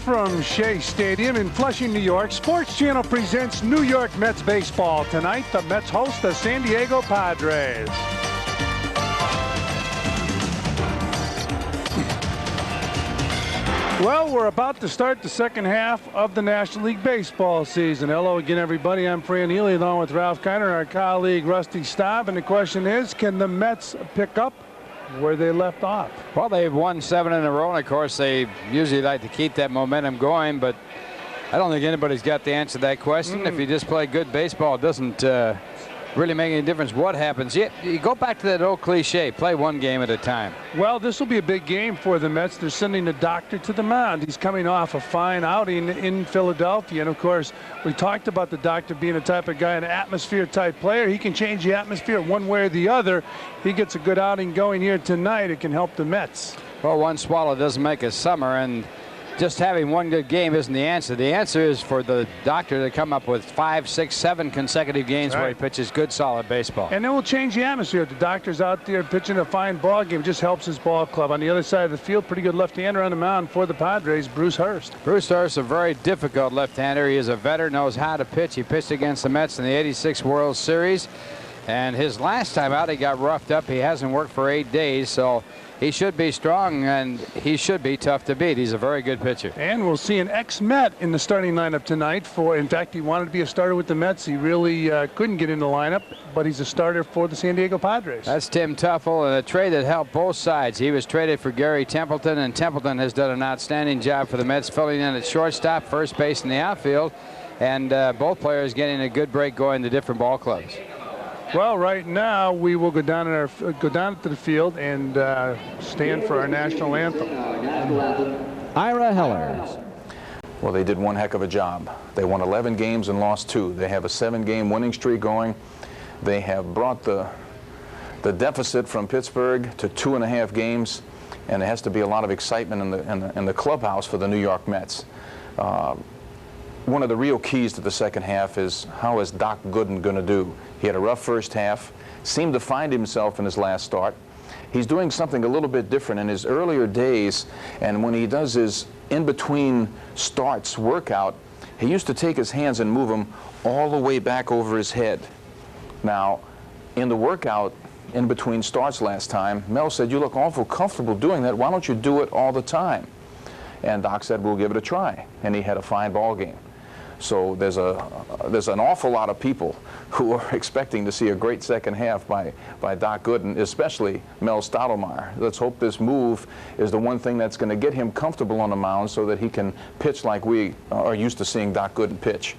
from Shea Stadium in Flushing, New York, Sports Channel presents New York Mets baseball. Tonight, the Mets host the San Diego Padres. Well, we're about to start the second half of the National League Baseball season. Hello again, everybody. I'm Fran Healy, along with Ralph Kiner, our colleague Rusty Staub. And the question is, can the Mets pick up where they left off? Well, they've won 7 in a row, and of course they usually like to keep that momentum going, but I don't think anybody's got the answer to that question. If you just play good baseball, it doesn't really make any difference what happens. You go back to that old cliche, play one game at a time. Well, this will be a big game for the Mets. They're sending the doctor to the mound. He's coming off a fine outing in Philadelphia, and of course we talked about the doctor being a type of guy, an atmosphere type player. He can change the atmosphere one way or the other. He gets a good outing going here tonight. It can help the Mets. Well, one swallow doesn't make a summer, and just having one good game isn't the answer. The answer is for the doctor to come up with 5, 6, 7 consecutive games where he pitches good, solid baseball. And it will change the atmosphere. If the doctor's out there pitching a fine ball game, it just helps his ball club. On the other side of the field, pretty good left-hander on the mound for the Padres, Bruce Hurst. Bruce Hurst, a very difficult left-hander. He is a veteran, knows how to pitch. He pitched against the Mets in the '86 World Series. And his last time out, he got roughed up. He hasn't worked for 8 days, so he should be strong, and he should be tough to beat. He's a very good pitcher. And we'll see an ex-Met in the starting lineup tonight. In fact, he wanted to be a starter with the Mets. He really couldn't get in the lineup, but he's a starter for the San Diego Padres. That's Tim Teufel, and a trade that helped both sides. He was traded for Gary Templeton, and Templeton has done an outstanding job for the Mets, filling in at shortstop, first base, and the outfield. And both players getting a good break going to different ball clubs. Well, right now we will go down to the field and stand for our national anthem. Ira Heller. Well, they did one heck of a job. They won 11 games and lost 2. They have a 7-game winning streak going. They have brought the deficit from Pittsburgh to 2.5 games, and there has to be a lot of excitement in the clubhouse for the New York Mets. One of the real keys to the second half is, how is Doc Gooden going to do? He had a rough first half, seemed to find himself in his last start. He's doing something a little bit different in his earlier days, and when he does his in-between starts workout, he used to take his hands and move them all the way back over his head. Now, in the workout in between starts last time, Mel said, "You look awful comfortable doing that. Why don't you do it all the time?" And Doc said, "We'll give it a try." And he had a fine ball game. So there's an awful lot of people who are expecting to see a great second half by Doc Gooden, especially Mel Stottlemyre. Let's hope this move is the one thing that's going to get him comfortable on the mound so that he can pitch like we are used to seeing Doc Gooden pitch.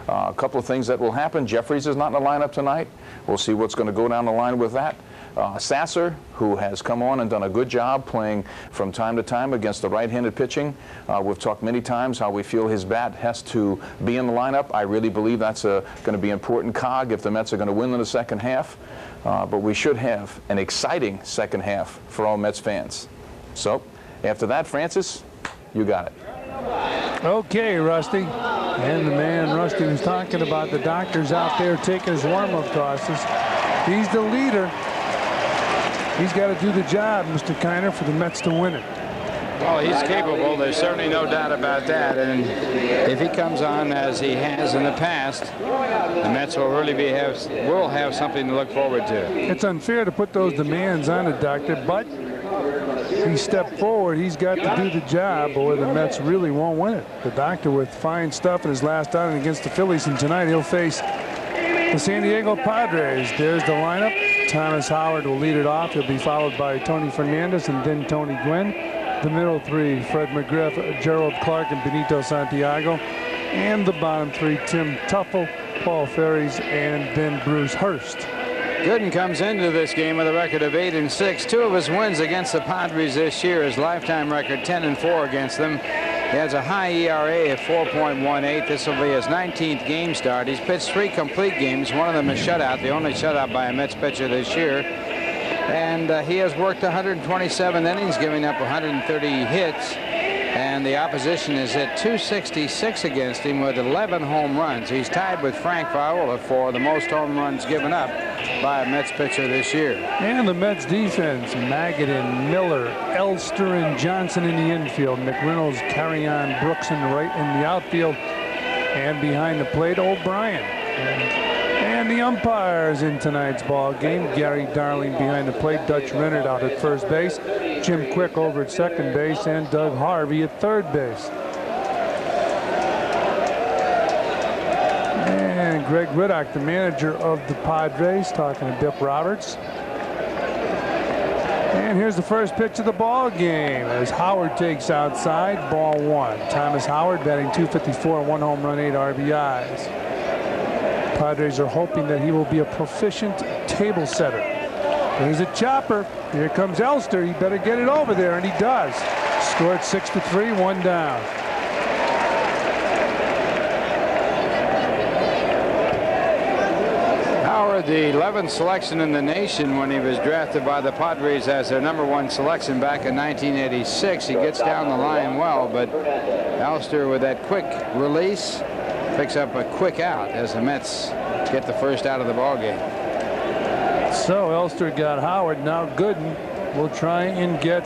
A couple of things that will happen. Jeffries is not in the lineup tonight. We'll see what's going to go down the line with that. Sasser, who has come on and done a good job playing from time to time against the right-handed pitching. We've talked many times how we feel his bat has to be in the lineup. I really believe that's going to be an important cog if the Mets are going to win in the second half. But we should have an exciting second half for all Mets fans. So, after that, Francis, you got it. Okay, Rusty. And the man Rusty was talking about, the doctor's out there taking his warm-up tosses. He's the leader. He's got to do the job, Mr. Kiner, for the Mets to win it. Well, he's capable. There's certainly no doubt about that. And if he comes on as he has in the past, the Mets will really will have something to look forward to. It's unfair to put those demands on the doctor, but he stepped forward. He's got to do the job, or the Mets really won't win it. The doctor with fine stuff in his last outing against the Phillies, and tonight he'll face the San Diego Padres. There's the lineup. Thomas Howard will lead it off. He'll be followed by Tony Fernandez and then Tony Gwynn. The middle 3, Fred McGriff, Gerald Clark, and Benito Santiago. And the bottom 3, Tim Teufel, Paul Ferries, and then Bruce Hurst. Gooden comes into this game with a record of 8-6. 2 of his wins against the Padres this year. His lifetime record 10-4 against them. He has a high ERA of 4.18. This will be his 19th game start. He's pitched 3 complete games. One of them is shutout, the only shutout by a Mets pitcher this year. And he has worked 127 innings, giving up 130 hits. And the opposition is at 266 against him with 11 home runs. He's tied with Frank Viola for the most home runs given up by a Mets pitcher this year. And the Mets defense, Magadan, Miller, Elster, and Johnson in the infield. McReynolds, Carrion, Brooks in the right in the outfield. And behind the plate, O'Brien. And the umpires in tonight's ball game. Gary Darling behind the plate, Dutch Rennert out at first base, Jim Quick over at second base, and Doug Harvey at third base. And Greg Riddock, the manager of the Padres, talking to Bip Roberts. And here's the first pitch of the ball game as Howard takes outside, ball one. Thomas Howard batting .254, 1 home run, 8 RBIs. Padres are hoping that he will be a proficient table setter. There's a chopper. Here comes Elster. He better get it over there, and he does. Scored 6-3, 1 down. Howard, the 11th selection in the nation when he was drafted by the Padres as their #1 selection back in 1986. He gets down the line well, but Elster with that quick release picks up a quick out as the Mets get the first out of the ball game. So Elster got Howard. Now Gooden will try and get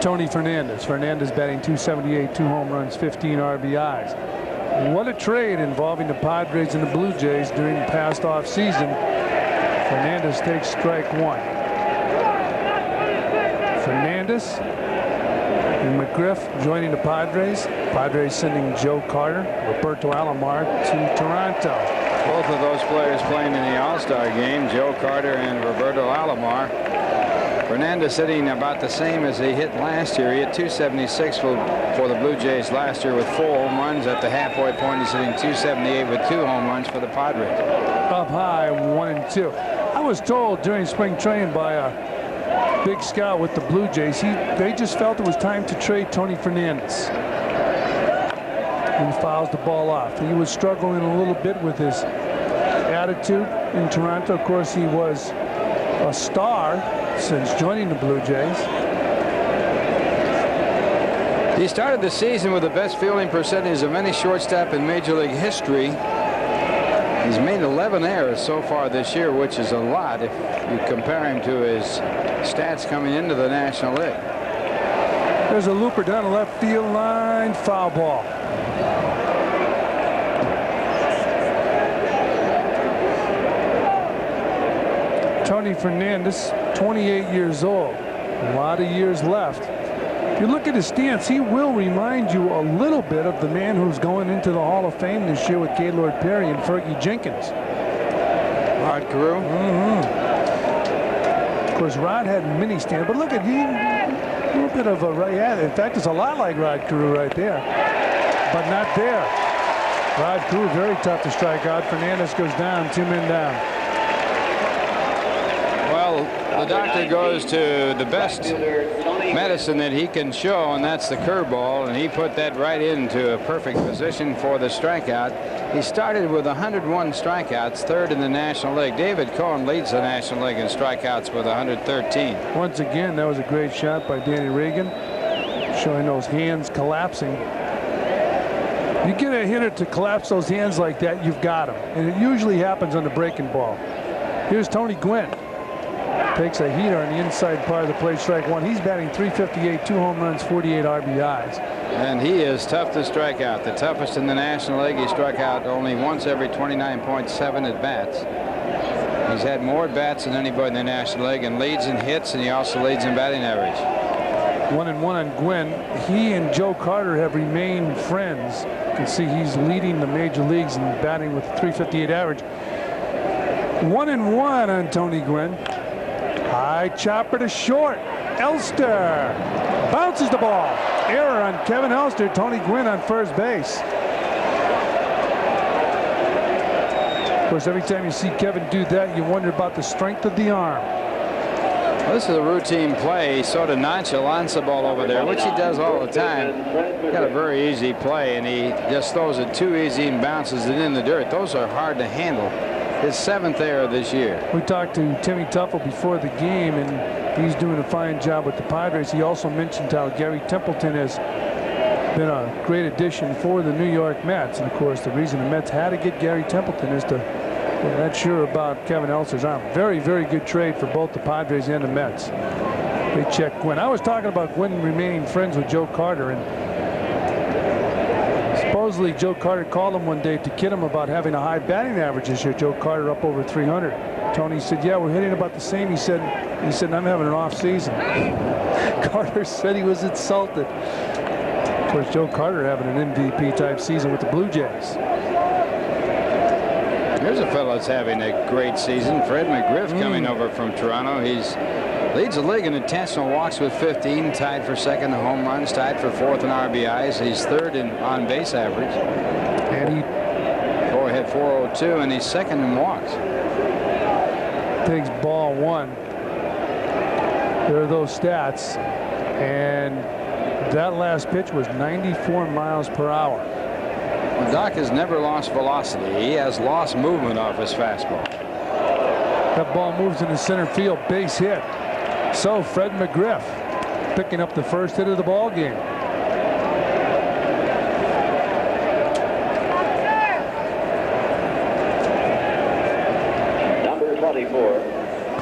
Tony Fernandez. Fernandez batting .278, 2 home runs, 15 RBIs. What a trade involving the Padres and the Blue Jays during the past offseason. Fernandez takes strike 1. Fernandez and McGriff joining the Padres. Padres sending Joe Carter, Roberto Alomar to Toronto. Both of those players playing in the All-Star game, Joe Carter and Roberto Alomar. Fernandez hitting about the same as he hit last year. He hit .276 for the Blue Jays last year with 4 home runs. At the halfway point, he's hitting .278 with 2 home runs for the Padres. Up high, 1-2. I was told during spring training by a big scout with the Blue Jays, they just felt it was time to trade Tony Fernandez. He fouls the ball off. He was struggling a little bit with his attitude in Toronto. Of course, he was a star since joining the Blue Jays. He started the season with the best fielding percentage of any shortstop in Major League history. He's made 11 errors so far this year, which is a lot if you compare him to his stats coming into the National League. There's a looper down the left field line, foul ball. Tony Fernandez, 28 years old. A lot of years left. If you look at his stance, he will remind you a little bit of the man who's going into the Hall of Fame this year with Gaylord Perry and Fergie Jenkins. Rod Carew. Of course, Rod had mini stand, but look at him. A little bit of a, yeah, in fact, it's a lot like Rod Carew right there, but not there. Rod Carew very tough to strike out. Fernandez goes down, 2 men down. Well, the doctor goes to the best medicine that he can show, and that's the curveball, and he put that right into a perfect position for the strikeout. He started with 101 strikeouts, 3rd in the National League. David Cohen leads the National League in strikeouts with 113. Once again, that was a great shot by Danny Reagan, showing those hands collapsing. You get a hitter to collapse those hands like that, you've got him, and it usually happens on the breaking ball. Here's Tony Gwynn. Takes a heater on the inside part of the plate, strike 1. He's batting .358, 2 home runs, 48 RBIs. And he is tough to strike out. The toughest in the National League. He struck out only once every 29.7 at bats. He's had more at bats than anybody in the National League, and leads in hits, and he also leads in batting average. 1-1 on Gwynn. He and Joe Carter have remained friends. You can see he's leading the major leagues in batting with a .358 average. 1-1 on Tony Gwynn. High chopper to short. Elster bounces the ball. Error on Kevin Elster. Tony Gwynn on first base. Of course, every time you see Kevin do that, you wonder about the strength of the arm. Well, this is a routine play. He sort of nonchalants the ball over there, which he does all the time. Got a very easy play, and he just throws it too easy and bounces it in the dirt. Those are hard to handle. His 7th error this year. We talked to Timmy Tuffle before the game, and he's doing a fine job with the Padres. He also mentioned how Gary Templeton has been a great addition for the New York Mets. And of course, the reason the Mets had to get Gary Templeton is to, they're not sure about Kevin Elster's arm. Very, very good trade for both the Padres and the Mets. They check Gwynn. I was talking about Gwynn remaining friends with Joe Carter, and supposedly Joe Carter called him one day to kid him about having a high batting average this year. Joe Carter up over 300. Tony said, yeah, we're hitting about the same. He said, I'm having an off season. Carter said he was insulted. Of course, Joe Carter having an MVP type season with the Blue Jays. Here's a fellow that's having a great season. Fred McGriff coming over from Toronto. He's leads the league in intentional walks with 15, tied for second in home runs, tied for fourth in RBIs. He's third in on base average. And he hit 402, and he's second in walks. Takes ball one. There are those stats, and that last pitch was 94 miles per hour. Well, Doc has never lost velocity. He has lost movement off his fastball. That ball moves into center field, base hit. So Fred McGriff picking up the first hit of the ball game. Number 24,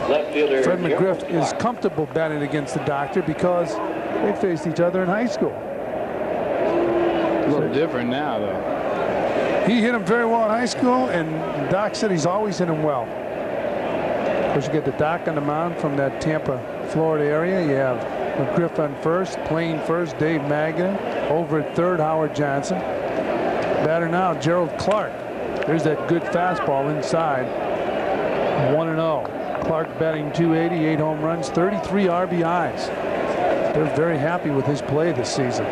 left fielder Fred McGriff is comfortable batting against the Doctor because they faced each other in high school. A little different now, though. He hit him very well in high school, and Doc said he's always hit him well. Of course, you get the Doc on the mound from that Tampa, Florida area. You have McGriff on first, playing first, Dave Magadan. Over at third, Howard Johnson. Batter now, Gerald Clark. There's that good fastball inside. 1-0. Clark batting .280, 8 home runs, 33 RBIs. They're very happy with his play this season.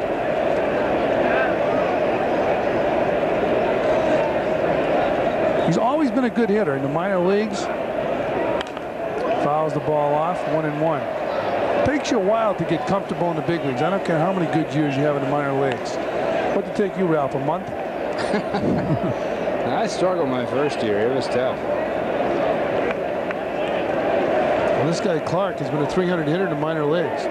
He's always been a good hitter in the minor leagues. Fouls the ball off, 1-1. Takes you a while to get comfortable in the big leagues. I don't care how many good years you have in the minor leagues. What did it take you, Ralph? A month? I struggled my first year. It was tough. Well, this guy Clark has been a 300 hitter in the minor leagues.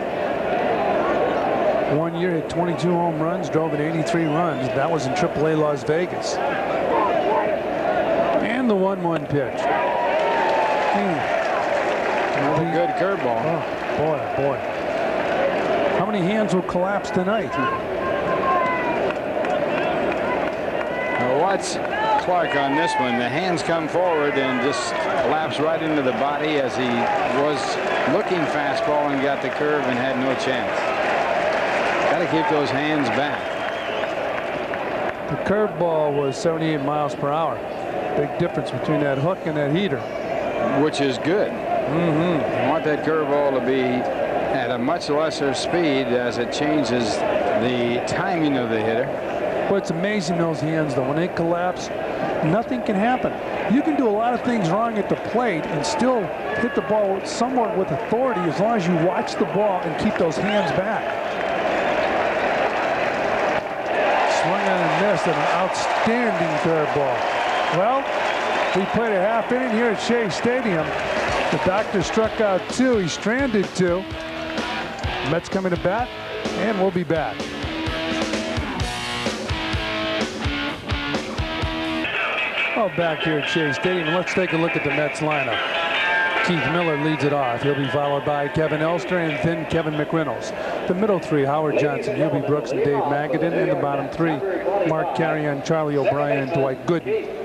One year hit 22 home runs, drove in 83 runs. That was in AAA Las Vegas. And the 1-1 pitch. Another good curveball. Oh, boy. How many hands will collapse tonight? Now watch Clark on this one. The hands come forward and just collapse right into the body as he was looking fastball and got the curve and had no chance. Got to keep those hands back. The curveball was 78 miles per hour. Big difference between that hook and that heater. Which is good. You want that curveball to be at a much lesser speed as it changes the timing of the hitter. But it's amazing, those hands, though. When they collapse, nothing can happen. You can do a lot of things wrong at the plate and still hit the ball somewhat with authority as long as you watch the ball and keep those hands back. Swung on and missed at an outstanding curveball. Well, we played a half inning here at Shea Stadium. The Doctor struck out 2. He stranded 2. Mets coming to bat, and we'll be back. Well, back here at Shea Stadium, let's take a look at the Mets lineup. Keith Miller leads it off. He'll be followed by Kevin Elster and then Kevin McReynolds. The middle 3, Howard Johnson, Hubie Brooks, and Dave Magadan. And the bottom 3, Mark Carrion, Charlie O'Brien, and Dwight Gooden.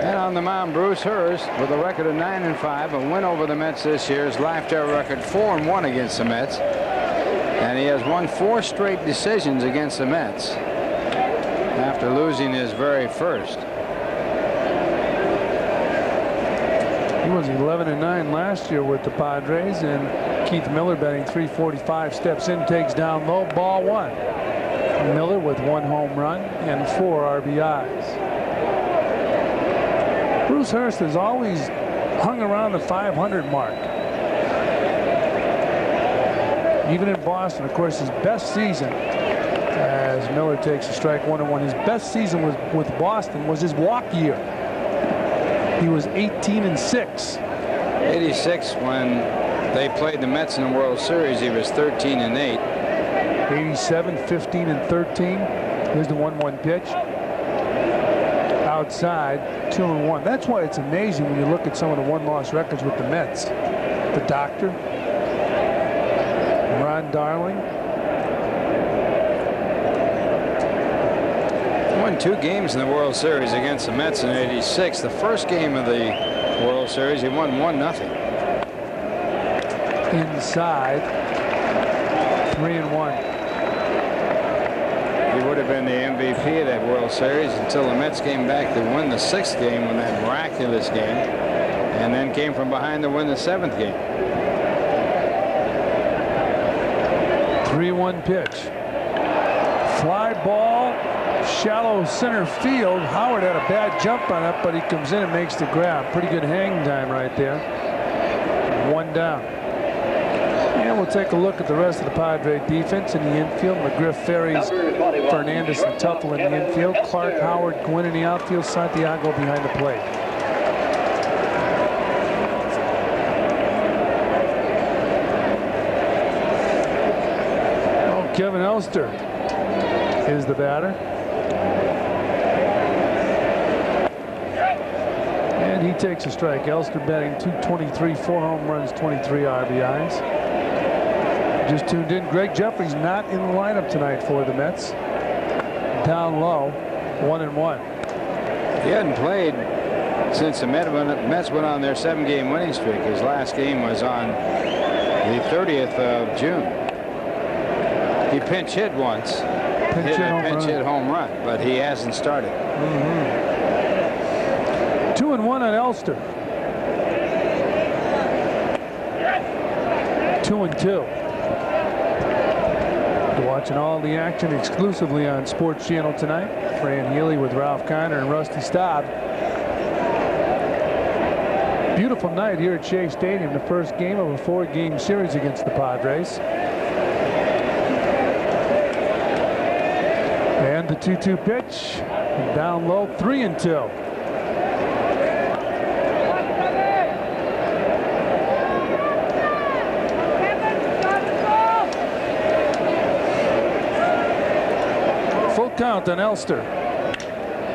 And on the mound, Bruce Hurst with a record of 9-5, a win over the Mets this year. His lifetime record 4-1 against the Mets. And he has won 4 straight decisions against the Mets after losing his very first. He was 11-9 last year with the Padres, and Keith Miller batting .345, steps in, takes down low, ball 1. Miller with 1 home run and 4 RBIs. Bruce Hurst has always hung around the 500 mark. Even in Boston, of course, his best season, as Miller takes a strike 1-1, his best season with Boston was his walk year. He was 18-6. 86, when they played the Mets in the World Series, he was 13-8. 87, 15, and 13. Here's the 1-1 pitch. Outside, 2-1. That's why it's amazing when you look at some of the one-loss records with the Mets. The Doctor, Ron Darling. Won 2 games in the World Series against the Mets in '86. The first game of the World Series, he won 1-0. Inside, 3-1. He would have been the MVP of that World Series until the Mets came back to win the 6th game in that miraculous game, and then came from behind to win the 7th game. 3-1 pitch. Fly ball, shallow center field. Howard had a bad jump on it, but he comes in and makes the grab. Pretty good hang time right there. 1 down. And we'll take a look at the rest of the Padre defense in the infield. McGriff, Ferries, Fernandez, and Tuffle in the infield. Clark, Howard, Gwynn in the outfield. Santiago behind the plate. Oh, Kevin Elster is the batter. And he takes a strike. Elster batting .223, 4 home runs, 23 RBIs. Just tuned in. Greg Jeffries not in the lineup tonight for the Mets. Down low, 1-1. He hadn't played since the Mets went on their 7-game winning streak. His last game was on the 30th of June. He pinch hit once. Pinch hit home run, but he hasn't started. 2-1 on Elster. 2-2. Watching all the action exclusively on Sports Channel tonight. Fran Healy with Ralph Kiner and Rusty Staub. Beautiful night here at Shea Stadium. The first game of a 4-game series against the Padres. And the 2-2 pitch. Down low, 3-2. Count on Elster.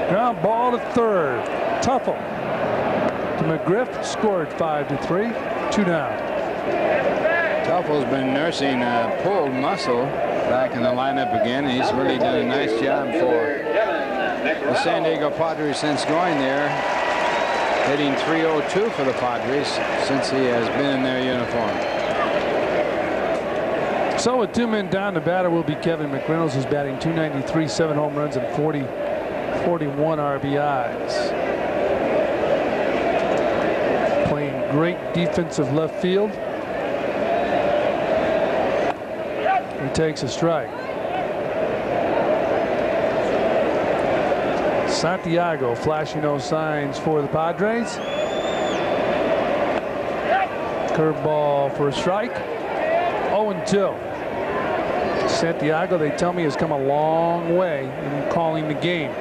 Ground ball to third. Tuffle to McGriff. Scored 5-3. 2 down. Tuffle's been nursing a pulled muscle back in the lineup again. He's really done a nice job for the San Diego Padres since going there. Hitting .302 for the Padres since he has been in their uniform. So with 2 men down, the batter will be Kevin McReynolds, who's batting .293, 7 home runs and 41 RBIs. Playing great defensive left field. He takes a strike. Santiago flashing no signs for the Padres. Curveball for a strike. 0-2. Santiago, they tell me, has come a long way in calling the game.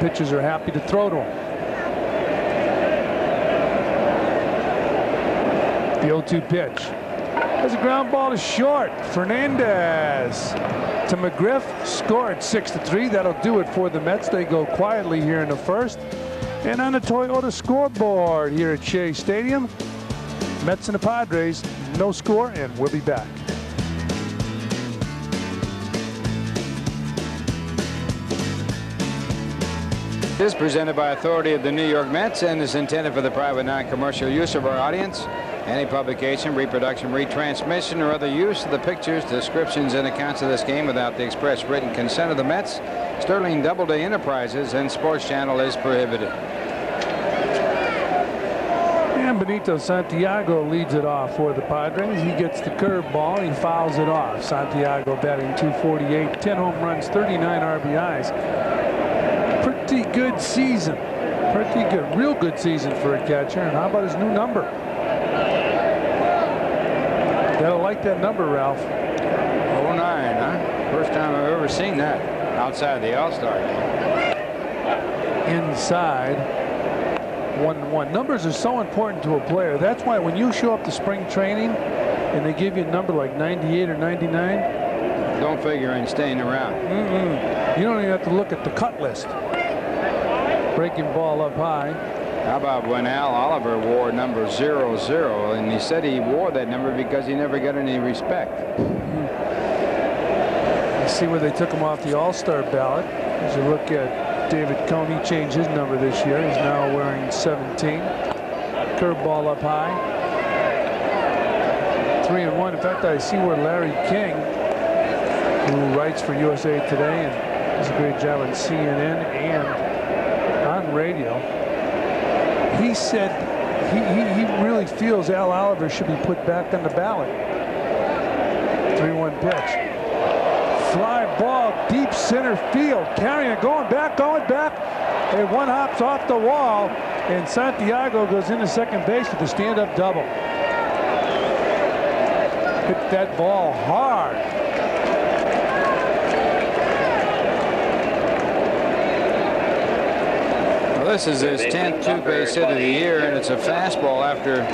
Pitchers are happy to throw to him. The 0-2 pitch. There's a ground ball to short. Fernandez to McGriff. Scored 6-3. That'll do it for the Mets. They go quietly here in the first. And on the Toyota scoreboard here at Shea Stadium, Mets and the Padres, no score, and we'll be back. This is presented by authority of the New York Mets and is intended for the private non-commercial use of our audience. Any publication, reproduction, retransmission, or other use of the pictures, descriptions, and accounts of this game without the express written consent of the Mets, Sterling Doubleday Enterprises, and Sports Channel is prohibited. And Benito Santiago leads it off for the Padres. He gets the curveball. He fouls it off. Santiago batting .248, 10 home runs, 39 RBIs. Pretty good season. Pretty good. Real good season for a catcher. And how about his new number? Gotta like that number, Ralph. 09, huh? First time I've ever seen that outside the All-Star game. Inside, 1-1. Numbers are so important to a player. That's why when you show up to spring training and they give you a number like 98 or 99, don't figure in staying around. You don't even have to look at the cut list. Breaking ball up high. How about when Al Oliver wore number 00, and he said he wore that number because he never got any respect. Let's see where they took him off the All-Star ballot. As you look at David Coney, changed his number this year. He's now wearing 17. Curveball up high. 3-1. In fact, I see where Larry King, who writes for USA Today and does a great job on CNN and on radio, he said he really feels Al Oliver should be put back on the ballot. 3-1 pitch. Fly ball, deep center field. Carrying, going back. And one hops off the wall, and Santiago goes into second base with a stand-up double. Hit that ball hard. Well, this is his 10th two-base hit of the year, and it's a fastball after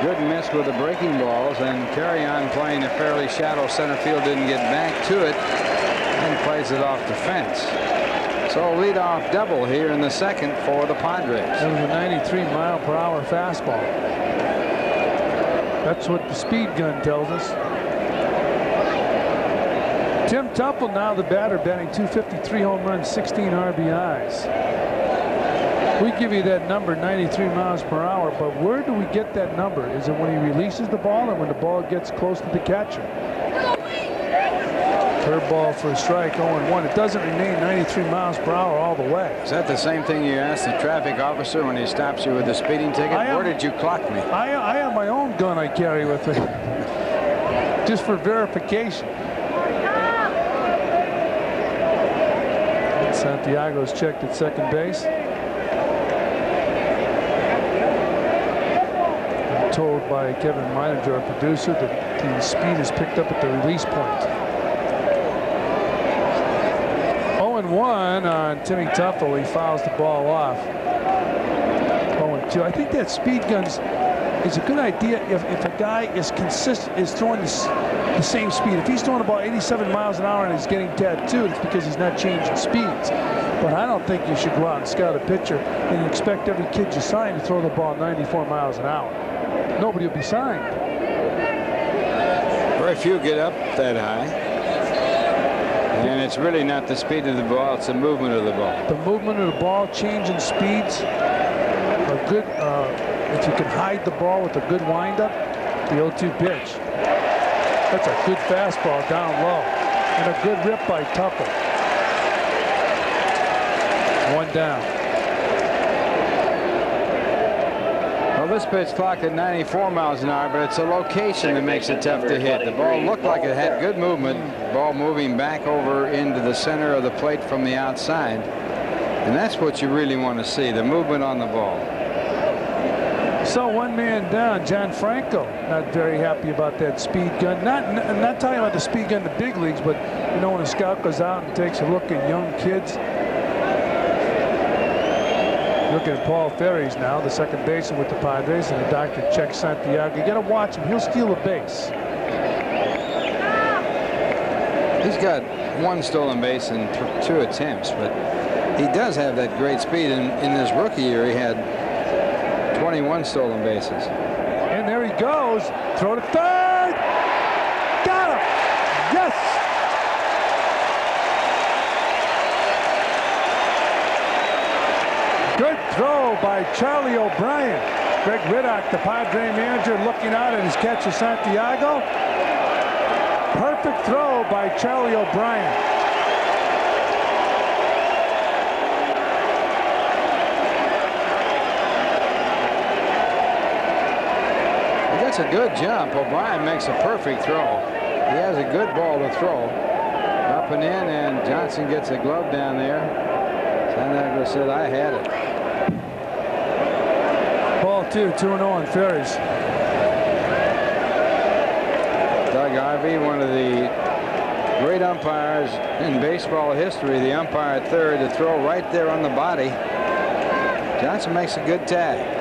Gooden missed with the breaking balls, and carry on playing a fairly shallow center field, didn't get back to it, and plays it off the fence. So leadoff double here in the second for the Padres. That was a 93-mile-per-hour fastball. That's what the speed gun tells us. Tim Temple, now the batter, batting .253, home runs, 16 RBIs. We give you that number, 93 miles per hour, but where do we get that number? Is it when he releases the ball or when the ball gets close to the catcher? Curveball for a strike, 0-1. It doesn't remain 93 miles per hour all the way. Is that the same thing you asked the traffic officer when he stops you with the speeding ticket? Where did you clock me? I have my own gun I carry with me, just for verification. Santiago's checked at second base. I'm told by Kevin Meininger, our producer, that the speed is picked up at the release point. 0-1 on Timmy Tuffle. He fouls the ball off. 0-2. I think that speed guns is a good idea if a guy is consistent, is throwing the same speed. If he's throwing about 87 miles an hour and he's getting tattooed, it's because he's not changing speeds. But I don't think you should go out and scout a pitcher and expect every kid you sign to throw the ball 94 miles an hour. Nobody will be signed. Very few get up that high. And it's really not the speed of the ball, it's the movement of the ball. The movement of the ball, changing speeds are good. If you can hide the ball with a good windup, the 0-2 pitch. That's a good fastball down low. And a good rip by Tuffle. 1 down. Well, this pitch clocked at 94 miles an hour, but it's a location that makes it tough to hit. The ball looked like it had good movement. Ball moving back over into the center of the plate from the outside. And that's what you really want to see, the movement on the ball. So 1 man down. John Franco not very happy about that speed gun. I'm not talking about the speed gun in the big leagues, but you know when a scout goes out and takes a look at young kids. Looking at Paul Ferries now, the second baseman with the Padres, and the doctor checks Santiago. You got to watch him. He'll steal a base. He's got 1 stolen base in 2 attempts, but he does have that great speed. In his rookie year, he had 21 stolen bases. And there he goes. Throw to third. Got him. Yes. Good throw by Charlie O'Brien. Greg Riddock, the Padre manager, looking out at his catcher Santiago. Perfect throw by Charlie O'Brien. That's a good jump. O'Brien makes a perfect throw. He has a good ball to throw. Up and in, and Johnson gets a glove down there. Santiago said, I had it. Ball 2, 2-0 on Ferries. Doug Ivey, one of the great umpires in baseball history, the umpire at third, to throw right there on the body. Johnson makes a good tag.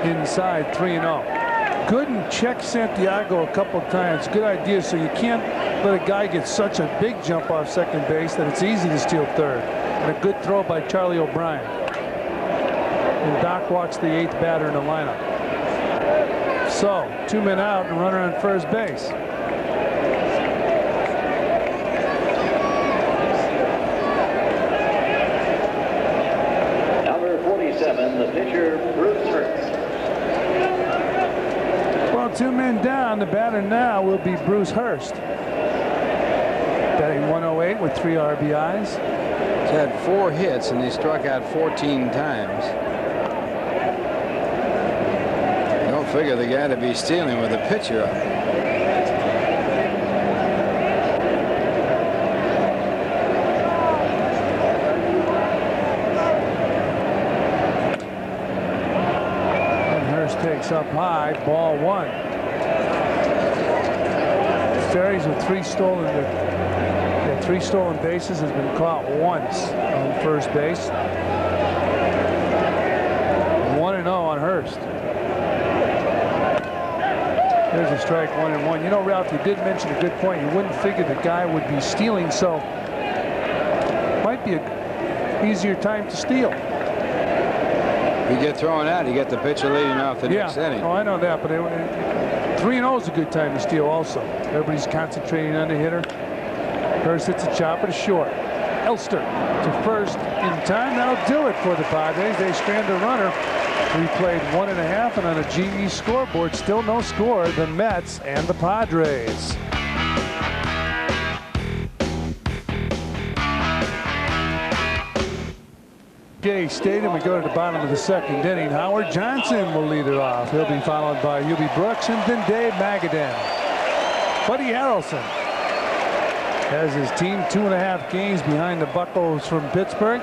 Inside, 3-0. Gooden checked Santiago a couple of times. Good idea. So you can't let a guy get such a big jump off second base that it's easy to steal third. And a good throw by Charlie O'Brien. And Doc walks the 8th batter in the lineup. So 2 men out and runner on first base. Number 47, the pitcher, Bruce Hurst. Well, 2 men down. The batter now will be Bruce Hurst. Batting 108 with 3 RBIs. He's had 4 hits and he struck out 14 times. You don't figure the guy to be stealing with the pitcher up. Takes up high, ball 1. Ferries with 3 stolen bases, has been caught once on first base. 1-0 on Hurst. There's a strike, 1-1. You know, Ralph, you did mention a good point. You wouldn't figure the guy would be stealing, so might be an easier time to steal. You get thrown out, you get the pitcher leading off the next inning. Oh, I know that, but 3-0 is a good time to steal also. Everybody's concentrating on the hitter. Hurst hits a chopper to short. Elster to first in time. That'll do it for the Padres. They strand a runner. We played 1.5, and on a GE scoreboard, still no score. The Mets and the Padres. Stadium. We go to the bottom of the 2nd inning. Howard Johnson will lead it off. He'll be followed by Hubie Brooks and then Dave Magadan. Buddy Harrelson has his team 2.5 games behind the Buccos from Pittsburgh.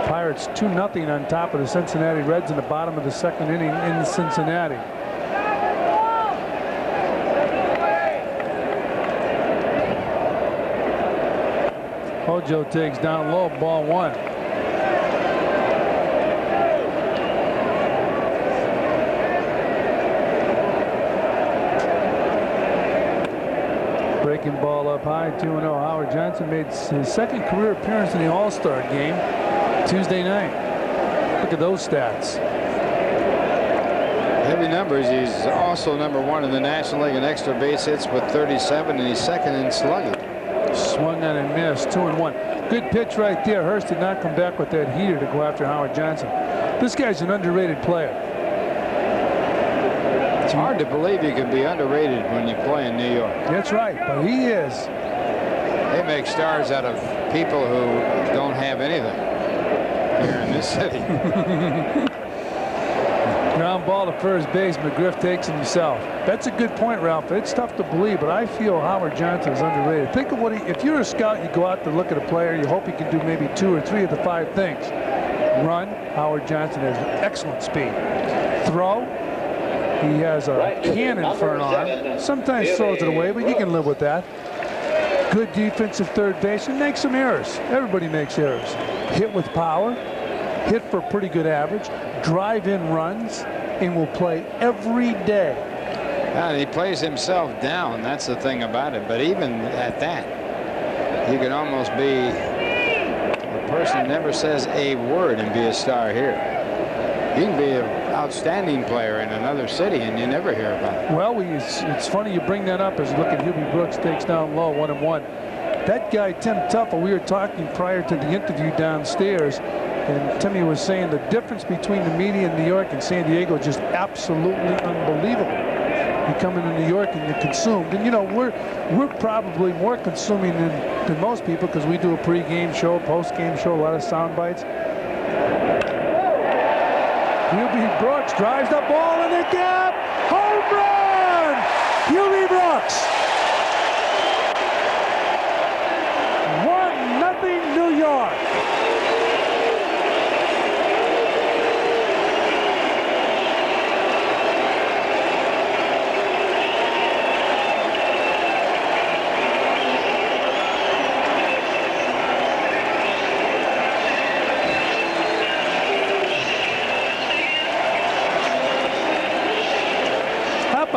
Pirates 2-0 on top of the Cincinnati Reds in the bottom of the 2nd inning in Cincinnati. Hojo takes down low, ball 1. Breaking ball up high, 2-0. Howard Johnson made his 2nd career appearance in the All-Star game Tuesday night. Look at those stats. Heavy numbers. He's also #1 in the National League in extra base hits with 37, and he's 2nd in slugging. Swung on and missed, 2-1. Good pitch right there. Hurst did not come back with that heater to go after Howard Johnson. This guy's an underrated player. It's hard to believe you can be underrated when you play in New York. That's right, but he is. They make stars out of people who don't have anything here in this city. Ground ball to first base. McGriff takes it himself. That's a good point, Ralph. It's tough to believe, but I feel Howard Johnson is underrated. Think of what if you're a scout, you go out to look at a player, you hope he can do maybe 2 or 3 of the 5 things. Run, Howard Johnson has excellent speed. Throw, he has a cannon for an arm. Sometimes throws it away, but you can live with that. Good defensive third base, and makes some errors. Everybody makes errors. Hit with power, hit for pretty good average, drive in runs, and will play every day. He plays himself down. That's the thing about it. But even at that, you can almost be a person who never says a word and be a star here. You can be an outstanding player in another city and you never hear about it. Well, it's funny you bring that up as you look at Hubie Brooks takes down low, 1-1. That guy, Tim Tuffle, we were talking prior to the interview downstairs, and Timmy was saying the difference between the media in New York and San Diego is just absolutely unbelievable. You come into New York and you're consumed, and you know we're probably more consuming than most people because we do a pre-game show, post-game show, a lot of sound bites. Hubie Brooks drives the ball in the gap, home run! Hubie Brooks. 1-0 New York.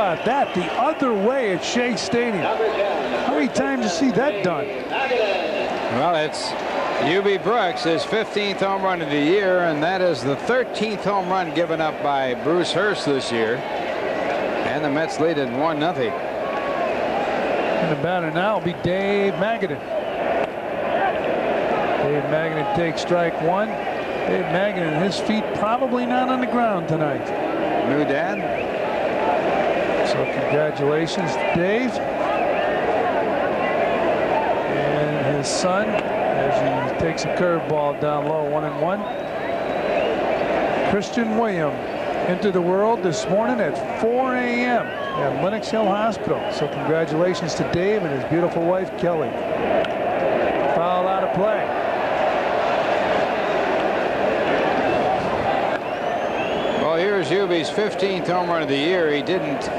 about that? The other way at Shea Stadium. How many times you see that done? Well, it's UB Brooks, his 15th home run of the year, and that is the 13th home run given up by Bruce Hurst this year. And the Mets lead at 1-0. And the batter now will be Dave Magadan. Dave Magadan takes strike one. Dave Magadan, his feet probably not on the ground tonight. New dad. So congratulations to Dave. And his son, as he takes a curveball down low, 1-1. Christian William entered the world this morning at 4 a.m. at Lenox Hill Hospital. So congratulations to Dave and his beautiful wife, Kelly. Fouled out of play. Well, here's UB's 15th home run of the year. He didn't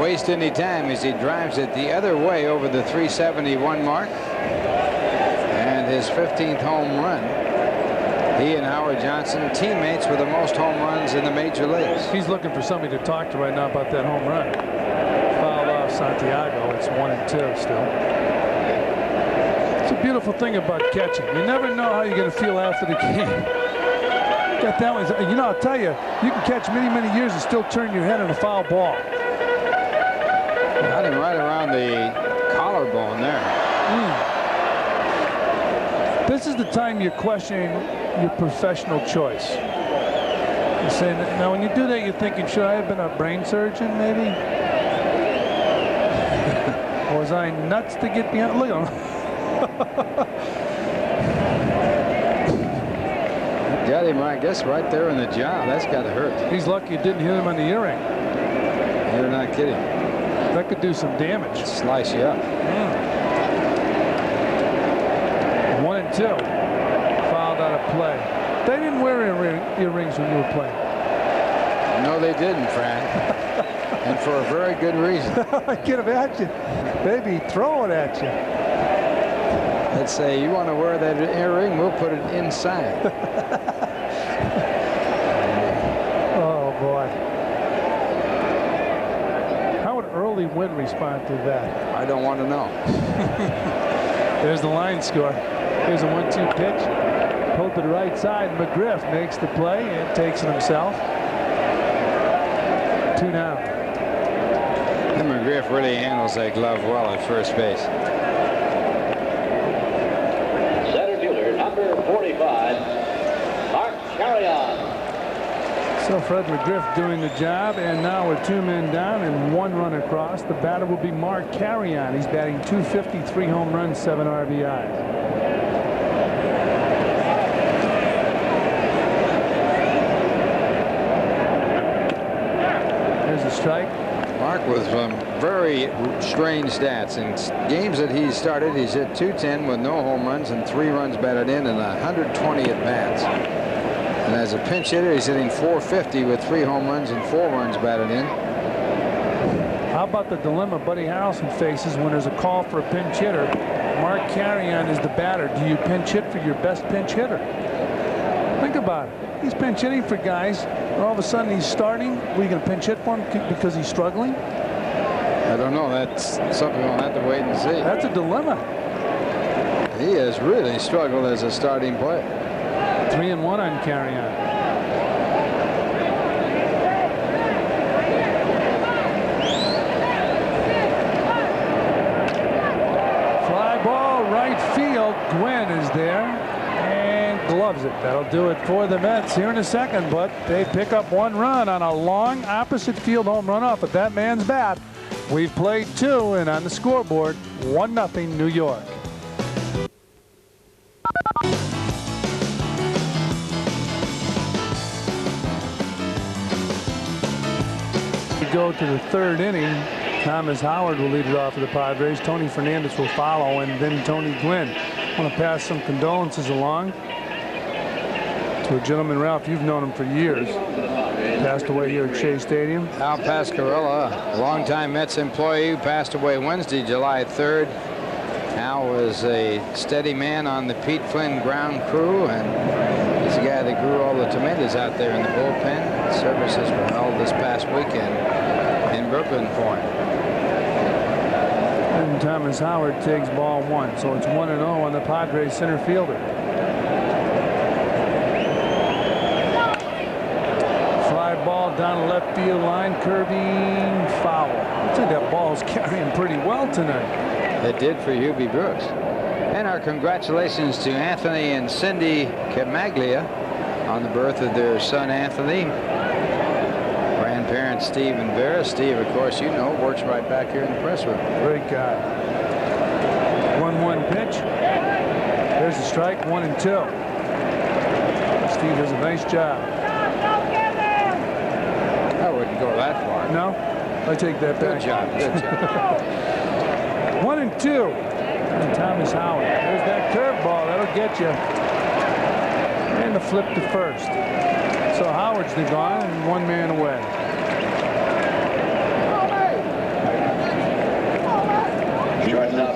waste any time as he drives it the other way over the 371 mark. And his 15th home run. He and Howard Johnson, teammates with the most home runs in the major leagues. He's looking for somebody to talk to right now about that home run. Fouled off Santiago. It's 1-2 still. It's a beautiful thing about catching. You never know how you're going to feel after the game. Got that one. You know, I'll tell you, you can catch many, many years and still turn your head on a foul ball. Got him right around the collarbone there. This is the time you're questioning your professional choice. You're saying that, now when you do that, you're thinking, should I have been a brain surgeon maybe? Or was I nuts to get behind? Look at him. Got him, I guess, right there in the jaw. That's got to hurt. He's lucky it didn't hit him on the earring. You're not kidding. That could do some damage. Slice you up. 1-2. Fouled out of play. They didn't wear earrings when you were playing. No, they didn't, Frank. And for a very good reason. Get him at you. Maybe throw it at you. Let's say you want to wear that earring, we'll put it inside. Oh, boy. How would Early Wynn respond to that? I don't want to know. There's the line score. Here's a 1-2 pitch. Pulled to the right side. McGriff makes the play and takes it himself. 2 down. And McGriff really handles that glove well at first base. Center fielder, number 45, Mark Carrion. So Fred McGriff doing the job, and now with 2 men down and 1 run across. The batter will be Mark Carrion. He's batting .250, 3 home runs, 7 RBIs. There's a strike. Mark with some very strange stats. In games that he's started, he's hit .210 with no home runs and 3 runs batted in and 120 at-bats. And as a pinch hitter, he's hitting .450 with 3 home runs and 4 runs batted in. How about the dilemma Buddy Harrelson faces when there's a call for a pinch hitter? Mark Carrion is the batter. Do you pinch hit for your best pinch hitter? Think about it. He's pinch hitting for guys, and all of a sudden he's starting. Are you going to pinch hit for him because he's struggling? I don't know. That's something we'll have to wait and see. That's a dilemma. He has really struggled as a starting player. 3-1 on Carrion. Fly ball, right field. Gwynn is there and gloves it. That'll do it for the Mets here in a second, but they pick up 1 run on a long opposite field home run off of that man's bat. We've played 2, and on the scoreboard, 1-0 New York. Go to the 3rd inning. Thomas Howard will lead it off for the Padres. Tony Fernandez will follow, and then Tony Gwynn. I want to pass some condolences along to a gentleman, Ralph, you've known him for years. Passed away here at Shea Stadium. Al Pasquarella, a longtime Mets employee who passed away Wednesday, July 3rd. Al was a steady man on the Pete Flynn ground crew, and he's the guy that grew all the tomatoes out there in the bullpen. Services were held this past weekend in Brooklyn for him. And Thomas Howard takes ball 1, so it's 1-0 on the Padres center fielder. Fly ball down the left field line, curving foul. I think that ball's carrying pretty well tonight. It did for Hubie Brooks. And our congratulations to Anthony and Cindy Camaglia on the birth of their son Anthony. Grandparents Steve and Vera. Steve, of course, you know, works right back here in the press room. Great guy. 1-1 pitch. There's a strike, 1-2. Steve does a nice job. I wouldn't go that far. No? I take that back. Good job. Good job. 1-2. And Thomas Howard. There's that curveball. That'll get you. And the flip to first. So Howard's the gone and 1 man away.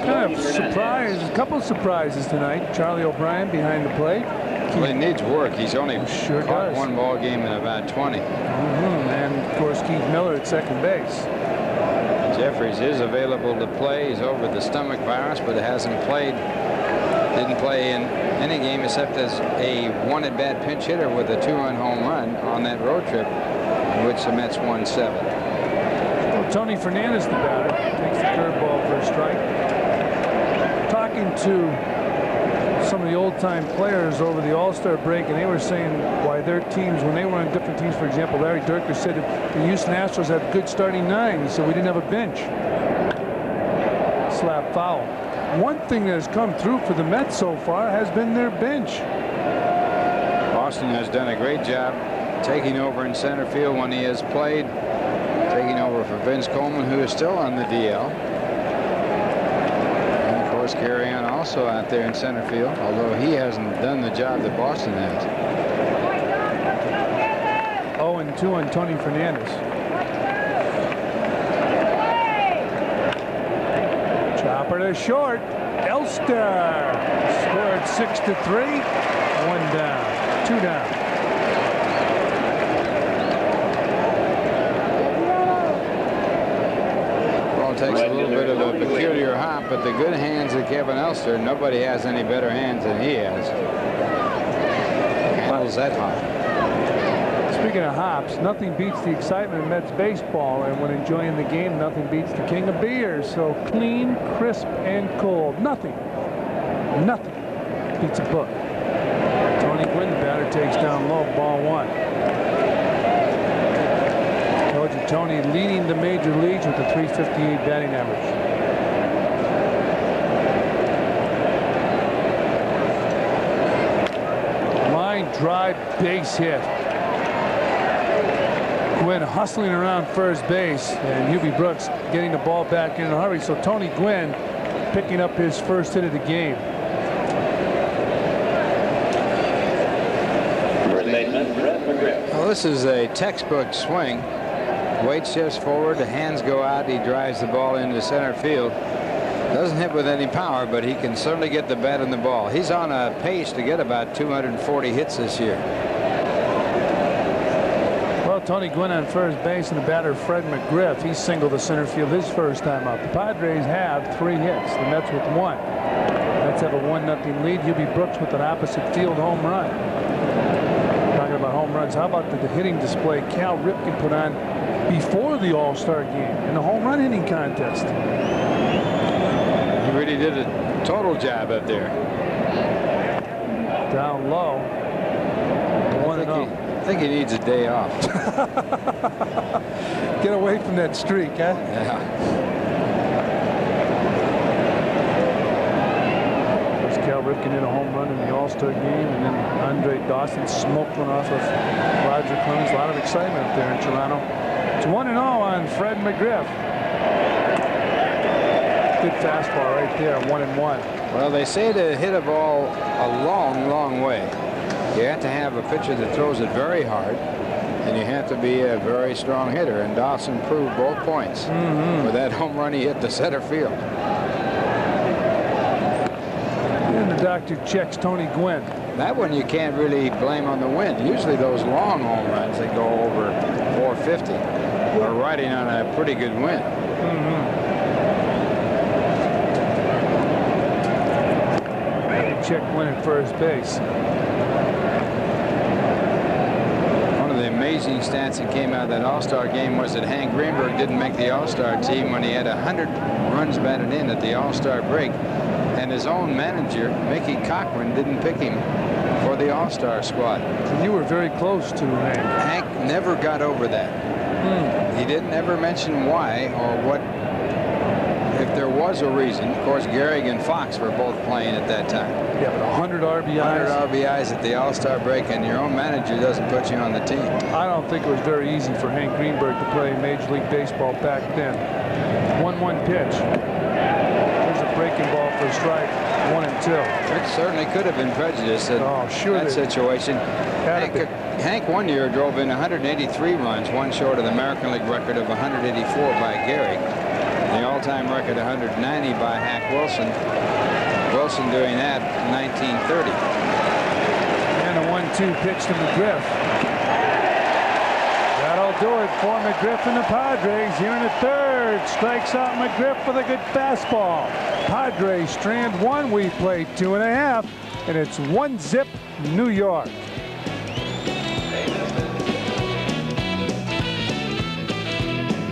Kind of surprise, a couple of surprises tonight. Charlie O'Brien behind the plate. Well, he needs work. He's only caught one ball game in about 20. And of course Keith Miller at second base. Jeffries is available to play. He's over the stomach virus, but hasn't played. Didn't play in any game except as a 1 at-bat pinch hitter with a 2-run home run on that road trip, in which the Mets won 7. Well, Tony Fernandez, the batter, takes the curveball for a strike. Talking to some of the old-time players over the All-Star break, and they were saying why their teams, when they were on different teams, for example, Larry Durker said the Houston Astros had good starting 9, so we didn't have a bench. Slap foul. One thing that has come through for the Mets so far has been their bench. Boston has done a great job taking over in center field when he has played, taking over for Vince Coleman, who is still on the DL. And of course, Carry On also out there in center field, although he hasn't done the job that Boston has. 0-2 on Tony Fernandez. Chopper to short. Elster scored 6-3. 1 down. 2 down. Well, it takes a little bit of a peculiar hop, but the good hands of Kevin Elster, nobody has any better hands than he has. Handles that hop. Speaking of hops, nothing beats the excitement of Mets baseball, and when enjoying the game, nothing beats the king of beers. So clean, crisp, and cold. Nothing beats a book. Tony Gwynn, the batter, takes down low, ball 1. Told you, Tony leading the major leagues with a .358 batting average. Line drive, base hit. Gwynn hustling around first base, and Hubie Brooks getting the ball back in a hurry. So Tony Gwynn picking up his first hit of the game. Well, this is a textbook swing. Weight shifts forward, the hands go out, he drives the ball into center field. Doesn't hit with any power, but he can certainly get the bat in the ball. He's on a pace to get about 240 hits this year. Tony Gwynn on first base, and the batter Fred McGriff. He singled the center field his first time up. The Padres have 3 hits. The Mets with 1. Mets have a 1-0 lead. Hubie Brooks with an opposite field home run. Talking about home runs, how about the hitting display Cal Ripken put on before the All-Star game in the home run hitting contest? He really did a total job up there. Down low. 1-0. I think he needs a day off. Get away from that streak, huh? Yeah. There's Cal Ripken in a home run in the All-Star game, and then Andre Dawson smoked one off of Roger Clemens. A lot of excitement up there in Toronto. It's 1-0 on Fred McGriff. Good fastball right there, 1-1. Well, they say to hit a ball a long, long way, you have to have a pitcher that throws it very hard, and you have to be a very strong hitter. And Dawson proved both points with that home run he hit to center field. And the doctor checks Tony Gwynn. That one you can't really blame on the wind. Usually those long home runs, they go over 450. are riding on a pretty good win. Check win at first base. One of the amazing stats that came out of that All-Star game was that Hank Greenberg didn't make the All-Star team when he had 100 runs batted in at the All-Star break, and his own manager, Mickey Cochran, didn't pick him for the All-Star squad. And you were very close to Hank. Hank never got over that. He didn't ever mention why or what, if there was a reason. Of course, Gehrig and Fox were both playing at that time. Yeah, but 100 RBIs. 100 RBIs at the All-Star break, and your own manager doesn't put you on the team. I don't think it was very easy for Hank Greenberg to play Major League Baseball back then. 1-1 pitch. There's a breaking ball for a strike. 1-2. It certainly could have been prejudiced in that situation. Hank one year drove in 183 runs, one short of the American League record of 184 by Gehrig. The all-time record 190 by Hack Wilson. Wilson doing that in 1930. And a 1-2 pitch to McGriff. That'll do it for McGriff and the Padres here in the third. Strikes out McGriff with a good fastball. Padres strand one. We played 2.5, and it's 1-zip New York.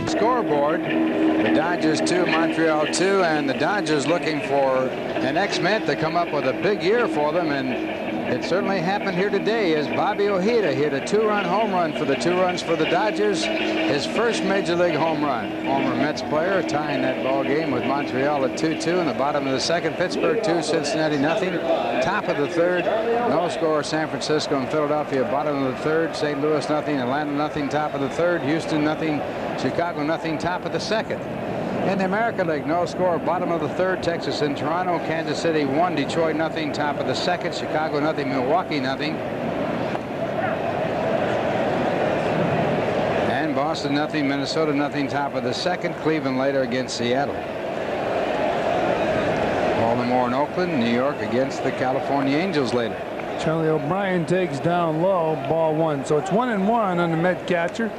Scoreboard, the Dodgers 2, Montreal 2, and the Dodgers looking for an ex-Met to come up with a big year for them, and it certainly happened here today as Bobby Ojeda hit a 2-run home run for the 2 runs for the Dodgers, his first Major League home run. Former Mets player tying that ball game with Montreal at 2-2 in the bottom of the second. Pittsburgh 2, Cincinnati nothing. Top of the third, no score. San Francisco and Philadelphia bottom of the third. St. Louis nothing. Atlanta nothing. Top of the third. Houston nothing. Chicago nothing. Top of the second. In the American League, no score. Bottom of the third, Texas and Toronto. Kansas City 1, Detroit nothing. Top of the second. Chicago nothing. Milwaukee nothing. And Boston nothing. Minnesota nothing. Top of the second. Cleveland later against Seattle. Baltimore and Oakland. New York against the California Angels later. Charlie O'Brien takes down low, ball 1. So it's 1-1 on the Met catcher.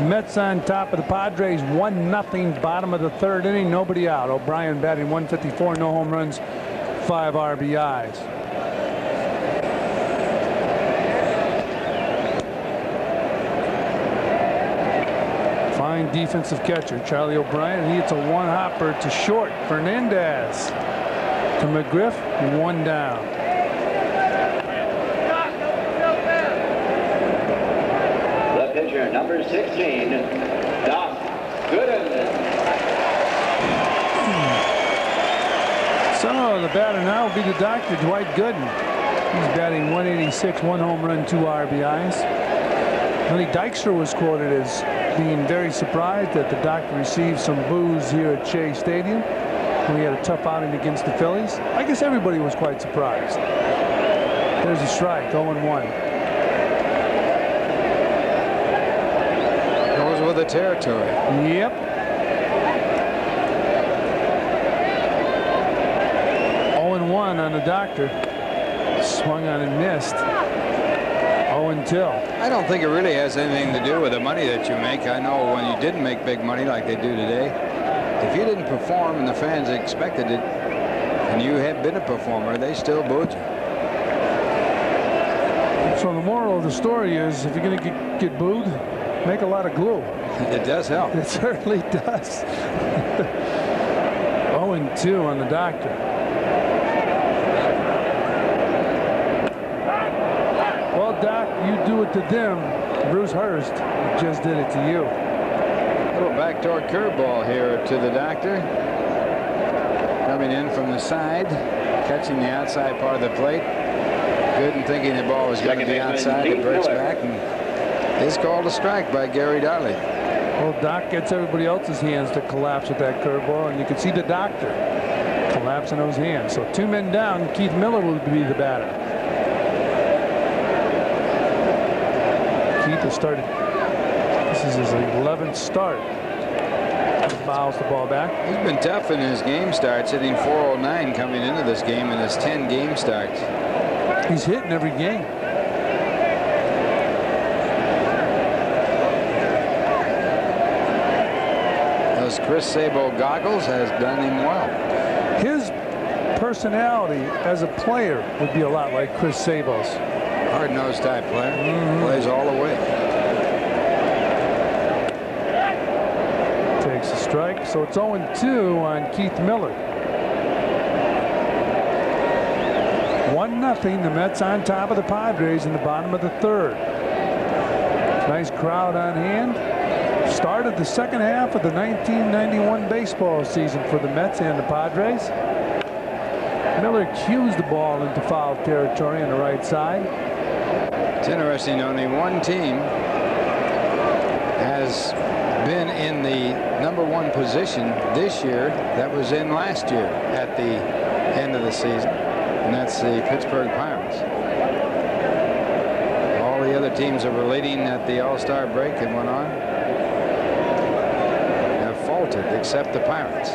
Mets on top of the Padres, 1-0, bottom of the third inning, nobody out. O'Brien batting 154, no home runs, 5 RBIs. Fine defensive catcher, Charlie O'Brien, and he hits a 1-hopper to short. Fernandez to McGriff, 1 down. Pitcher number 16, Doc Gooden. So the batter now will be the doctor, Dwight Gooden. He's batting 186, 1 home run, 2 RBIs. Lenny Dykstra was quoted as being very surprised that the doctor received some boos here at Shea Stadium when he had a tough outing against the Phillies. I guess everybody was quite surprised. There's a strike, 0-1. With the territory. Yep. 0-1 on the doctor. Swung on and missed. 0-2. I don't think it really has anything to do with the money that you make. I know when you didn't make big money like they do today, if you didn't perform and the fans expected it, and you had been a performer, they still booed you. So the moral of the story is, if you're going to get booed, make a lot of glue. It does help. It certainly does. 0-2 on the doctor. Well, Doc, you do it to them. Bruce Hurst just did it to you. A little backdoor curveball here to the doctor. Coming in from the side, catching the outside part of the plate. Gooden thinking the ball was going to be outside. It breaks back and is called a strike by Gary Darley. Well, Doc gets everybody else's hands to collapse with that curveball, and you can see the doctor collapsing those hands. So 2 men down. Keith Miller will be the batter. Keith has started. This is his 11th start. Fouls the ball back. He's been tough in his game starts, hitting .409 coming into this game in his 10 game starts. He's hitting every game. those Chris Sabo goggles has done him well. His personality as a player would be a lot like Chris Sabo's. Hard-nosed type player. Plays all the way. Takes a strike, so it's 0-2 on Keith Miller. 1-0, the Mets on top of the Padres in the bottom of the third. Nice crowd on hand. Started the second half of the 1991 baseball season for the Mets and the Padres. Miller cues the ball into foul territory on the right side. It's interesting, only one team has been in the #1 position this year that was in last year at the end of the season, and that's the Pittsburgh Pirates. All the other teams that were leading at the All-Star break and went on have faltered except the Pirates.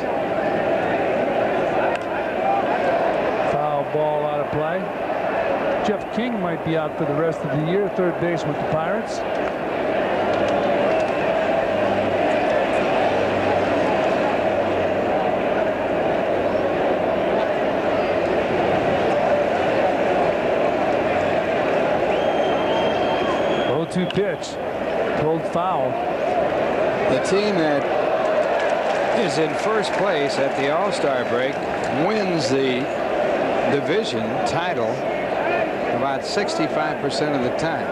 Foul ball out of play. Jeff King might be out for the rest of the year, third base with the Pirates. Two pitch, pulled foul. The team that is in first place at the All-Star break wins the division title about 65% of the time.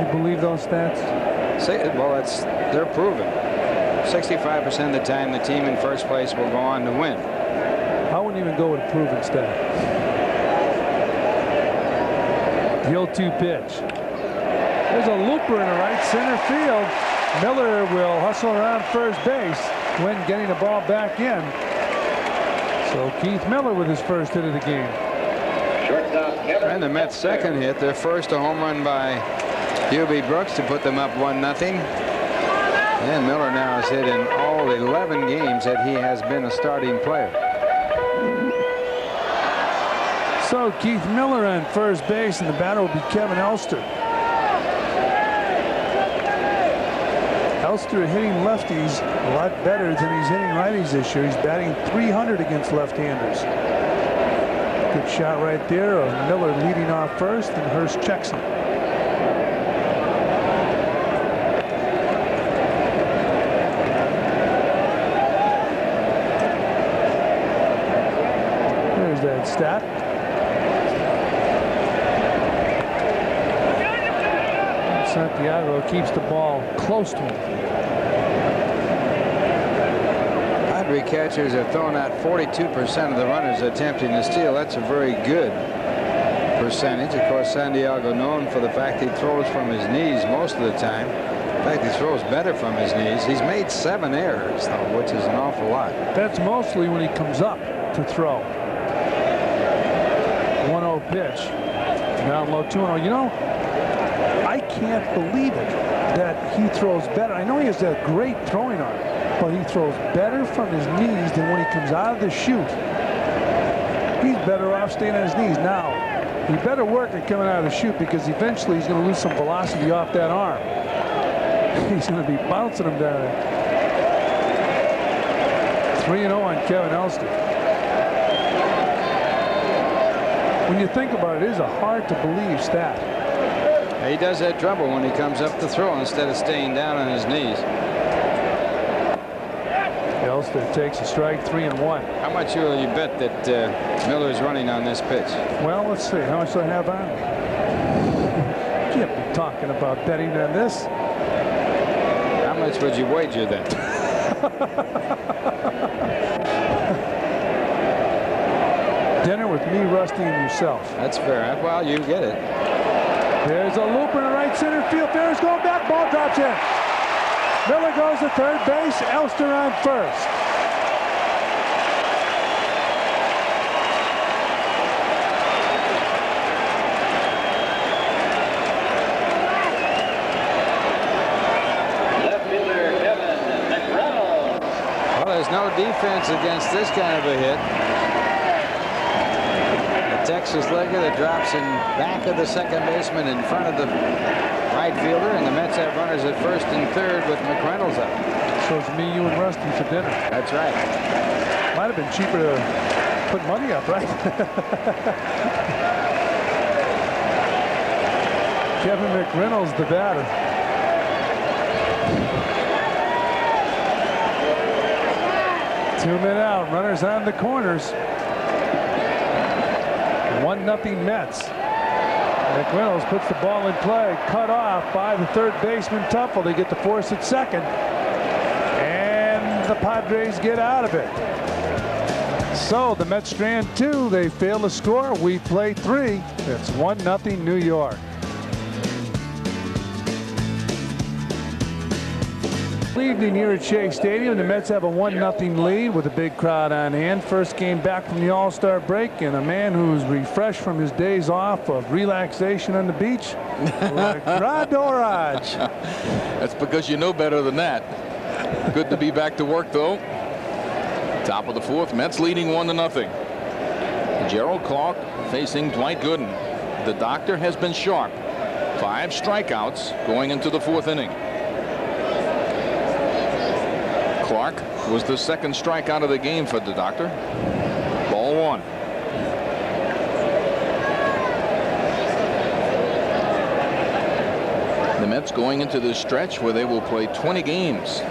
You believe those stats? Well, they're proven. 65% of the time the team in first place will go on to win. I wouldn't even go with a proven stat. The 0-2 pitch. There's a looper in the right center field. Miller will hustle around first base when getting the ball back in. So Keith Miller with his first hit of the game. And the Mets' second hit, their first a home run by Hubie Brooks to put them up 1-0. And Miller now has hit in all 11 games that he has been a starting player. So Keith Miller on first base, and the batter will be Kevin Elster. Elster hitting lefties a lot better than he's hitting righties this year. He's batting .300 against left-handers. Good shot right there of Miller leading off first, and Hurst checks him. There's that stat. Santiago keeps the ball close to him. Padre catchers have thrown out 42% of the runners attempting to steal. That's a very good percentage. Of course, Santiago known for the fact he throws from his knees most of the time. In fact, he throws better from his knees. He's made 7 errors, though, which is an awful lot. That's mostly when he comes up to throw. 1-0 pitch. Down low 2-0. You know, I can't believe it that he throws better. I know he has that great throwing arm, but he throws better from his knees than when he comes out of the chute. He's better off staying on his knees. Now, he better work at coming out of the chute, because eventually he's going to lose some velocity off that arm. He's going to be bouncing him down there. 3-0 on Kevin Elster. When you think about it, it is a hard-to-believe stat. He does have trouble when he comes up to throw instead of staying down on his knees. Elster takes a strike, 3-1. How much will you bet that Miller's running on this pitch? Well, let's see. How much do I have on? Can't be talking about betting on this. How much would you wager then? Dinner with me, Rusty, and yourself. That's fair. Well, you get it. There's a looper in the right center field. Ferris going back. Ball drops in. Miller goes to third base. Elster on first. Left fielder Kevin McReynolds. Well, there's no defense against this kind of a hit. The Texas legger that drops in back of the second baseman in front of the right fielder, and the Mets have runners at first and third with McReynolds up. So it's me, you, and Rusty for dinner. That's right. Might have been cheaper to put money up, right? Kevin McReynolds, the batter. Two men out, runners on the corners. 1-0 Mets. McReynolds puts the ball in play, cut off by the third baseman Tuffle. They get the force at second, and the Padres get out of it. So the Mets strand 2. They fail to score. We play 3. It's 1-0 New York. Evening here at Shea Stadium. The Mets have a 1-0 lead with a big crowd on hand. First game back from the All-Star break, and a man who's refreshed from his days off of relaxation on the beach, Radoraj. That's because you know better than that. Good to be back to work, though. Top of the 4th, Mets leading 1-0. Gerald Clark facing Dwight Gooden. The doctor has been sharp. 5 strikeouts going into the 4th inning. Clark was the second strikeout of the game for the doctor. Ball 1. The Mets going into this stretch where they will play 20 games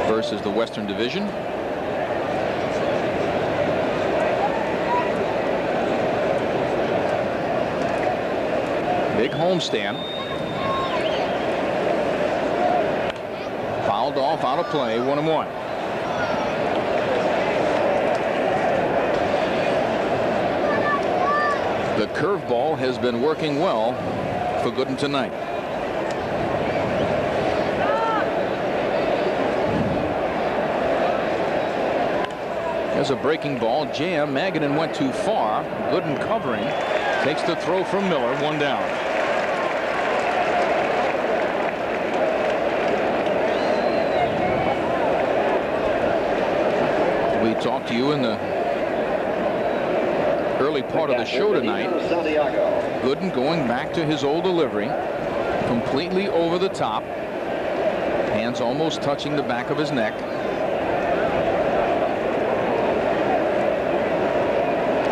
versus the Western Division. Big homestand. Fouled off, out of play, 1-1. The curveball has been working well for Gooden tonight. There's a breaking ball jam. Magadan went too far. Gooden covering. Takes the throw from Miller. 1 down. We talked to you in the early part of the show tonight. Gooden going back to his old delivery. Completely over the top. Hands almost touching the back of his neck.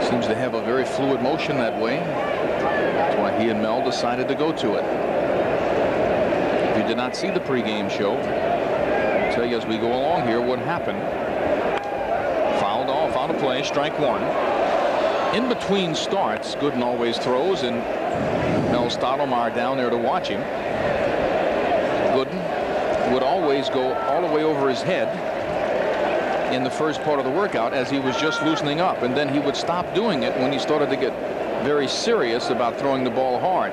Seems to have a very fluid motion that way. That's why he and Mel decided to go to it. If you did not see the pregame show, I'll tell you as we go along here what happened. Fouled off, out of play, strike 1. In between starts, Gooden always throws, and Mel Stottlemyre down there to watch him. Gooden would always go all the way over his head in the first part of the workout as he was just loosening up, and then he would stop doing it when he started to get very serious about throwing the ball hard.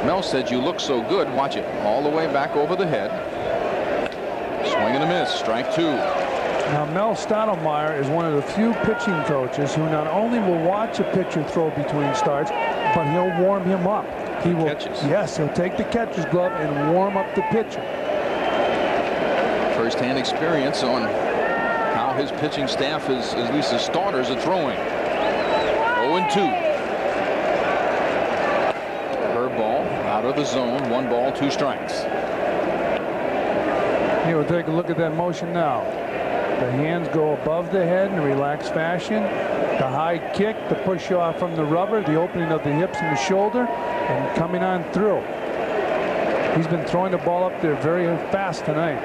Mel said, "You look so good, watch it, all the way back over the head." Swing and a miss, strike 2. Now Mel Stottlemyre is one of the few pitching coaches who not only will watch a pitcher throw between starts, but he'll warm him up. He will, yes, he'll take the catcher's glove and warm up the pitcher. First-hand experience on how his pitching staff is, at least the starters, are throwing. 0-2. Curveball out of the zone. 1 ball, 2 strikes. Here, we'll take a look at that motion now. The hands go above the head in a relaxed fashion. The high kick, the push off from the rubber, the opening of the hips and the shoulder, and coming on through. He's been throwing the ball up there very fast tonight.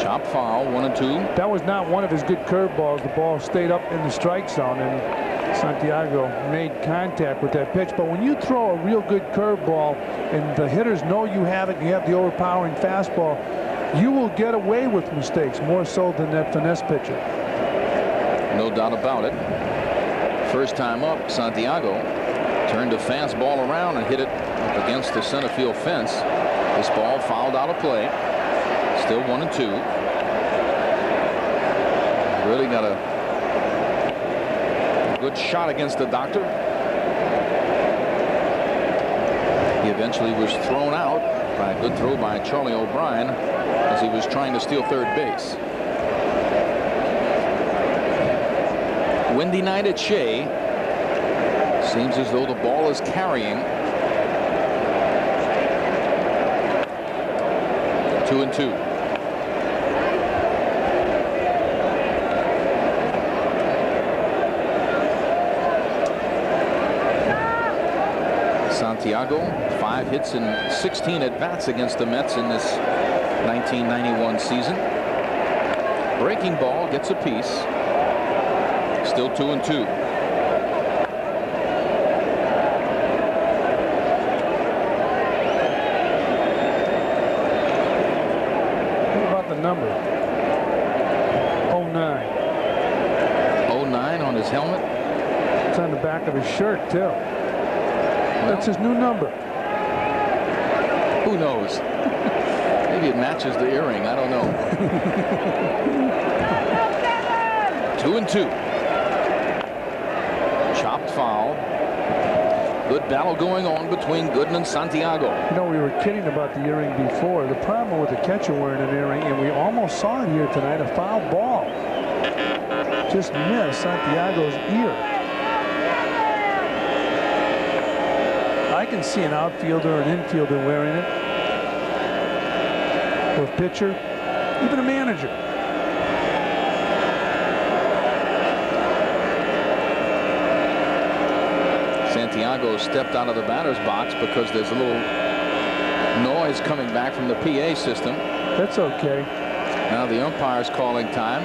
Chop foul, 1-2. That was not one of his good curveballs. The ball stayed up in the strike zone, and Santiago made contact with that pitch. But when you throw a real good curveball and the hitters know you have it, you have the overpowering fastball, you will get away with mistakes more so than that finesse pitcher. No doubt about it. First time up, Santiago turned a fastball around and hit it up against the center field fence. This ball fouled out of play. Still 1-2. Really got a good shot against the doctor. He eventually was thrown out by a good throw by Charlie O'Brien as he was trying to steal third base. Windy night at Shea. Seems as though the ball is carrying. 2-2. Santiago, 5 hits and 16 at-bats against the Mets in this 1991 season. Breaking ball gets a piece. Still 2-2. What about the number? 09. 09 on his helmet. It's on the back of his shirt, too. That's his new number. Who knows? Maybe it matches the earring. I don't know. 2-2. Chopped foul. Good battle going on between Gooden and Santiago. You know, we were kidding about the earring before. The problem with the catcher wearing an earring, and we almost saw it here tonight, a foul ball. Just missed Santiago's ear. I can see an outfielder or an infielder wearing it. Or a pitcher, even a manager. Santiago stepped out of the batter's box because there's a little noise coming back from the PA system. That's okay. Now the umpire's calling time.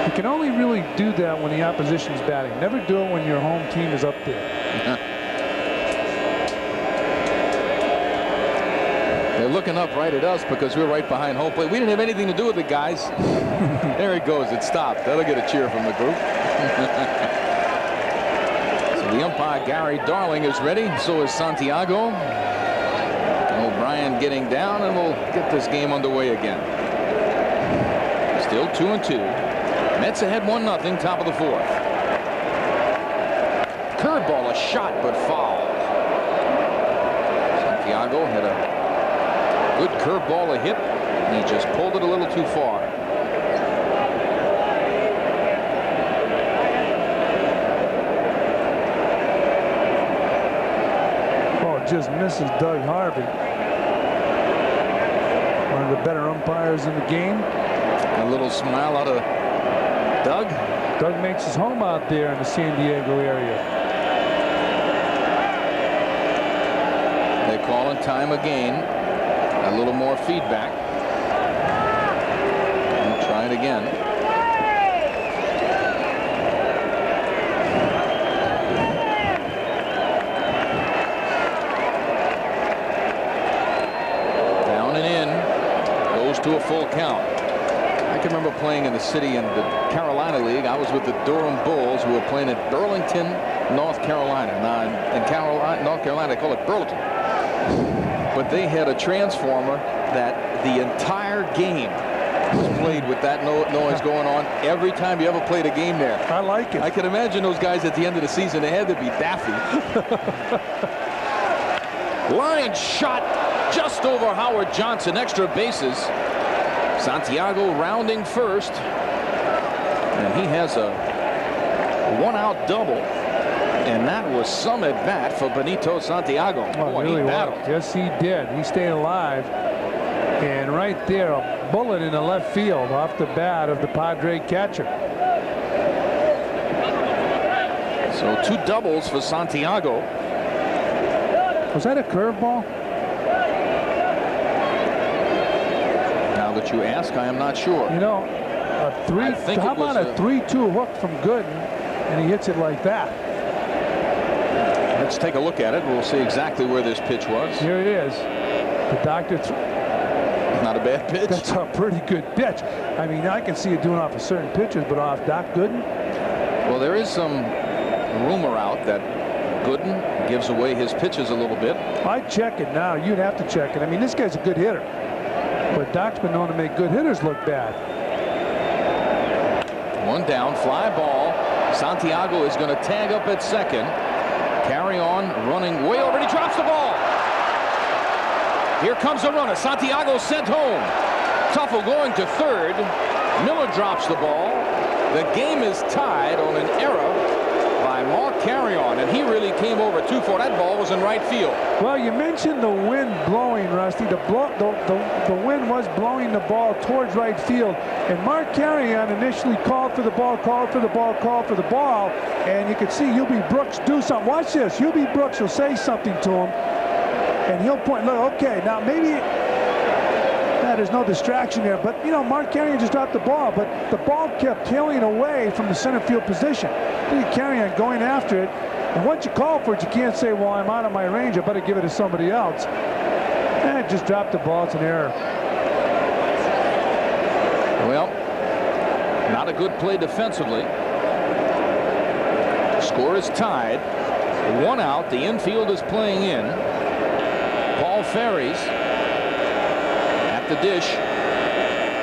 You can only really do that when the opposition's batting. Never do it when your home team is up there. They're looking up right at us because we're right behind home plate. We didn't have anything to do with it, guys. There it goes. It stopped. That'll get a cheer from the group. So the umpire, Gary Darling, is ready. So is Santiago. O'Brien getting down, and we'll get this game underway again. Still 2-2. Mets ahead 1-0, top of the 4th. Curveball, a shot, but foul. Santiago had a good curveball, a hit, and he just pulled it a little too far. Oh, it just misses Doug Harvey. One of the better umpires in the game. A little smile out of Doug. Doug makes his home out there in the San Diego area. They're calling time again. A little more feedback. And try it again. Down and in. Goes to a full count. I can remember playing in the city in the Carolina League. I was with the Durham Bulls, who were playing at Burlington, North Carolina. Now in North Carolina, they call it Burlington. But they had a transformer that the entire game was played with that noise going on every time you ever played a game there. I like it. I can imagine those guys at the end of the season, they had to be daffy. Line shot just over Howard Johnson, extra bases. Santiago rounding first, and he has a 1-out double. And that was some at bat for Benito Santiago. Oh, Boy, really he battled. Yes, he did. He stayed alive. And right there, a bullet in the left field off the bat of the Padre catcher. So 2 doubles for Santiago. Was that a curveball? Now that you ask, I am not sure. You know, how about a 3-2 hook from Gooden, and he hits it like that? Let's take a look at it. We'll see exactly where this pitch was. Here it is. The doctor. Not a bad pitch. That's a pretty good pitch. I mean, I can see it doing off of certain pitches, but off Doc Gooden. Well, there is some rumor out that Gooden gives away his pitches a little bit. I'd check it now. You'd have to check it. I mean, this guy's a good hitter. But Doc's been known to make good hitters look bad. 1 down, fly ball. Santiago is going to tag up at second. Carry on, running way over, and he drops the ball. Here comes the runner. Santiago sent home. Tuffle going to third. Miller drops the ball. The game is tied on an error by Mark Carrion, and he really came over 2-4. That ball was in right field. Well, you mentioned the wind blowing, Rusty. The wind was blowing the ball towards right field, and Mark Carrion initially called for the ball, and you could see Hubie Brooks do something. Watch this. Hubie Brooks will say something to him, and he'll point. Look, okay, now maybe there's no distraction there, but you know, Mark Carrion just dropped the ball, but the ball kept tailing away from the center field position. Look at Carrion going after it, and once you call for it, you can't say, well, I'm out of my range, I better give it to somebody else. And just dropped the ball. It's an error. Well, not a good play defensively. Score is tied. 1 out. The infield is playing in. Paul Ferries at the dish.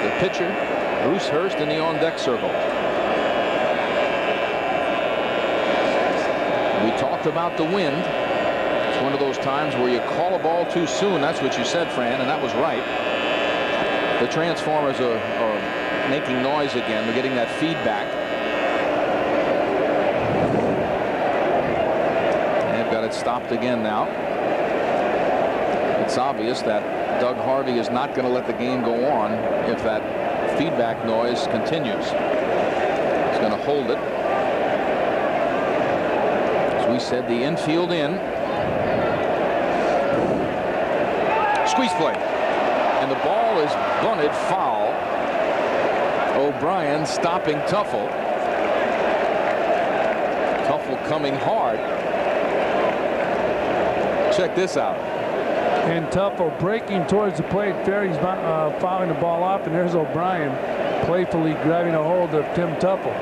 The pitcher, Bruce Hurst, in the on-deck circle. We talked about the wind. It's one of those times where you call a ball too soon. That's what you said, Fran, and that was right. The transformers are making noise again. We're getting that feedback. They've got it stopped again now. It's obvious that Doug Harvey is not going to let the game go on if that feedback noise continues. He's going to hold it. As we said, the infield in. Squeeze play. And the ball is bunted foul. O'Brien stopping Tuffle. Tuffle coming hard. Check this out. And Tuffle breaking towards the plate. Ferry's fouling the ball off, and there's O'Brien playfully grabbing a hold of Tim Tuffle.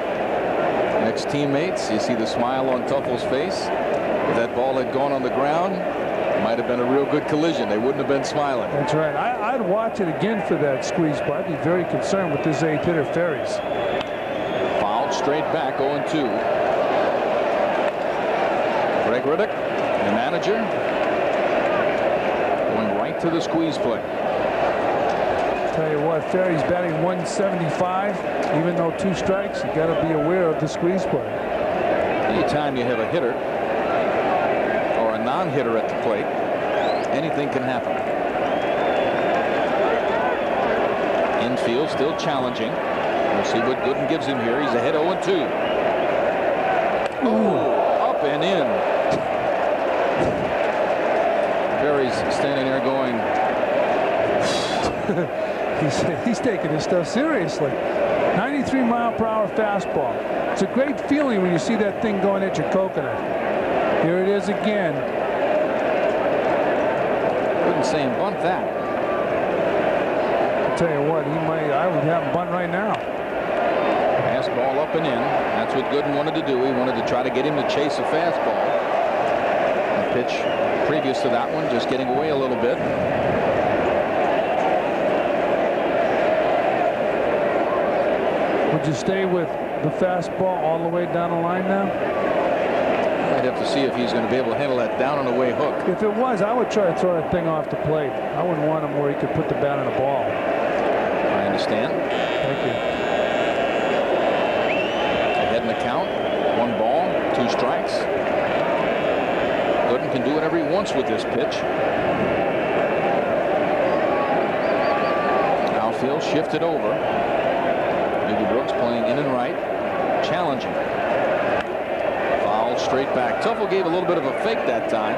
Ex-teammates, you see the smile on Tuffle's face. If that ball had gone on the ground, it might have been a real good collision. They wouldn't have been smiling. That's right. I'd watch it again for that squeeze, but I'd be very concerned with this 8th hitter, Ferries. Fouled straight back, 0-2. Greg Riddick, the manager, going right to the squeeze play. Tell you what, Ferry's batting 175. Even though 2 strikes, you got to be aware of the squeeze play. Anytime you have a hitter or a non-hitter at the plate, anything can happen. Infield still challenging. We'll see what Gooden gives him here. He's ahead 0-2. Oh, up and in. Ferry's standing there going. He's taking this stuff seriously. 93-mile-per-hour fastball. It's a great feeling when you see that thing going at your coconut. Here it is again. Wouldn't say him bunt that. I'll tell you what, I would have him bunt right now. Fastball up and in. That's what Gooden wanted to do. He wanted to try to get him to chase a fastball. The pitch previous to that one just getting away a little bit. Would you stay with the fastball all the way down the line now? I'd have to see if he's going to be able to handle that down and away hook. If it was, I would try to throw that thing off the plate. I wouldn't want him where he could put the bat on the ball. I understand. Thank you. Ahead in the count. 1 ball, 2 strikes. Gooden can do whatever he wants with this pitch. Outfield shifted over. Hubie Brooks playing in and right, challenging. Fouled straight back. Tuffle gave a little bit of a fake that time.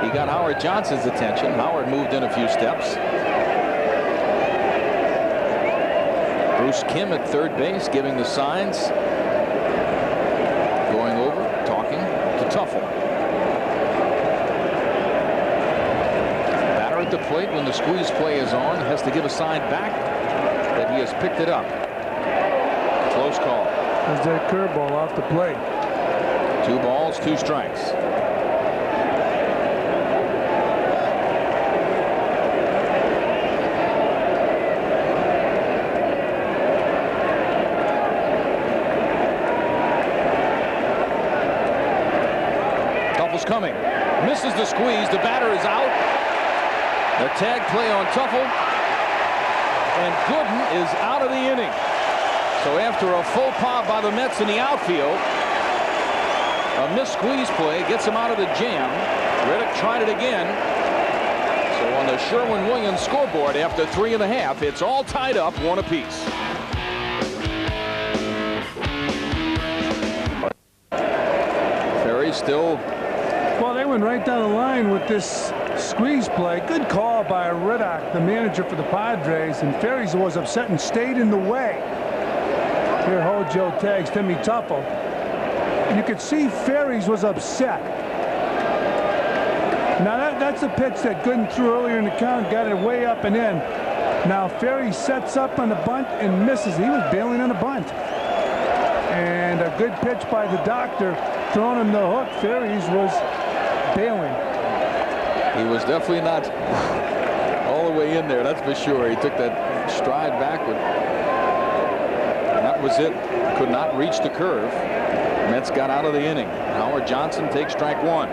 He got Howard Johnson's attention. Howard moved in a few steps. Bruce Kim at third base giving the signs. Going over, talking to Tuffle. Batter at the plate when the squeeze play is on has to give a sign back that he has picked it up. Close call. There's that curveball off the plate. 2 balls, 2 strikes. Tuffle's coming. Misses the squeeze. The batter is out. The tag play on Tuffle. And Gooden is out of the inning. So So after a faux pas by the Mets in the outfield, a missed squeeze play gets him out of the jam. Riddick tried it again. So on the Sherwin-Williams scoreboard after 3.5, it's all tied up, 1 apiece. Ferry still. Well, they went right down the line with this squeeze play. Good call by Riddick, the manager for the Padres, and Ferries was upset and stayed in the way. Here Hojo tags Timmy Tuffle. You could see Ferries was upset. Now that's a pitch that Gooden threw earlier in the count, got it way up and in. Now Ferry sets up on the bunt and misses. He was bailing on the bunt. And a good pitch by the doctor, throwing him the hook. Ferries was bailing. He was definitely not all the way in there, that's for sure. He took that stride backward. And that was it. Could not reach the curve. Mets got out of the inning. Howard Johnson takes strike 1.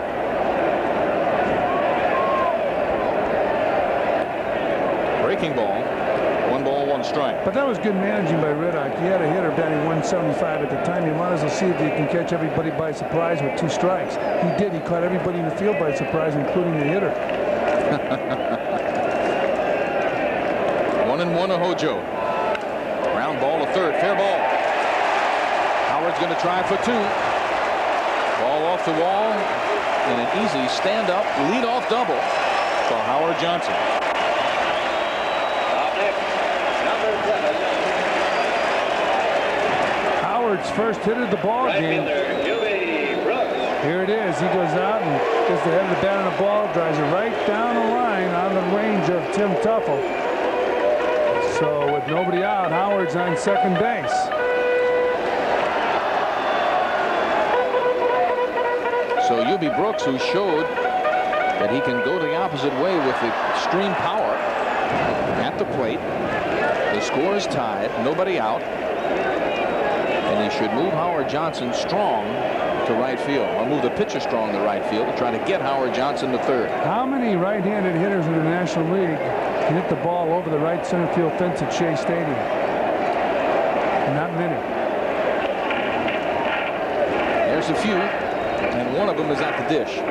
Breaking ball. 1 ball, 1 strike. But that was good managing by Riddick. He had a hitter batting 175 at the time. You might as well see if you can catch everybody by surprise with 2 strikes. He did. He caught everybody in the field by surprise, including the hitter. 1-1 to Hojo. Ground ball to third. Fair ball. Howard's going to try for 2. Ball off the wall. And an easy stand-up lead-off double for Howard Johnson. Howard's first hit of the ball game. Here it is. He goes out and gets the head of the bat on the ball, drives it right down the line out of the range of Tim Tuffle. So with nobody out, Howard's on second base. So Ubi Brooks, who showed that he can go the opposite way with extreme power at the plate. The score is tied, nobody out. And they should move Howard Johnson strong to right field. Or move the pitcher strong to right field to try to get Howard Johnson to third. How many right-handed hitters in the National League can hit the ball over the right center field fence at Shea Stadium? Not many. There's a few, and one of them is at the dish.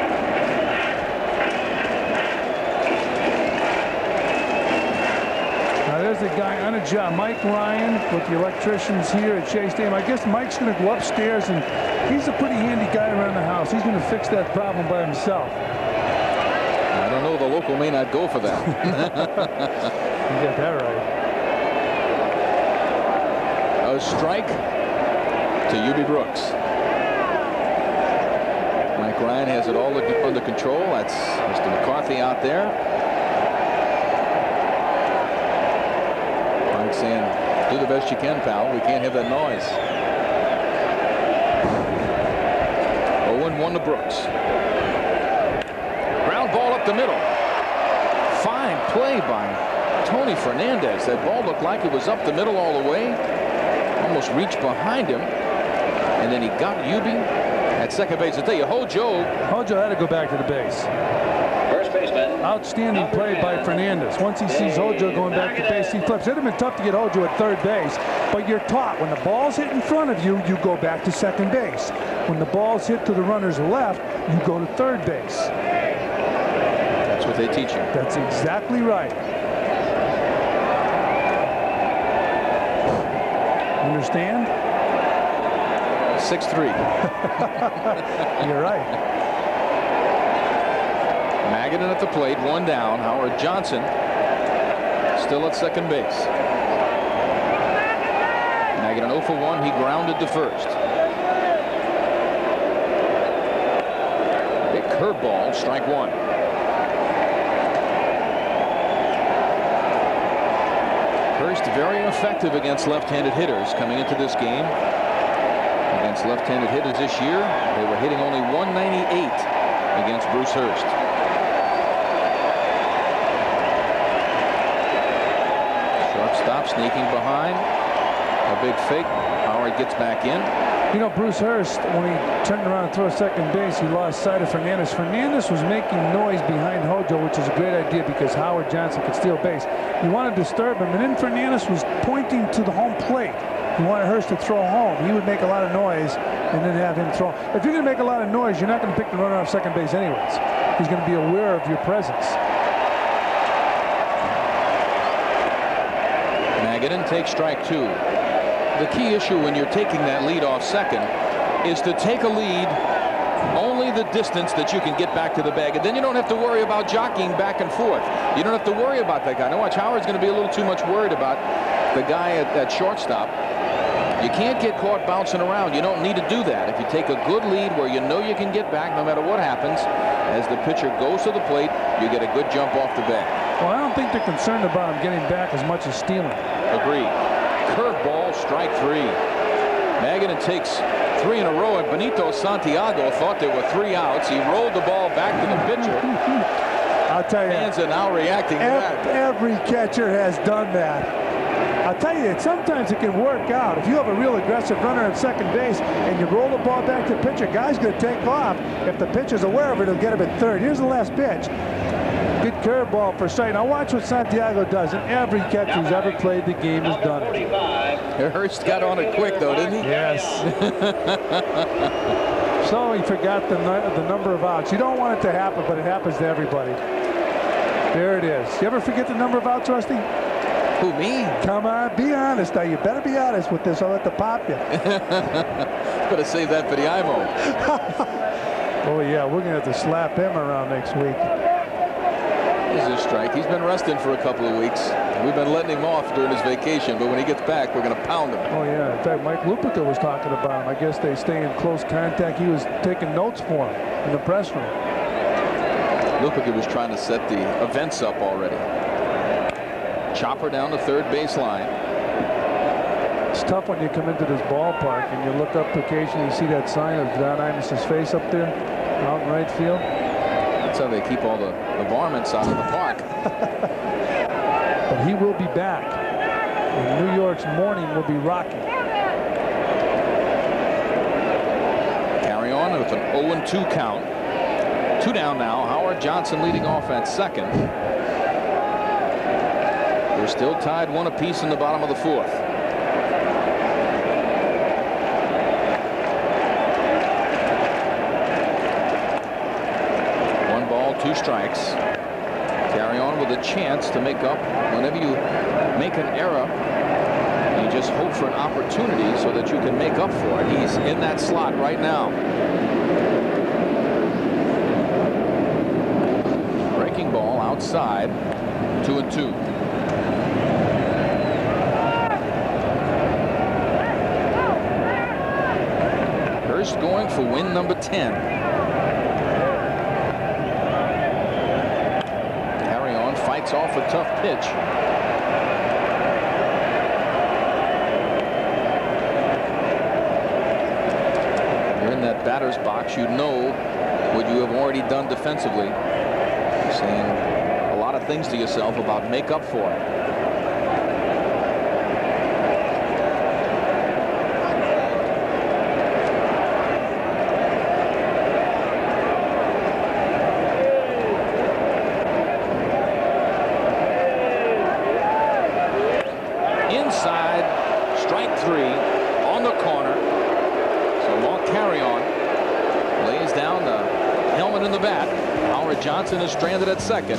Now there's a guy on a job, Mike Ryan, with the electricians here at Shea Stadium. I guess Mike's going to go upstairs, and he's a pretty handy guy around the house. He's going to fix that problem by himself. I don't know. The local may not go for that. You got that right. A strike to Ubi Brooks. Mike Ryan has it all under control. That's Mr. McCarthy out there. Mike saying, do the best you can, pal. We can't have that noise. 0-1 to Brooks. Ground ball up the middle. Fine play by Tony Fernandez. That ball looked like it was up the middle all the way. Almost reached behind him. And then he got Ubi at second base. I tell you, Hojo had to go back to the base. First baseman. Outstanding play by Fernandez. Once he sees Hojo going back to base, he flips. It would have been tough to get Hojo at third base, but you're taught when the ball's hit in front of you, you go back to second base. When the ball's hit to the runner's left, you go to third base. That's what they teach you. That's exactly right. Understand? 6-3. You're right. Magadan at the plate, 1 down. Howard Johnson still at second base. Magadan 0 for 1. He grounded to first. Big curveball, strike 1. Hurst very effective against left-handed hitters coming into this game. Against left-handed hitters this year, they were hitting only 198 against Bruce Hurst. Shortstop sneaking behind. A big fake. Howard gets back in. You know, Bruce Hurst, when he turned around to throw second base, he lost sight of Fernandez. Fernandez was making noise behind Hojo, which is a great idea because Howard Johnson could steal base. He wanted to disturb him, and then Fernandez was pointing to the home plate. You wanted Hurst to throw home. He would make a lot of noise and then have him throw. If you're going to make a lot of noise, you're not going to pick the runner off second base anyways. He's going to be aware of your presence. Gooden takes strike 2. The key issue when you're taking that lead off second is to take a lead only the distance that you can get back to the bag, and then you don't have to worry about jockeying back and forth. You don't have to worry about that guy. Now watch, Howard's going to be a little too much worried about the guy at shortstop. You can't get caught bouncing around. You don't need to do that. If you take a good lead where you know you can get back no matter what happens, as the pitcher goes to the plate, you get a good jump off the bag. Well, I don't think they're concerned about him getting back as much as stealing. Agreed. Curveball, strike 3. Magadan takes 3 in a row, and Benito Santiago thought there were 3 outs. He rolled the ball back to the pitcher. I'll tell you, fans are now reacting to that. Every catcher has done that. I'll tell you, sometimes it can work out. If you have a real aggressive runner at second base and you roll the ball back to the pitcher, guy's going to take off. If the pitcher's aware of it, he'll get him at third. Here's the last pitch. Good curveball for strike. Now watch what Santiago does, and every catcher who's ever played the game has done it. Hurst got on it quick, though, didn't he? Yes. So he forgot the number of outs. You don't want it to happen, but it happens to everybody. There it is. You ever forget the number of outs, Rusty? Who, me? Come on, be honest now. You better be honest with this. I'll let the pop you. Better save that for the IMO. Oh, yeah, we're going to have to slap him around next week. Here's a strike. He's been resting for a couple of weeks. We've been letting him off during his vacation, but when he gets back, we're going to pound him. Oh, yeah. In fact, Mike Lupica was talking about him. I guess they stay in close contact. He was taking notes for him in the press room. Lupica was trying to set the events up already. Chopper down the third baseline. It's tough when you come into this ballpark and you look up occasionally, you see that sign of Don Imus's face up there out in right field. That's how they keep all the varmints out of the park. But he will be back. And New York's morning will be rocking. Carry on with an 0-2 count. 2 down now. Howard Johnson leading off at second. They're still tied 1 apiece in the bottom of the 4th. Two strikes. Carry on with a chance to make up. Whenever you make an error, you just hope for an opportunity so that you can make up for it. He's in that slot right now. Breaking ball outside. 2-2. Hurst going for win number 10. Off a tough pitch. You're in that batter's box. You know what you have already done defensively. Saying a lot of things to yourself about make up for it. Johnson is stranded at second.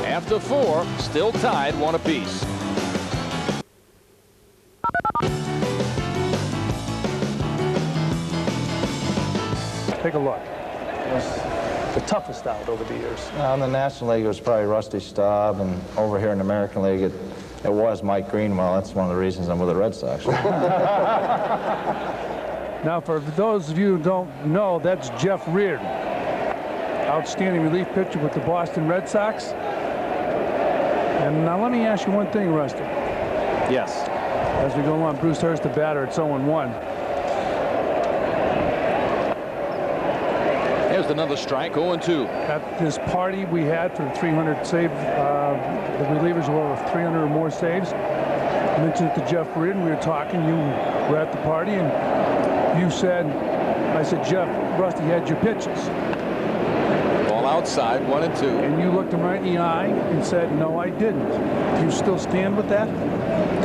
After 4, still tied 1 apiece. Take a look. It was the toughest out over the years. In the National League, it was probably Rusty Staub, and over here in the American League, it was Mike Greenwell. That's one of the reasons I'm with the Red Sox. Now, for those of you who don't know, that's Jeff Reardon. Outstanding relief pitcher with the Boston Red Sox. And now let me ask you one thing, Rusty. Yes. As we go along, Bruce Hurst, the batter, it's 0-1. There's another strike, 0-2. At this party we had for the 300 save, the relievers were over 300 or more saves. I mentioned it to Jeff Reardon. We were talking. You were at the party, and you said, I said, Jeff, Rusty had your pitches. Outside, 1-2. And you looked him right in the eye and said, no, I didn't. Do you still stand with that?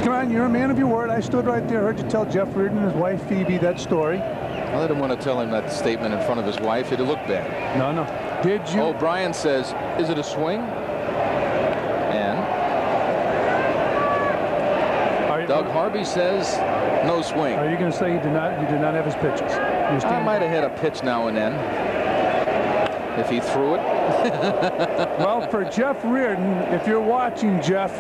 Come on, you're a man of your word. I stood right there, heard you tell Jeff Reardon and his wife Phoebe that story. I didn't want to tell him that statement in front of his wife. It'd look bad. No, no. Did you? Oh, Brian says, is it a swing? And Doug Harvey says, no swing. Are you going to say you did not have his pitches? I might have had a pitch now and then if he threw it. Well, for Jeff Reardon, if you're watching, Jeff,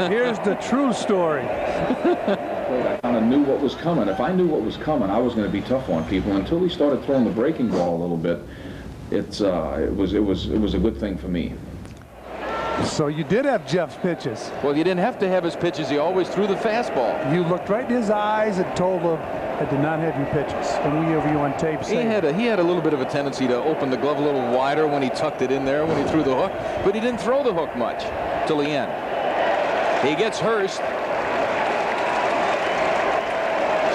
here's the true story. I kind of knew what was coming. If I knew what was coming, I was going to be tough on people. Until he started throwing the breaking ball a little bit, it was a good thing for me. So you did have Jeff's pitches. Well, you didn't have to have his pitches. He always threw the fastball. You looked right in his eyes and told him, I did not have your pitches. And we have you on tape saying he had a little bit of a tendency to open the glove a little wider when he tucked it in there, when he threw the hook. But he didn't throw the hook much till the end. He gets Hurst.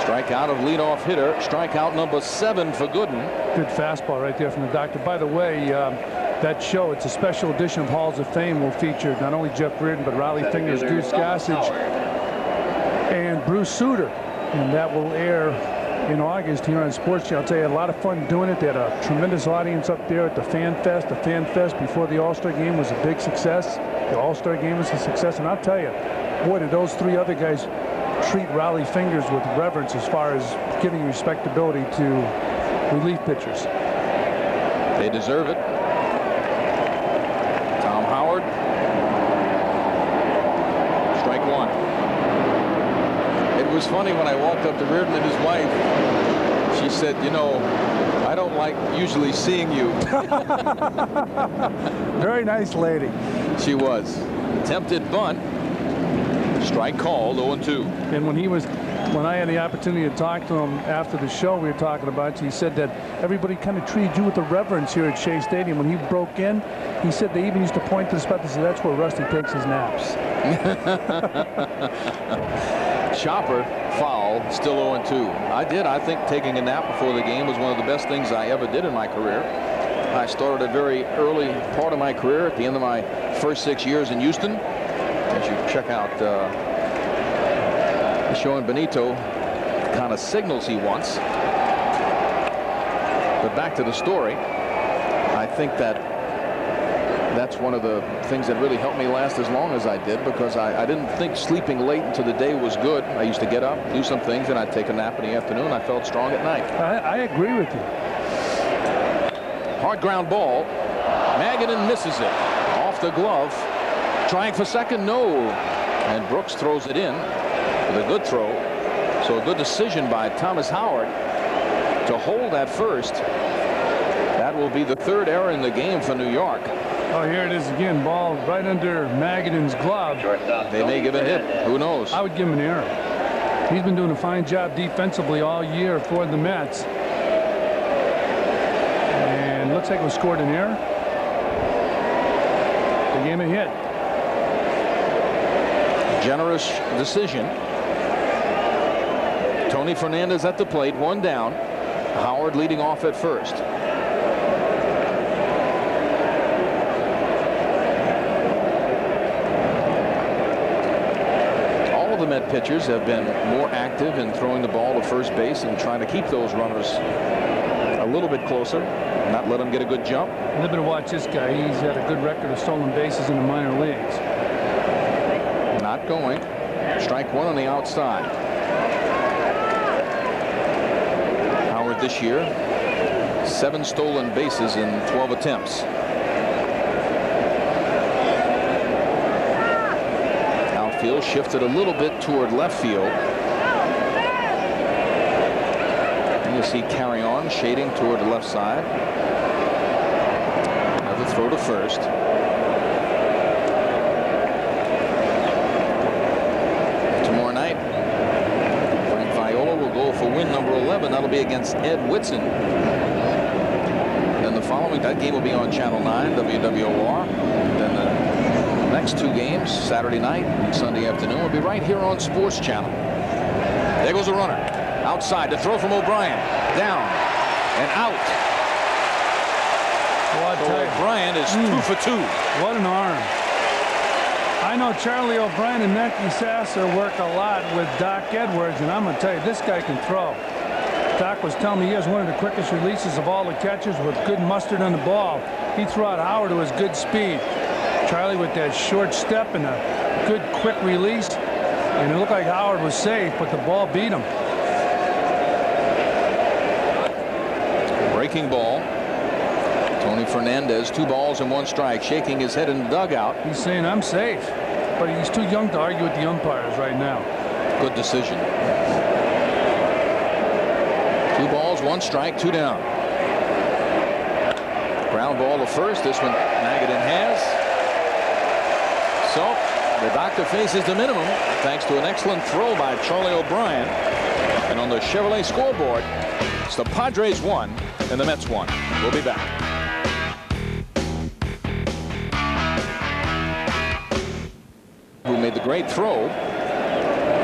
Strikeout of leadoff hitter. Strikeout number 7 for Gooden. Good fastball right there from the doctor. By the way, that show, it's a special edition of Halls of Fame, will feature not only Jeff Reardon, but Raleigh Fingers, Goose Gossage, and Bruce Sutter. And that will air in August here on Sports Channel. I'll tell you, a lot of fun doing it. They had a tremendous audience up there at the Fan Fest. The Fan Fest before the All-Star Game was a big success. The All-Star Game was a success. And I'll tell you, boy, did those 3 other guys treat Raleigh Fingers with reverence as far as giving respectability to relief pitchers. They deserve it. Tom Howard. Strike 1. It was funny when I walked up to Reardon and his wife. She said, you know, I don't like usually seeing you. Very nice lady. She was. Attempted bunt. Strike called, 0-2. And when I had the opportunity to talk to him after the show we were talking about, he said that everybody kind of treated you with the reverence here at Shea Stadium. When he broke in, he said they even used to point to the spot. They said that's where Rusty takes his naps. Chopper, foul, still 0-2. I think taking a nap before the game was one of the best things I ever did in my career. I started a very early part of my career at the end of my first 6 years in Houston. As you check out showing Benito the kind of signals he wants. But back to the story, I think that's one of the things that really helped me last as long as I did, because I didn't think sleeping late into the day was good. I used to get up, do some things, and I'd take a nap in the afternoon. I felt strong at night. I agree with you. Hard ground ball. Magadan misses it. Off the glove. Trying for second, no. And Brooks throws it in with a good throw. So a good decision by Thomas Howard to hold at first. That will be the 3rd error in the game for New York. Oh, here it is again. Ball right under Magadan's glove. They may give a hit. Who knows? I would give him an error. He's been doing a fine job defensively all year for the Mets. And looks like it was scored an error. They gave him a hit. Generous decision. Tony Fernandez at the plate, 1 down. Howard leading off at first. All of the Met pitchers have been more active in throwing the ball to first base and trying to keep those runners a little bit closer, not let them get a good jump. A little bit to watch this guy. He's had a good record of stolen bases in the minor leagues. Not going. Strike 1 on the outside. Howard this year, 7 stolen bases in 12 attempts. Outfield shifted a little bit toward left field. And you see carry on shading toward the left side. Another throw to first. For win number 11. That'll be against Ed Whitson. Then the following, that game will be on Channel 9 WWOR. Then the next 2 games, Saturday night and Sunday afternoon, will be right here on Sports Channel. There goes a runner outside. The throw from O'Brien, down and out. Well, so O'Brien is 2 for 2. What an arm. I know Charlie O'Brien and Matthew Sasser work a lot with Doc Edwards, and I'm going to tell you, this guy can throw. Doc was telling me he has one of the quickest releases of all the catchers with good mustard on the ball. He threw out Howard to his good speed. Charlie with that short step and a good quick release, and it looked like Howard was safe, but the ball beat him. Breaking ball. Tony Fernandez, 2 balls and 1 strike, shaking his head in the dugout. He's saying, I'm safe. But he's too young to argue with the umpires right now. Good decision. 2 balls, 1 strike, 2 down. Ground ball to first. This one Magadan has. So the doctor faces the minimum thanks to an excellent throw by Charlie O'Brien. And on the Chevrolet scoreboard, it's the Padres 1 and the Mets 1. We'll be back. Who made the great throw.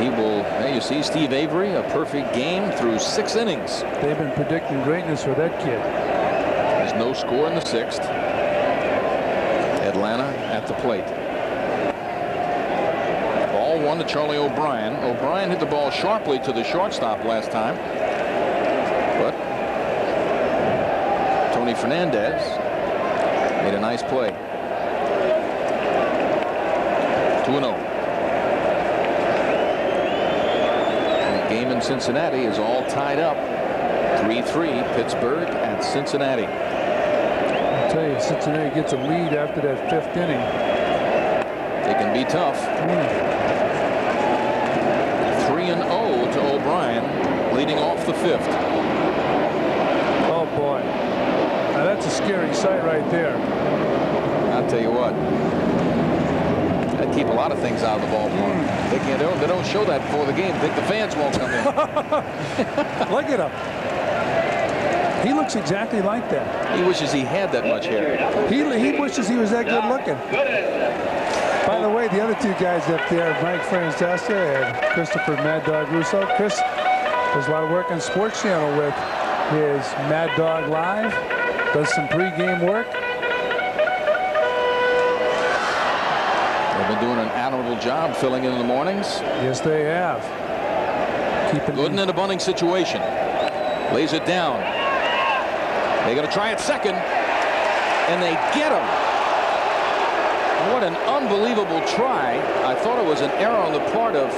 He will, there you see Steve Avery, a perfect game through 6 innings. They've been predicting greatness for that kid. There's no score in the 6th. Atlanta at the plate. Ball 1 to Charlie O'Brien. O'Brien hit the ball sharply to the shortstop last time. But Tony Fernandez made a nice play. 2-0. The game in Cincinnati is all tied up. 3-3 Pittsburgh at Cincinnati. I'll tell you, Cincinnati gets a lead after that 5th inning. They can be tough. 3-0 to O'Brien, leading off the 5th. Oh boy, now that's a scary sight right there. I'll tell you what. That'd keep a lot of things out of the ballpark. They don't show that before the game. Think the fans won't come in. Look at him. He looks exactly like that. He wishes he had that much hair. He wishes he was that good looking. By the way, the other 2 guys up there, Mike Francesa and Christopher Mad Dog Russo. Chris does a lot of work on Sports Channel with his Mad Dog Live. Does some pregame work. They've been doing an admirable job filling in the mornings. Yes, they have. Gooden in a bunting situation. Lays it down. They're going to try it second. And they get him. What an unbelievable try. I thought it was an error on the part of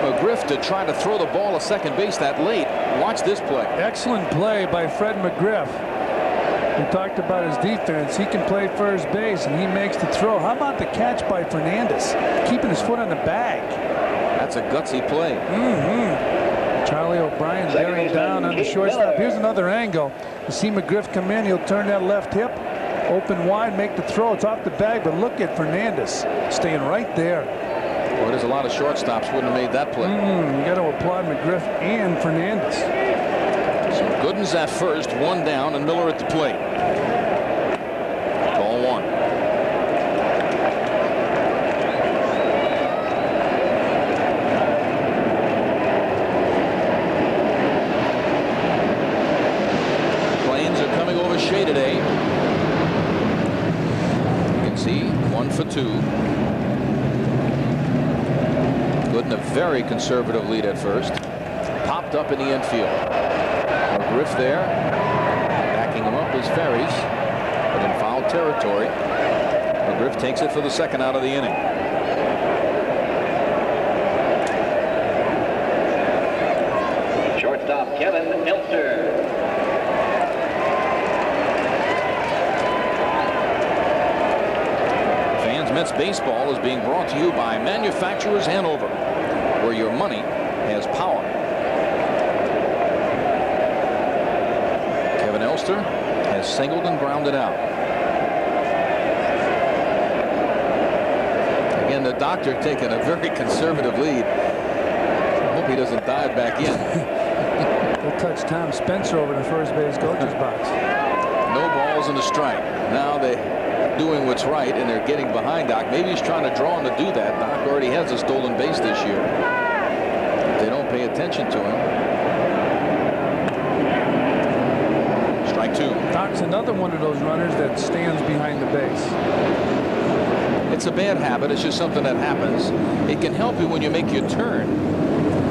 McGriff to try to throw the ball to second base that late. Watch this play. Excellent play by Fred McGriff. We talked about his defense. He can play first base, and he makes the throw. How about the catch by Fernandez? Keeping his foot on the bag. That's a gutsy play. Charlie O'Brien bearing down on the shortstop. Here's another angle. You see McGriff come in. He'll turn that left hip. Open wide, make the throw. It's off the bag, but look at Fernandez staying right there. Boy, there's a lot of shortstops wouldn't have made that play. You got to applaud McGriff and Fernandez. So Gooden's at first, 1 down, and Miller at the plate. Ball 1. Planes are coming over Shea today. You can see 1 for 2. Gooden a very conservative lead at first. Popped up in the infield. McGriff there. Backing him up is Ferries, but in foul territory. McGriff takes it for the 2nd out of the inning. Shortstop Kevin Elster. Fans, Mets baseball is being brought to you by Manufacturers Hanover, where your money has power. Kevin Elster has singled and grounded out. Again, the doctor taking a very conservative lead. I hope he doesn't dive back in. They'll touch Tom Spencer over the first base coach's box. No balls and a strike. Now they're doing what's right, and they're getting behind Doc. Maybe he's trying to draw him to do that. Doc already has a stolen base this year. They don't pay attention to him. Strike 2. Doc's another one of those runners that stands behind the base. It's a bad habit. It's just something that happens. It can help you when you make your turn.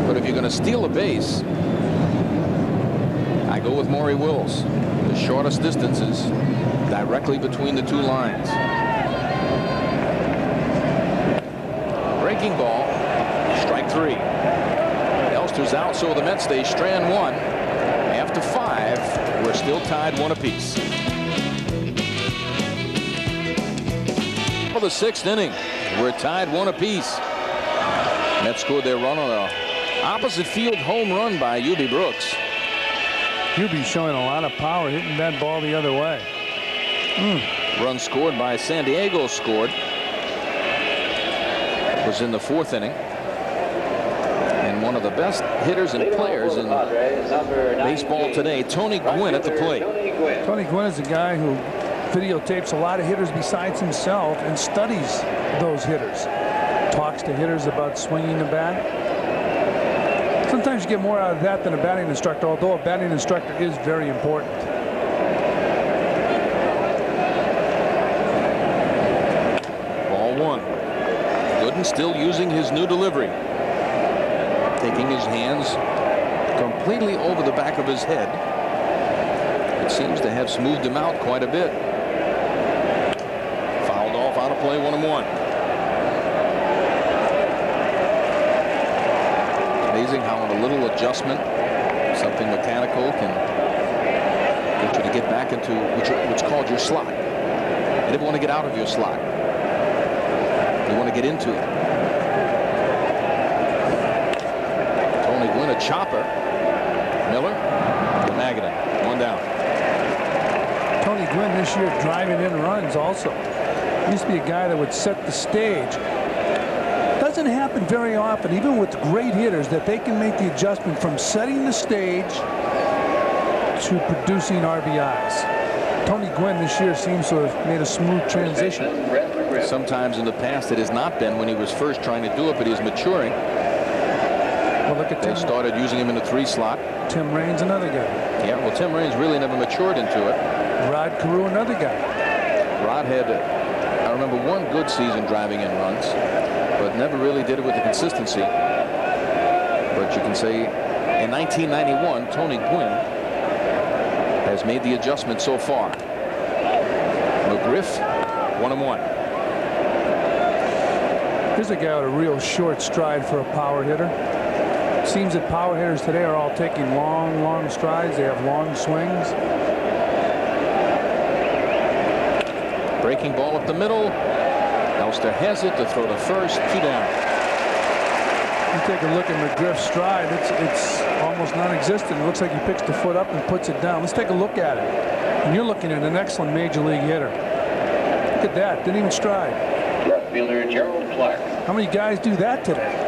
But if you're going to steal a base, I go with Maury Wills. The shortest distances directly between the two lines. Breaking ball. Strike 3. Elster's out, so the Mets stay strand 1. After 5, we're still tied 1 apiece. For the 6th inning, we're tied 1 apiece. Mets scored their run on a opposite field home run by Ubi Brooks. Ubi showing a lot of power, hitting that ball the other way. Run scored by San Diego scored. It was in the 4th inning. And one of the best hitters and players in baseball today, Tony Gwynn at the plate. Tony Gwynn is a guy who videotapes a lot of hitters besides himself and studies those hitters. Talks to hitters about swinging the bat. Sometimes you get more out of that than a batting instructor, although a batting instructor is very important. Ball 1. Gooden still using his new delivery. Taking his hands completely over the back of his head. It seems to have smoothed him out quite a bit. Fouled off, out of play, 1-1. Amazing how a little adjustment, something mechanical, can get you to get back into what's called your slot. You never want to get out of your slot. You want to get into it. Tony Gwynn, a chopper. Miller, the Magadan, 1 down. Tony Gwynn this year driving in runs also. He used to be a guy that would set the stage. Doesn't happen very often, even with great hitters, that they can make the adjustment from setting the stage to producing RBIs. Tony Gwynn this year seems to have made a smooth transition. Sometimes in the past it has not been when he was first trying to do it, but he was maturing. Well, look at They started using him in the 3 slot. Tim Raines, another guy. Yeah, well, Tim Raines really never matured into it. Rod Carew, another guy. Rod had, I remember, 1 good season driving in runs, but never really did it with the consistency. But you can say in 1991, Tony Gwynn has made the adjustment so far. McGriff, 1-1. Here's a guy with a real short stride for a power hitter. Seems that power hitters today are all taking long strides. They have long swings. Breaking ball up the middle. Elster has it to throw to first. 2 down. You take a look at McGriff's stride. It's almost non-existent. It looks like he picks the foot up and puts it down. Let's take a look at it. And you're looking at an excellent major league hitter. Look at that. Didn't even stride. Left fielder Gerald Clark. How many guys do that today?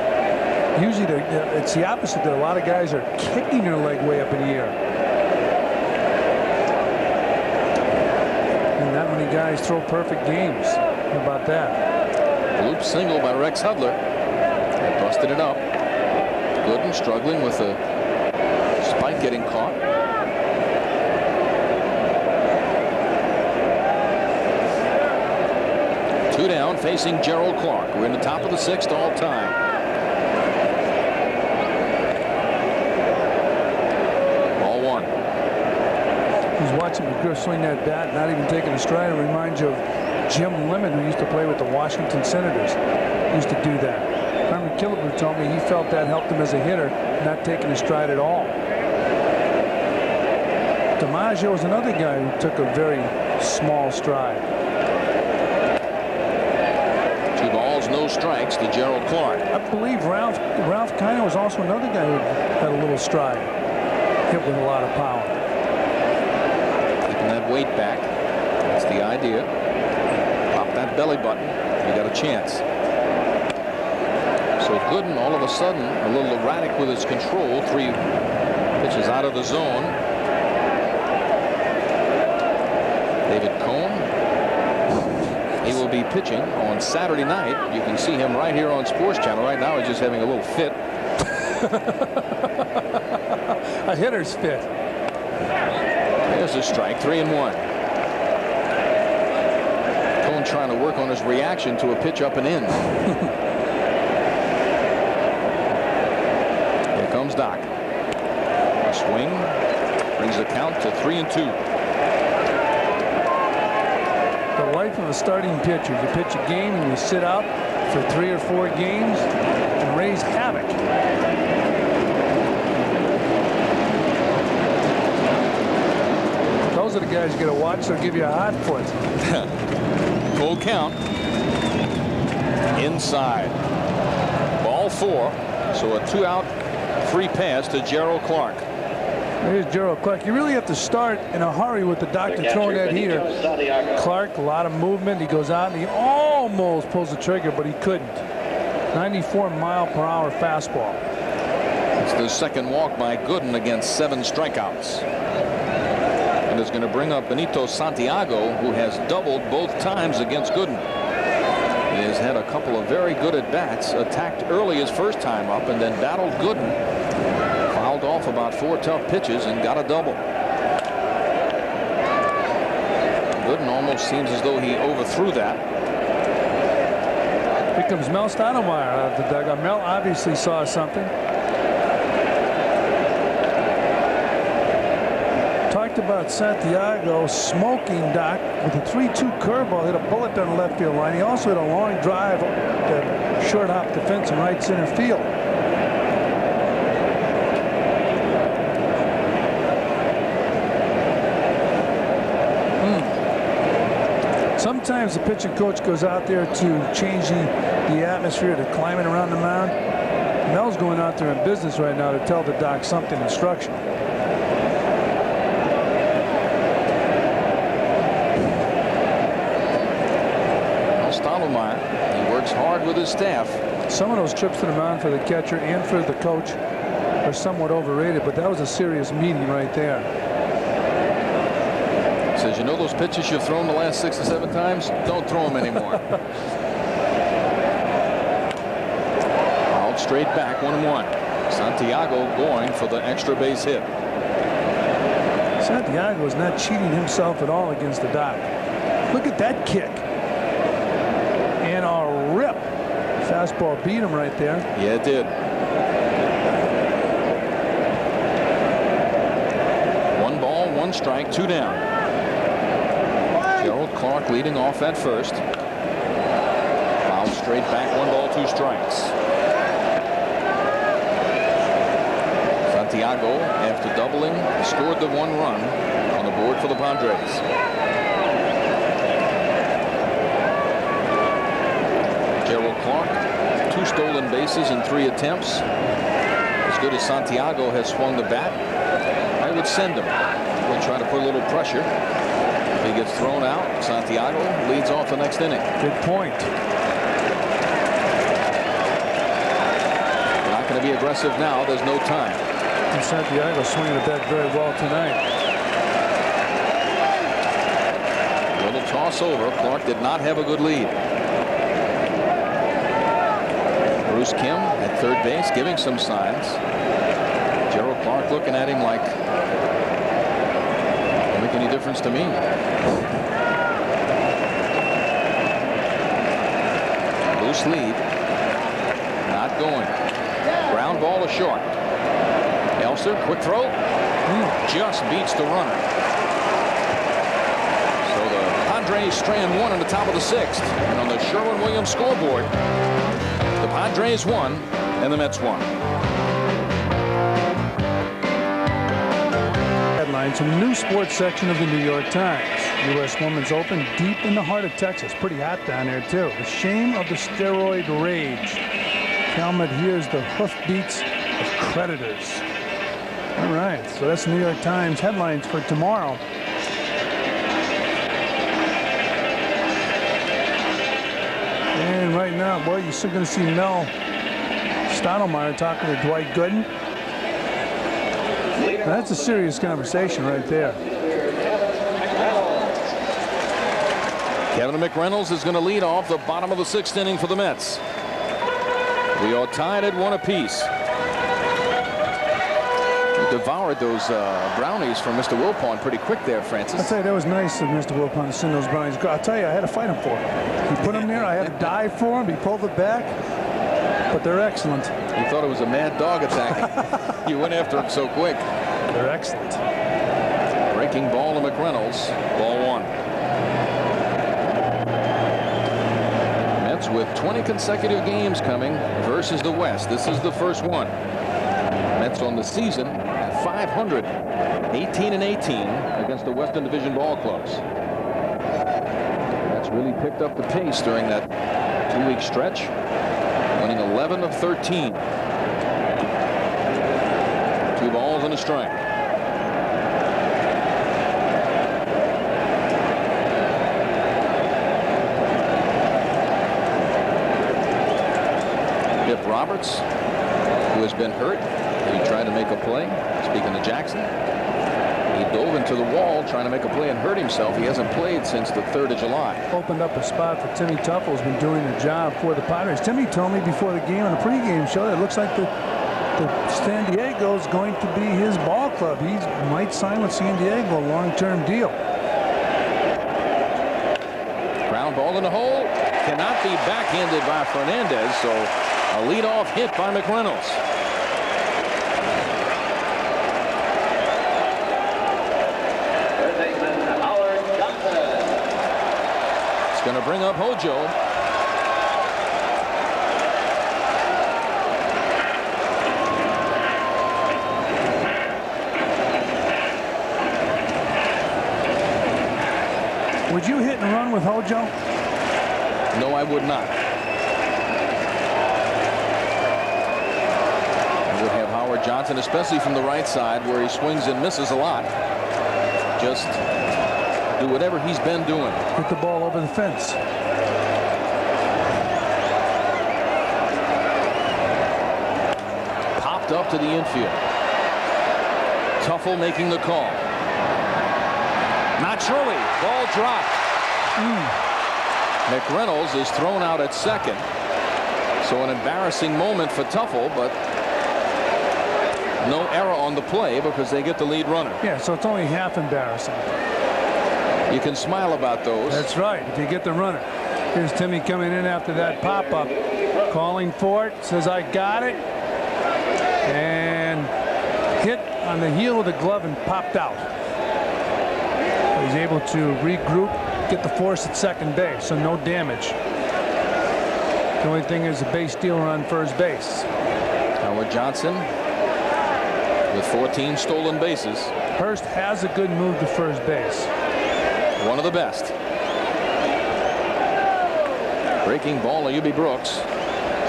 Usually it's the opposite. A lot of guys are kicking their leg way up in the air. And that many guys throw perfect games. How about that? Loop single by Rex Hudler. They busted it up. Gooden struggling with the spike getting caught. Two down, facing Gerald Clark. We're in the top of the 6th all time. Ball 1. Who's watching McGriff swing that bat, not even taking a stride? It reminds you of Jim Lemon, who used to play with the Washington Senators. Used to do that. Herman Killebrew told me he felt that helped him as a hitter, not taking a stride at all. DiMaggio was another guy who took a very small stride. 2 balls, no strikes to Gerald Clark. I believe Ralph Kiner was also another guy who had a little stride, hit with a lot of power. Keeping that weight back. That's the idea. Pop that belly button. You got a chance. So Gooden all of a sudden a little erratic with his control. 3 pitches out of the zone. David Cohn. He will be pitching on Saturday night. You can see him right here on Sports Channel. Right now he's just having a little fit. A hitter's fit. There's a strike. 3-1. Cohn I'm trying to work on his reaction to a pitch up and in. Here comes Doc. A swing brings the count to 3-2. The life of a starting pitcher. You pitch a game and you sit out for 3 or 4 games and raise havoc. Those are the guys you got to watch. They'll give you a hot foot. Full count. Inside. Ball 4. So a 2-out free pass to Gerald Clark. Here's Gerald Clark. You really have to start in a hurry with the doctor throwing that heater. Clark, a lot of movement. He goes out and he almost pulls the trigger, but he couldn't. 94-mile-per-hour fastball. It's the second walk by Gooden against 7 strikeouts. And is going to bring up Benito Santiago, who has doubled both times against Gooden. He has had a couple of very good at-bats, attacked early his first time up, and then battled Gooden. Fouled off about 4 tough pitches and got a double. Gooden almost seems as though he overthrew that. Here comes Mel Stottlemyre out of the dugout. Mel obviously saw something. Talked about Santiago smoking Doc with a 3-2 curveball, hit a bullet down the left field line. He also hit a long drive that short hop the fence in right center field. Sometimes the pitching coach goes out there to change the atmosphere, to climbing around the mound. Mel's going out there in business right now to tell the doc something instructional. Stottlemyre, he works hard with his staff. Some of those trips to the mound for the catcher and for the coach are somewhat overrated, but that was a serious meeting right there. Says, you know those pitches you've thrown the last 6 or 7 times? Don't throw them anymore. Fouled straight back, 1-1. Santiago going for the extra base hit. Santiago is not cheating himself at all against the doc. Look at that kick. And a rip. Fastball beat him right there. Yeah, it did. 1 ball, 1 strike, 2 down. Gerald Clark leading off at first. Fouled straight back, 1 ball, 2 strikes. Santiago, after doubling, scored the 1 run on the board for the Padres. Gerald Clark, 2 stolen bases in 3 attempts. As good as Santiago has swung the bat, I would send him. We'll try to put a little pressure. If he gets thrown out, Santiago leads off the next inning. Good point. Not going to be aggressive now. There's no time. And Santiago swinging the bat very well tonight. A little toss over. Clark did not have a good lead. Bruce Kim at third base giving some signs. Gerald Clark looking at him like, don't make any difference to me. Loose lead. Not going. Ground ball to short. Elser, quick throw. Just beats the runner. So the Padres strand 1 in the top of the 6th. And on the Sherwin-Williams scoreboard, the Padres won and the Mets won. Headlines from the new sports section of the New York Times. U.S. Women's Open deep in the heart of Texas. Pretty hot down there, too. The shame of the steroid rage. Helmet hears the hoofbeats of creditors. All right, so that's the New York Times headlines for tomorrow. And right now, boy, you're still going to see Mel Stottlemyre talking to Dwight Gooden. Now, that's a serious conversation right there. Kevin McReynolds is going to lead off the bottom of the 6th inning for the Mets. We are tied at 1 apiece. devoured those brownies from Mr. Wilpon pretty quick there, Francis. I'll tell you, that was nice of Mr. Wilpon to send those brownies. I'll tell you, I had to fight him for it. He put them there. I had to dive for him. He pulled it back. But they're excellent. You thought it was a mad dog attacking. You went after him so quick. They're excellent. Breaking ball to McReynolds. Ball 1. Mets with 20 consecutive games coming versus the West. This is the first one. Mets on the season at 500, 18-18 against the Western Division ball clubs. Mets really picked up the pace during that 2-week stretch, winning 11 of 13. 2 balls and a strike. Bip Roberts, who has been hurt, he tried to make a play. Speaking of Jackson, he dove into the wall trying to make a play and hurt himself. He hasn't played since the 3rd of July. Opened up a spot for Timmy Tuffle, who's been doing the job for the Padres. Timmy told me before the game on the pregame show that it looks like the San Diego is going to be his ball club. He might sign with San Diego, a long-term deal. Ground ball in the hole. Cannot be backhanded by Fernandez, so a leadoff hit by McReynolds. It's going to bring up Hojo. Would you hit and run with Hojo? No, I would not. I would have Howard Johnson, especially from the right side where he swings and misses a lot. Just do whatever he's been doing. Hit the ball over the fence. Popped up to the infield. Tuffle making the call. Not surely. Ball dropped. McReynolds is thrown out at second. So an embarrassing moment for Tuffle, but no error on the play because they get the lead runner. Yeah, so it's only half embarrassing. You can smile about those. That's right, if you get the runner. Here's Timmy coming in after that pop-up, calling for it, says I got it, and hit on the heel of the glove and popped out. He's able to regroup, get the force at second base, so no damage. The only thing is a base stealer on first base. Howard Johnson with 14 stolen bases. Hurst has a good move to first base. One of the best. Breaking ball to Ubi Brooks.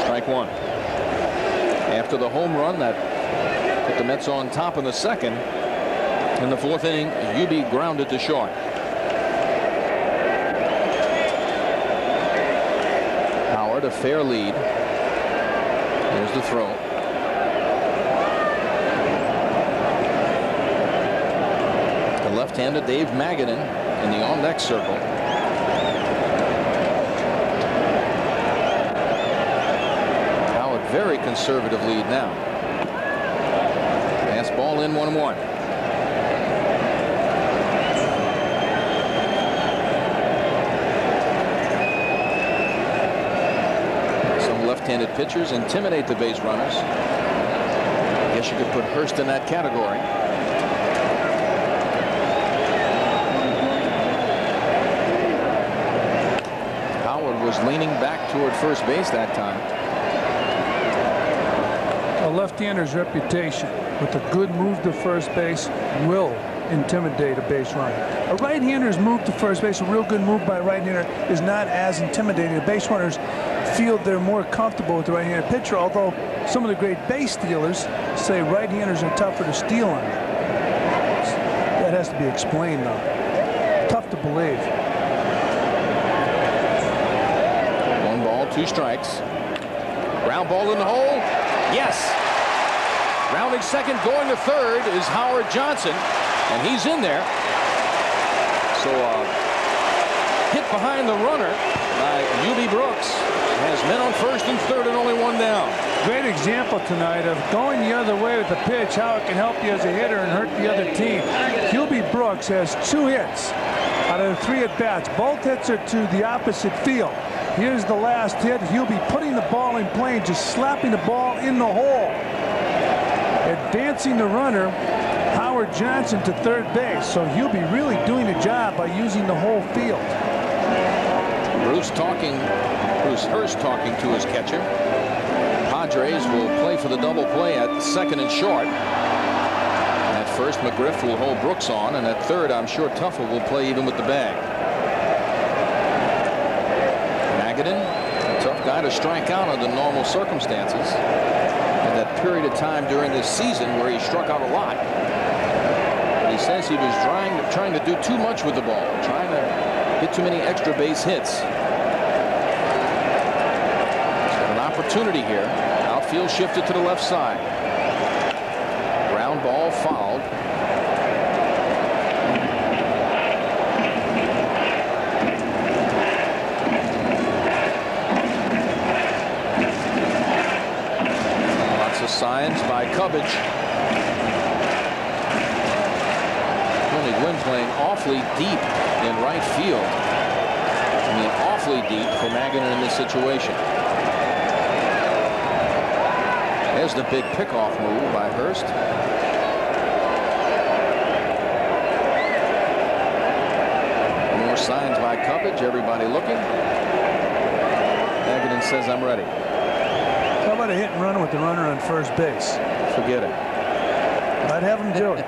Strike 1. After the home run that put the Mets on top in the second, in the 4th inning, Ubi grounded to short. Howard, a fair lead. Here's the throw. The left-handed Dave Magadan in the on-deck circle. Howard, very conservative lead now. Pass ball in 1-1. Left-handed pitchers intimidate the base runners. I guess you could put Hurst in that category. Howard was leaning back toward first base that time. A left-hander's reputation with a good move to first base will intimidate a base runner. A right-hander's move to first base, a real good move by a right-hander, is not as intimidating. The base runners feel they're more comfortable with the right-handed pitcher, although some of the great base stealers say right-handers are tougher to steal on. That has to be explained, though. Tough to believe. 1 ball, 2 strikes. Ground ball in the hole. Yes. Rounding second, going to third is Howard Johnson, and he's in there. So hit behind the runner by Ubi Brooks. has men on first and third and only one down. Great example tonight of going the other way with the pitch, how it can help you as a hitter and hurt the other team. Hubie Brooks has 2 hits out of the 3 at-bats. Both hits are to the opposite field. Here's the last hit. Hubie putting the ball in play, just slapping the ball in the hole. Advancing the runner, Howard Johnson, to third base. So Hubie really doing a job by using the whole field. Bruce Hurst talking to his catcher. Padres will play for the double play at second and short. At first, McGriff will hold Brooks on, and at third, I'm sure Tuffle will play even with the bag. Gooden, a tough guy to strike out under normal circumstances. In that period of time during this season where he struck out a lot, he says he was trying to do too much with the ball, trying to get too many extra base hits. He's got an opportunity here. Outfield shifted to the left side. Ground ball fouled. Signs by Cubbage. Tony Gwynn playing awfully deep in right field. I mean, awfully deep for Magadan in this situation. There's the big pickoff move by Hurst. More signs by Cubbage. Everybody looking. Magadan says, "I'm ready." How about a hit and run with the runner on first base? Forget it. I'd have him do it.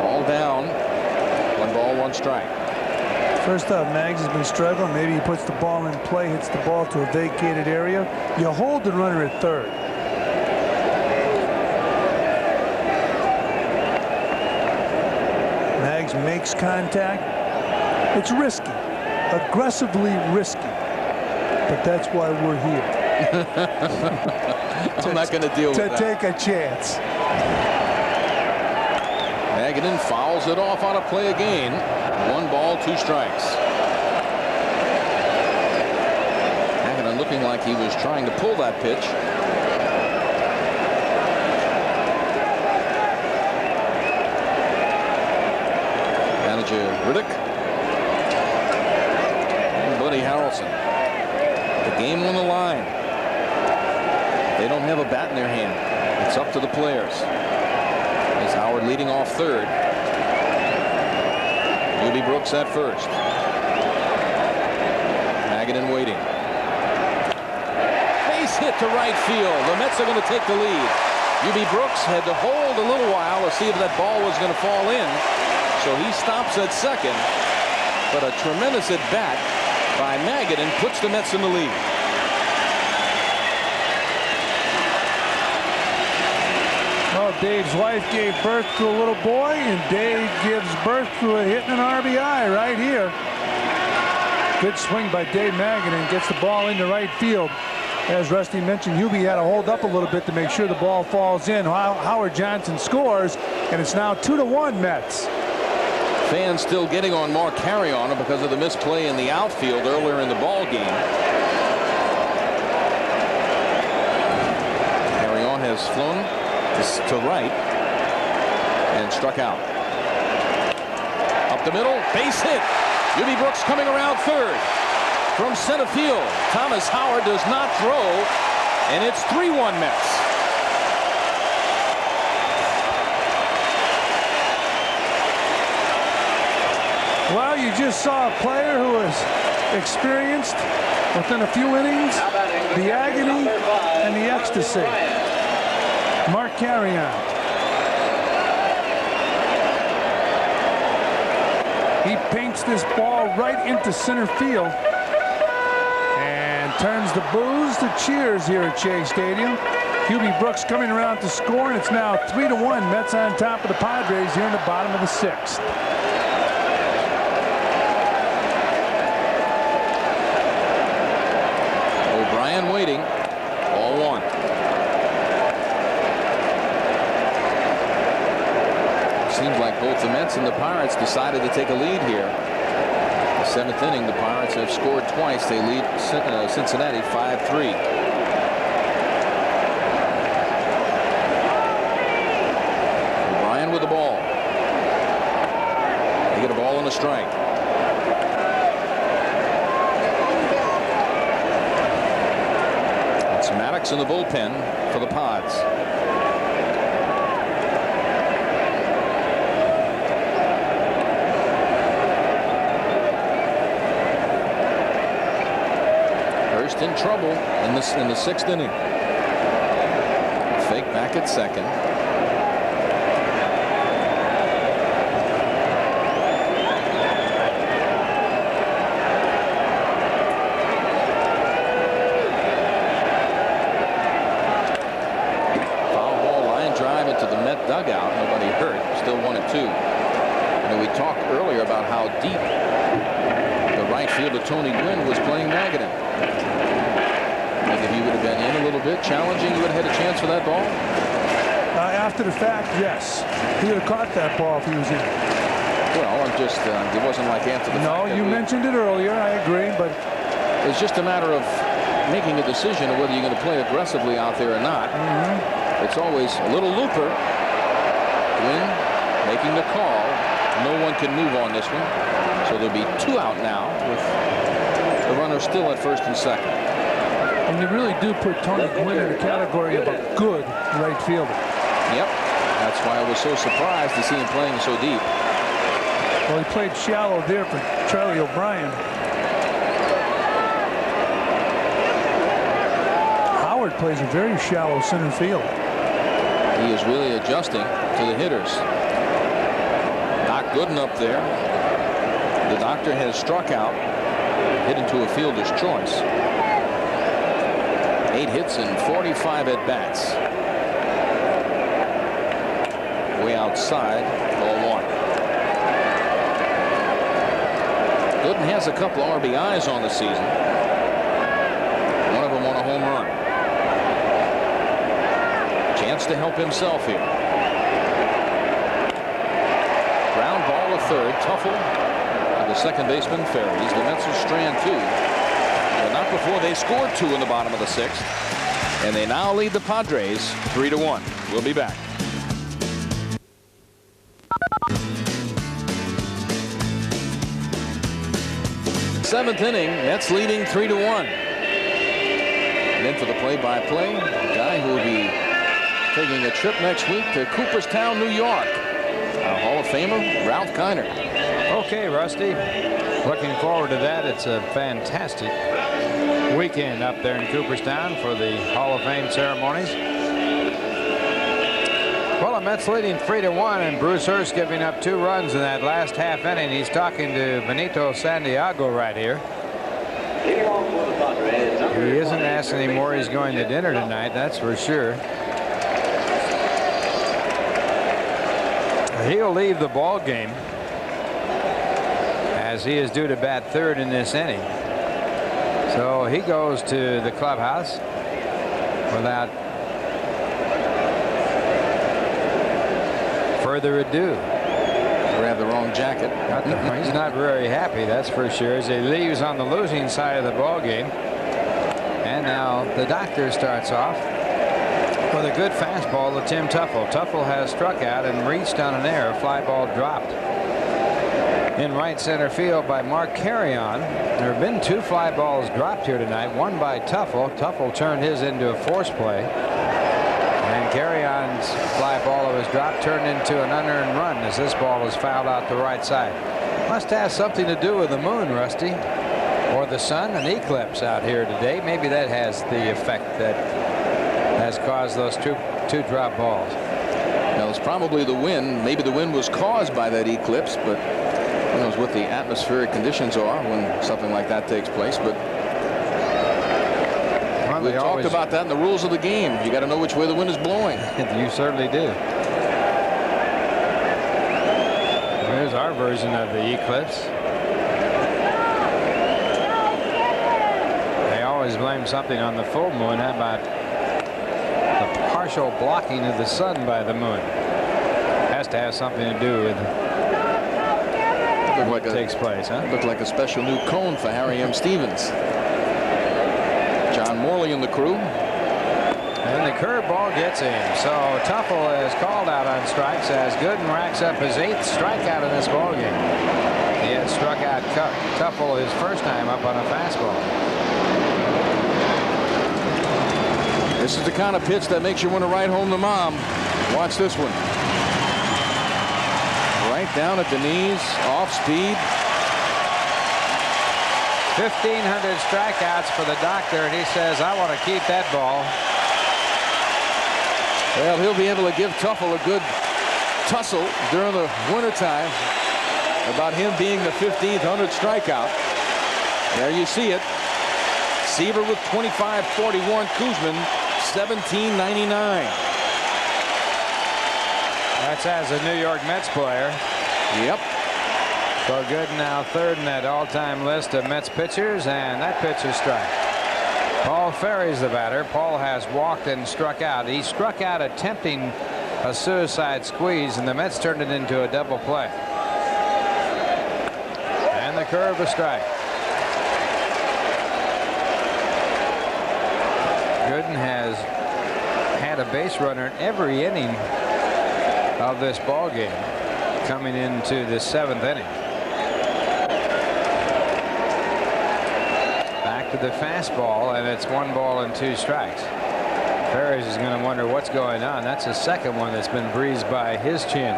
All down. 1 ball, 1 strike. First off, Mags has been struggling. Maybe he puts the ball in play, hits the ball to a vacated area. You hold the runner at third. Mags makes contact. It's risky, aggressively risky. But that's why we're here. I'm not going to deal with that. To take a chance. Magadan fouls it off on a play again. 1 ball, 2 strikes. Magadan looking like he was trying to pull that pitch. Manager Riddick. And Buddy Harrelson. The game on the line. They don't have a bat in their hand. It's up to the players. As Howard leading off third. Hubie Brooks at first. Magadan waiting. Base hit to right field. The Mets are going to take the lead. Hubie Brooks had to hold a little while to see if that ball was going to fall in. So he stops at second. But a tremendous at bat by Magadan puts the Mets in the lead. Well, Dave's wife gave birth to a little boy, and Dave gives birth to a hit and an RBI right here. Good swing by Dave Magadan, gets the ball into right field. As Rusty mentioned, Hubie had to hold up a little bit to make sure the ball falls in. Howard Johnson scores, and it's now 2-1 Mets. Fans still getting on Mark Carrion because of the misplay in the outfield earlier in the ball game. Carrion has flown to right and struck out. Up the middle, base hit. Hubie Brooks coming around third. From center field, Thomas Howard does not throw, and it's 3-1 Mets. Well, you just saw a player who was experienced within a few innings, the agony and the ecstasy. Mark Carrion. He paints this ball right into center field and turns the boos to cheers here at Shea Stadium. Hubie Brooks coming around to score, and it's now 3-1 Mets on top of the Padres here in the bottom of the 6th. O'Brien waiting. Ball 1. Seems like both the Mets and the Pirates decided to take a lead here. The Seventh inning, the Pirates have scored twice. They lead Cincinnati 5-3. O'Brien with the ball. They get a ball and a strike. It's Maddox in the bullpen for the Pods. Hurst in trouble in the sixth inning. Fake back at second. Dugout, nobody hurt, still 1-2. We talked earlier about how deep the right fielder Tony Gwynn was playing Magadan. Like if he would have been in a little bit challenging, you would have had a chance for that ball. After the fact, yes, he would have caught that ball if he was in. Well, I'm just it wasn't like after the fact. No, you mentioned it earlier. I agree, but it's just a matter of making a decision of whether you're going to play aggressively out there or not. It's always a little looper. Gwynn making the call. No one can move on this one. So there'll be 2 out now with the runner still at first and second. And you really do put Tony Gwynn in the category of a good right fielder. Yep. That's why I was so surprised to see him playing so deep. Well, he played shallow there for Charlie O'Brien. Howard plays a very shallow center field. He is really adjusting to the hitters. Not Gooden up there. The doctor has struck out, hit into a fielder's choice. 8 hits and 45 at bats. Way outside, ball 1. Gooden has a couple RBIs on the season. One of them on a home run. Chance to help himself here. Ground ball to third. Tuffle to the second baseman Ferries. The Mets will strand 2. But not before they scored 2 in the bottom of the 6th. And they now lead the Padres 3-1. We'll be back. Seventh inning, Mets leading 3-1. And then for the play-by-play, a guy who will be taking a trip next week to Cooperstown, New York. Hall of Famer Ralph Kiner. Okay, Rusty. Looking forward to that. It's a fantastic weekend up there in Cooperstown for the Hall of Fame ceremonies. Well, the Mets leading 3-1, and Bruce Hurst giving up 2 runs in that last half inning. He's talking to Benito Santiago right here. He isn't asking him where he's going to dinner tonight, that's for sure. He'll leave the ball game as he is due to bat third in this inning. So he goes to the clubhouse without further ado. Grab the wrong jacket. He's not very happy, that's for sure, as he leaves on the losing side of the ball game. And now the doctor starts off with a good fastball to Tim Tuffle. Tuffle has struck out and reached on an error. Fly ball dropped in right center field by Mark Carrion. There have been 2 fly balls dropped here tonight. One by Tuffle. Tuffle turned his into a force play. And Carrion's fly ball that was dropped turned into an unearned run as this ball was fouled out the right side. Must have something to do with the moon, Rusty, or the sun. An eclipse out here today. Maybe that has the effect that has caused those two drop balls. Now it's probably the wind. Maybe the wind was caused by that eclipse, but who knows what the atmospheric conditions are when something like that takes place. But we talked about that in the rules of the game. You got to know which way the wind is blowing. You certainly do. There's our version of the eclipse. They always blame something on the full moon. How about the partial blocking of the sun by the moon? Has to have something to do with the takes place, huh? Looked like a special new cone for Harry M. Stevens. John Morley and the crew. And the curveball gets him. So Tuffle is called out on strikes as Gooden racks up his 8th strikeout in this ballgame. He had struck out Tuffle his first time up on a fastball. This is the kind of pitch that makes you want to ride home to mom. Watch this one. Right down at the knees, off speed. 1,500 strikeouts for the doctor, and he says, I want to keep that ball. Well, he'll be able to give Tuffle a good tussle during the wintertime about him being the 1,500 strikeout. There you see it. Seaver with 25-41. Koosman 17.99. That's as a New York Mets player. Yep. So Gooden now 3rd in that all-time list of Mets pitchers, and that pitch is strike. Paul Ferry's the batter. Paul has walked and struck out. He struck out attempting a suicide squeeze, and the Mets turned it into a double play. And the curve, a strike. Gooden has had a base runner in every inning of this ball game, coming into the 7th inning. Back to the fastball, and it's 1 ball and 2 strikes. Ferris is going to wonder what's going on. That's the second one that's been breezed by his chin.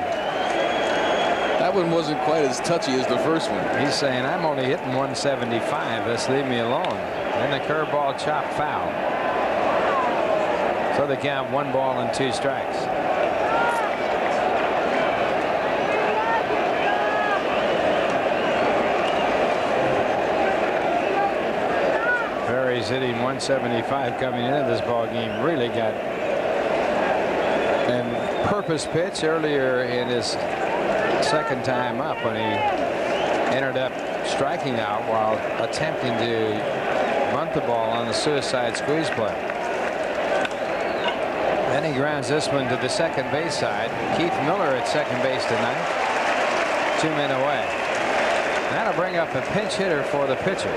That one wasn't quite as touchy as the first one. He's saying, I'm only hitting 175. Let's leave me alone. And the curveball chopped foul. So they count 1 ball and 2 strikes. Ferry's hitting 175 coming into this ball game. Really got a purpose pitch earlier in his second time up when he ended up striking out while attempting to bunt the ball on the suicide squeeze play. Then he grounds this one to the second base side. Keith Miller at second base tonight. 2 men away. That'll bring up a pinch hitter for the pitcher.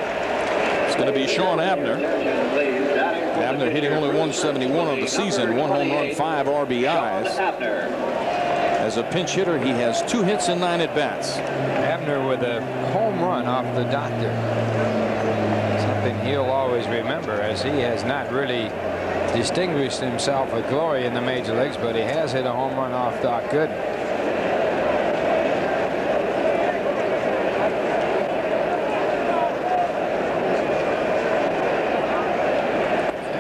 It's going to be Sean Abner. Abner hitting only 171 of the season, 1 home run, 5 RBIs. As a pinch hitter, he has 2 hits and 9 at-bats. Abner with a home run off the doctor. Something he'll always remember, as he has not really distinguished himself with glory in the major leagues, but he has hit a home run off Doc Gooden.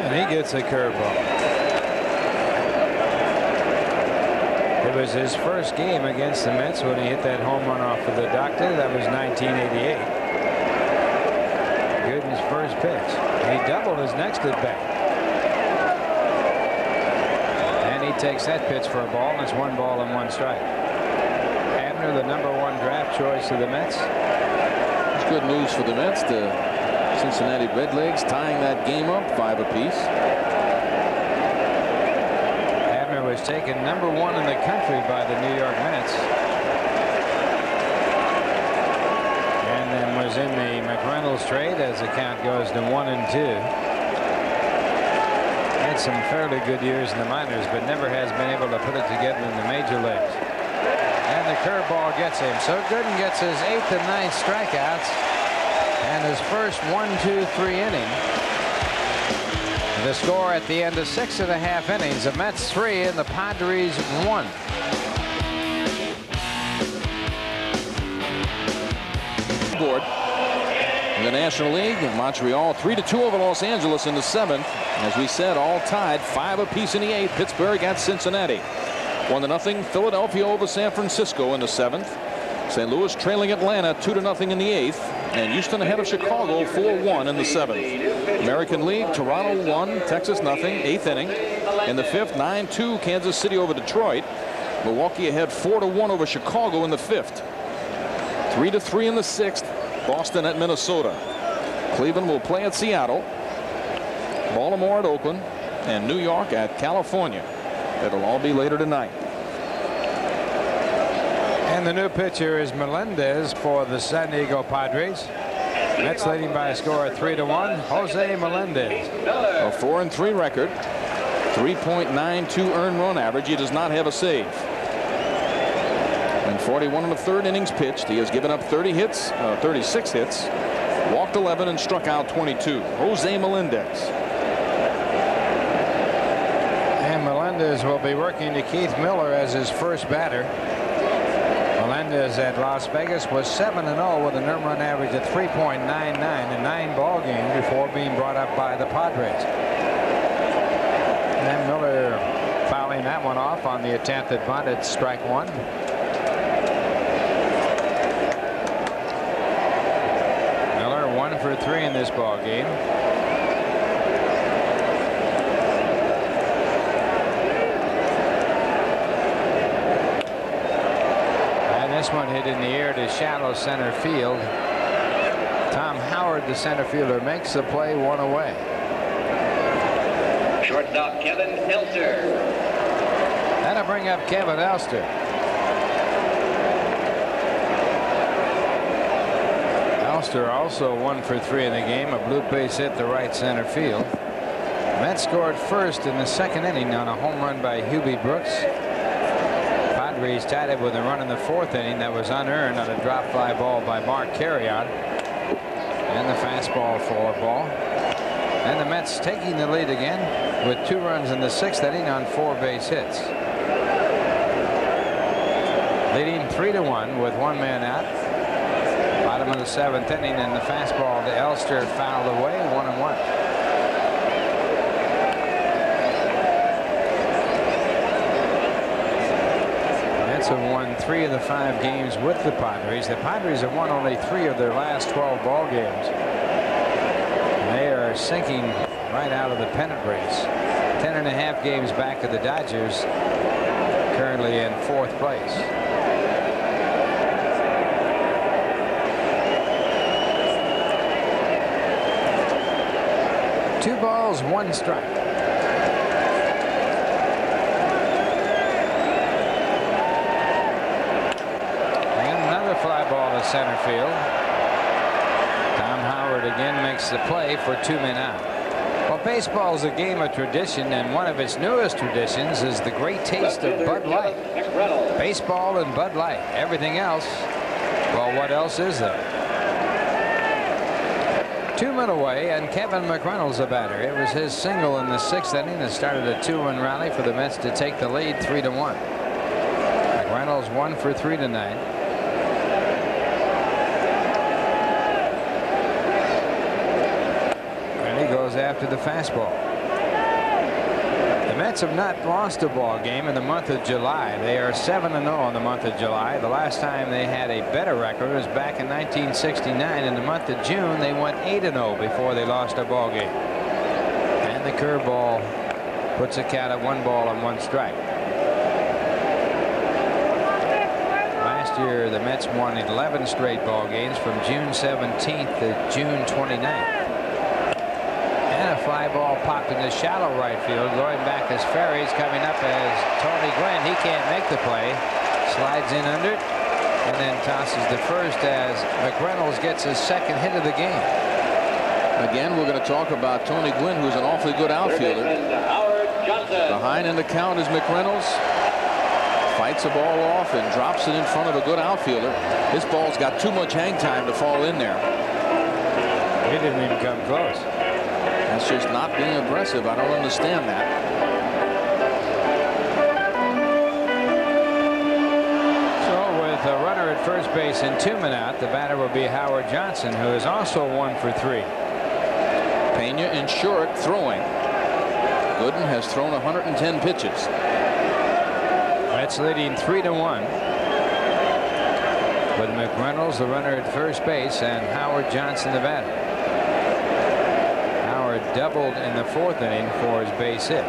And he gets a curveball. It was his first game against the Mets when he hit that home run off of the doctor. That was 1988. Gooden's first pitch. He doubled his next at bat. He takes that pitch for a ball, and it's 1 ball and 1 strike. Abner, the #1 draft choice of the Mets. It's good news for the Mets. The Cincinnati Redlegs tying that game up 5 apiece. Abner was taken #1 in the country by the New York Mets, and then was in the McReynolds trade as the count goes to 1-2. Had some fairly good years in the minors, but never has been able to put it together in the major leagues. And the curveball gets him. So Gooden gets his 8th and 9th strikeouts and his first 1-2-3 inning. The score at the end of 6.5 innings: the Mets 3 and the Padres 1. Board in the National League, Montreal 3-2 over Los Angeles in the 7th. As we said, all tied 5 apiece in the 8th. Pittsburgh at Cincinnati 1-0. Philadelphia over San Francisco in the 7th. St. Louis trailing Atlanta 2-0 in the 8th. And Houston ahead of Chicago 4-1 in the 7th. American League, Toronto 1, Texas 0, 8th inning. In the 5th, 9-2 Kansas City over Detroit. Milwaukee ahead 4-1 over Chicago in the 5th. 3-3 in the 6th. Boston at Minnesota. Cleveland will play at Seattle. Baltimore at Oakland, and New York at California. It'll all be later tonight. And the new pitcher is Melendez for the San Diego Padres. Mets leading by a score of 3-1. Jose Melendez. A 4-3 record. 3.92 earned run average. He does not have a save. In 41 1/3 innings pitched, he has given up 36 hits, walked 11, and struck out 22. Jose Melendez. And Melendez will be working to Keith Miller as his first batter. Melendez at Las Vegas was 7-0 with an earned run average of 3.99 in 9 ball games before being brought up by the Padres. And Miller fouling that one off on the attempted bunt at strike 1. Miller 1 for 3 in this ball game. This one hit in the air to shallow center field. Tom Howard, the center fielder, makes the play, 1 away. Shortstop Kevin Elster. That'll bring up Kevin Elster. Elster also 1 for 3 in the game. A blue base hit to right center field. Mets scored first in the 2nd inning on a home run by Hubie Brooks. Padres tied it with a run in the 4th inning that was unearned on a drop fly ball by Mark Carrion. And the fastball for a ball. And the Mets taking the lead again with 2 runs in the 6th inning on 4 base hits. Leading 3-1 with 1 man out. Bottom of the 7th inning, and the fastball to Elster fouled away, 1-1. Have won 3 of the 5 games with the Padres. The Padres have won only 3 of their last 12 ball games. They are sinking right out of the pennant race. 10.5 games back of the Dodgers, currently in 4th place. Two balls, 1 strike. Fly ball to center field. Tom Howard again makes the play for 2 men out. Well, baseball is a game of tradition, and one of its newest traditions is the great taste of Bud Light. Baseball and Bud Light. Everything else, well, what else is there? 2 men away, and Kevin McReynolds the batter. It was his single in the 6th inning that started a 2-run rally for the Mets to take the lead 3-1. McReynolds 1 for 3 tonight. Goes after the fastball. The Mets have not lost a ball game in the month of July. They are 7-0 in the month of July. The last time they had a better record was back in 1969. In the month of June, they went 8-0 before they lost a ball game. And the curveball puts a count at 1 ball and 1 strike. Last year, the Mets won 11 straight ball games from June 17th to June 29th. And a fly ball popped in the shallow right field. Going back as Ferry's coming up as Tony Gwynn. He can't make the play. Slides in under it and then tosses to first as McReynolds gets his 2nd hit of the game. Again, we're going to talk about Tony Gwynn, who's an awfully good outfielder. Behind in the count is McReynolds. Fights the ball off and drops it in front of a good outfielder. This ball's got too much hang time to fall in there. He didn't even come close. That's just not being aggressive. I don't understand that. So with a runner at first base and 2 men out, the batter will be Howard Johnson, who is also 1 for 3. Pena and Short throwing. Gooden has thrown 110 pitches. That's leading 3-1. With McReynolds, the runner at first base, and Howard Johnson, the batter. Doubled in the 4th inning for his base hit.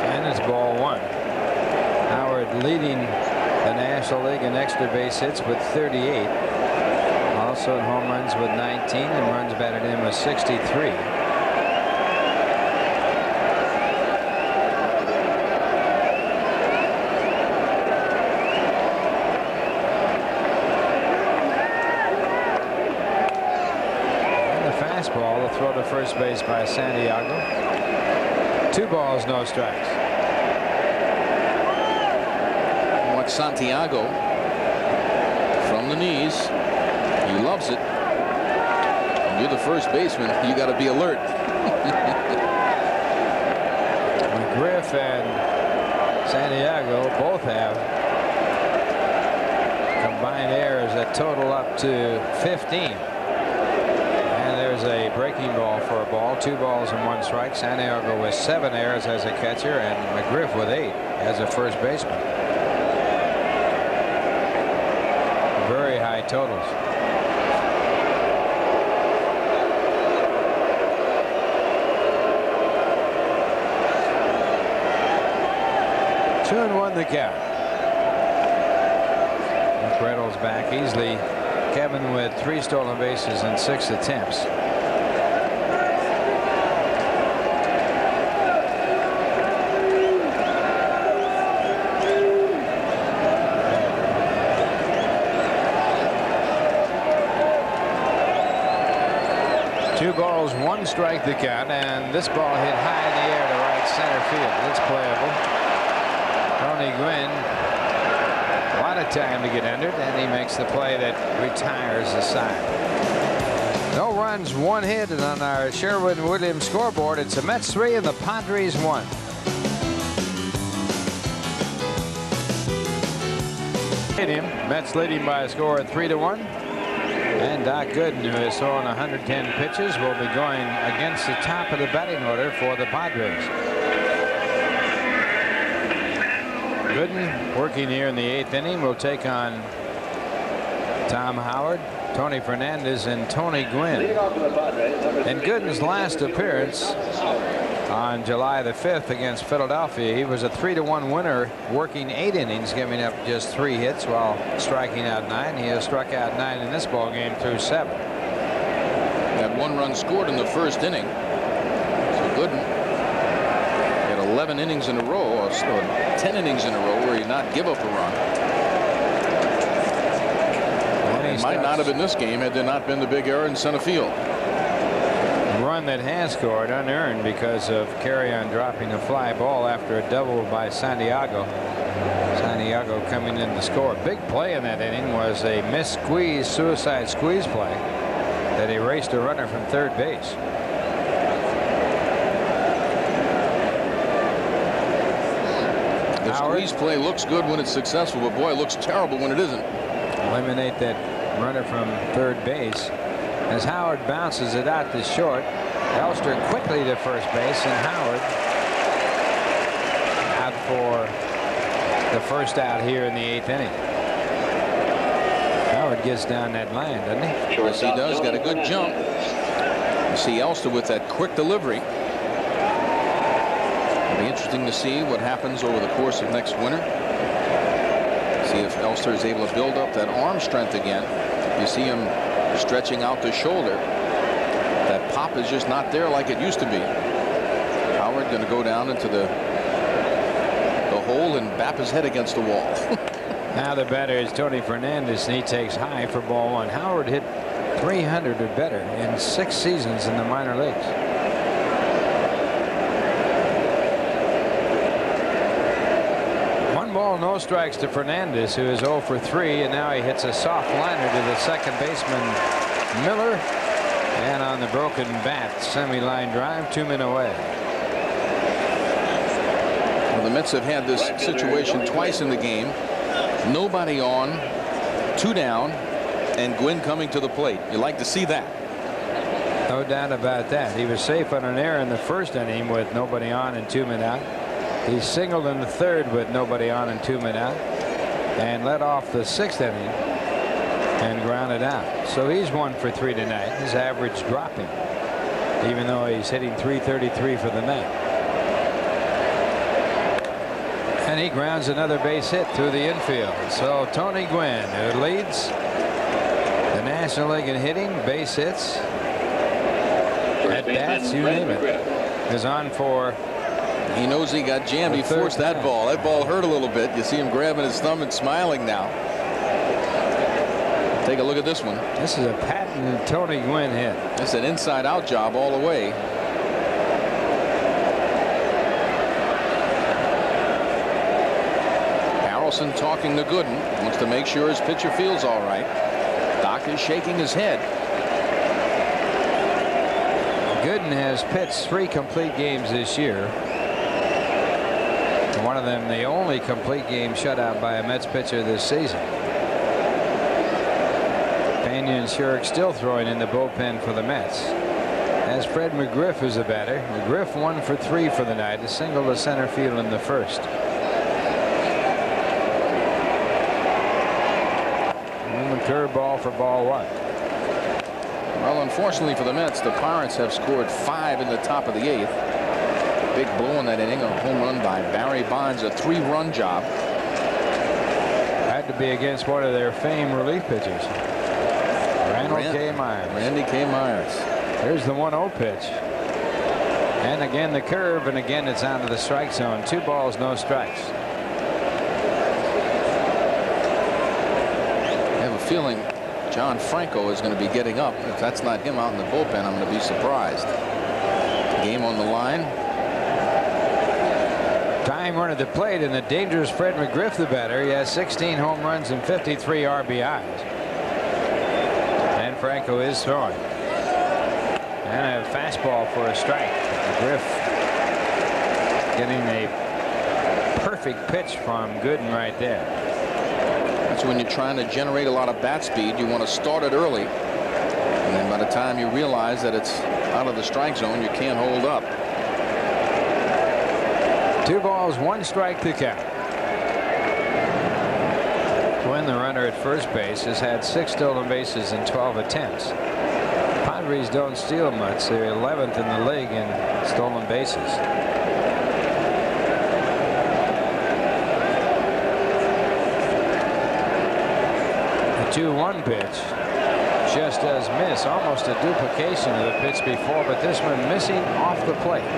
And it's ball 1. Howard leading the National League in extra base hits with 38. Also in home runs with 19 and runs batted in with 63. throw to first base by Santiago. 2 balls, no strikes. Watch Santiago from the knees. He loves it. When you're the first baseman, you got to be alert. McGriff and Santiago both have combined errors that total up to 15. And there's a breaking ball for a ball. 2 balls and 1 strike. Santiago with 7 errors as a catcher, and McGriff with 8 as a first baseman. Very high totals. Two and 1 the count. Reynolds back easily. Kevin with 3 stolen bases and 6 attempts. Two balls, 1 strike the count, and this ball hit high in the air to right center field. It's playable. Tony Gwynn, a lot of time to get entered, and he makes the play that retires the side. No runs, 1 hit, and on our Sherwin-Williams scoreboard, it's the Mets 3 and the Padres 1. Mets leading by a score of 3-1. And Doc Gooden, who has thrown 110 pitches, will be going against the top of the batting order for the Padres. Gooden working here in the 8th inning will take on Tom Howard, Tony Fernandez, and Tony Gwynn. In Gooden's last appearance on July the 5th against Philadelphia, he was a 3-1 winner, working 8 innings, giving up just 3 hits while striking out 9. He has struck out 9 in this ball game through 7. That 1 run scored in the first inning. So Gooden had 11 innings in a row, or 10 innings in a row where he did not give up a run. It might not have been this game had there not been the big error in center field. Run that has scored unearned because of Carrion dropping a fly ball after a double by Santiago. Santiago coming in to score. Big play in that inning was a missed squeeze, suicide squeeze play that erased a runner from third base. The squeeze play looks good when it's successful, but boy, it looks terrible when it isn't. Eliminate that runner from third base. As Howard bounces it out to short, Elster quickly to first base, and Howard out for the first out here in the 8th inning. Howard gets down that line, doesn't he? Yes, he does. Got a good jump. You see Elster with that quick delivery. It'll be interesting to see what happens over the course of next winter. See if Elster is able to build up that arm strength again. You see him stretching out the shoulder. That pop is just not there like it used to be. Howard going to go down into the hole and bap his head against the wall. Now the batter is Tony Fernandez, and he takes high for ball 1. Howard hit 300 or better in 6 seasons in the minor leagues. No strikes to Fernandez, who is 0 for 3, and now he hits a soft liner to the second baseman Miller, and on the broken bat, semi-line drive, 2 men away. Well, the Mets have had this situation twice in the game. Nobody on, 2 down, and Gwynn coming to the plate. You like to see that. No doubt about that. He was safe on an error in the first inning with nobody on and 2 men out. He singled in the 3rd with nobody on and 2 men out, and led off the 6th inning and grounded out. So he's 1 for 3 tonight. His average dropping, even though he's hitting .333 for the night. And he grounds another base hit through the infield. So Tony Gwynn, who leads the National League in hitting, base hits, at bats, you name it, is on for. He knows he got jammed. He forced that ball. That ball hurt a little bit. You see him grabbing his thumb and smiling now. Take a look at this one. This is a patented Tony Gwynn hit. It's an inside-out job all the way. Harrelson talking to Gooden. Wants to make sure his pitcher feels all right. Doc is shaking his head. Gooden has pitched 3 complete games this year. One of them the only complete game shutout by a Mets pitcher this season. Pena and Sherrick still throwing in the bullpen for the Mets. As Fred McGriff is a batter. McGriff 1 for 3 for the night. A single to center field in the first. And the curveball for ball 1. Well, unfortunately for the Mets, the Pirates have scored 5 in the top of the 8th. Big blow in that inning, a home run by Barry Bonds, a 3-run job. Had to be against one of their famed relief pitchers, Randy K. Myers. Here's the 1-0 pitch. And again the curve, and again it's out of the strike zone. 2 balls, no strikes. I have a feeling John Franco is going to be getting up. If that's not him out in the bullpen, I'm going to be surprised. Game on the line. Time run at the plate, and the dangerous Fred McGriff, the batter. He has 16 home runs and 53 RBIs. And Franco is throwing. And a fastball for a strike. McGriff getting a perfect pitch from Gooden right there. That's when you're trying to generate a lot of bat speed. You want to start it early. And then by the time you realize that it's out of the strike zone, you can't hold up. 2 balls, 1 strike to count. Gwynn, the runner at first base, has had 6 stolen bases in 12 attempts. Padres don't steal much. They're 11th in the league in stolen bases. The 2-1 pitch just does miss. Almost a duplication of the pitch before, but this one missing off the plate.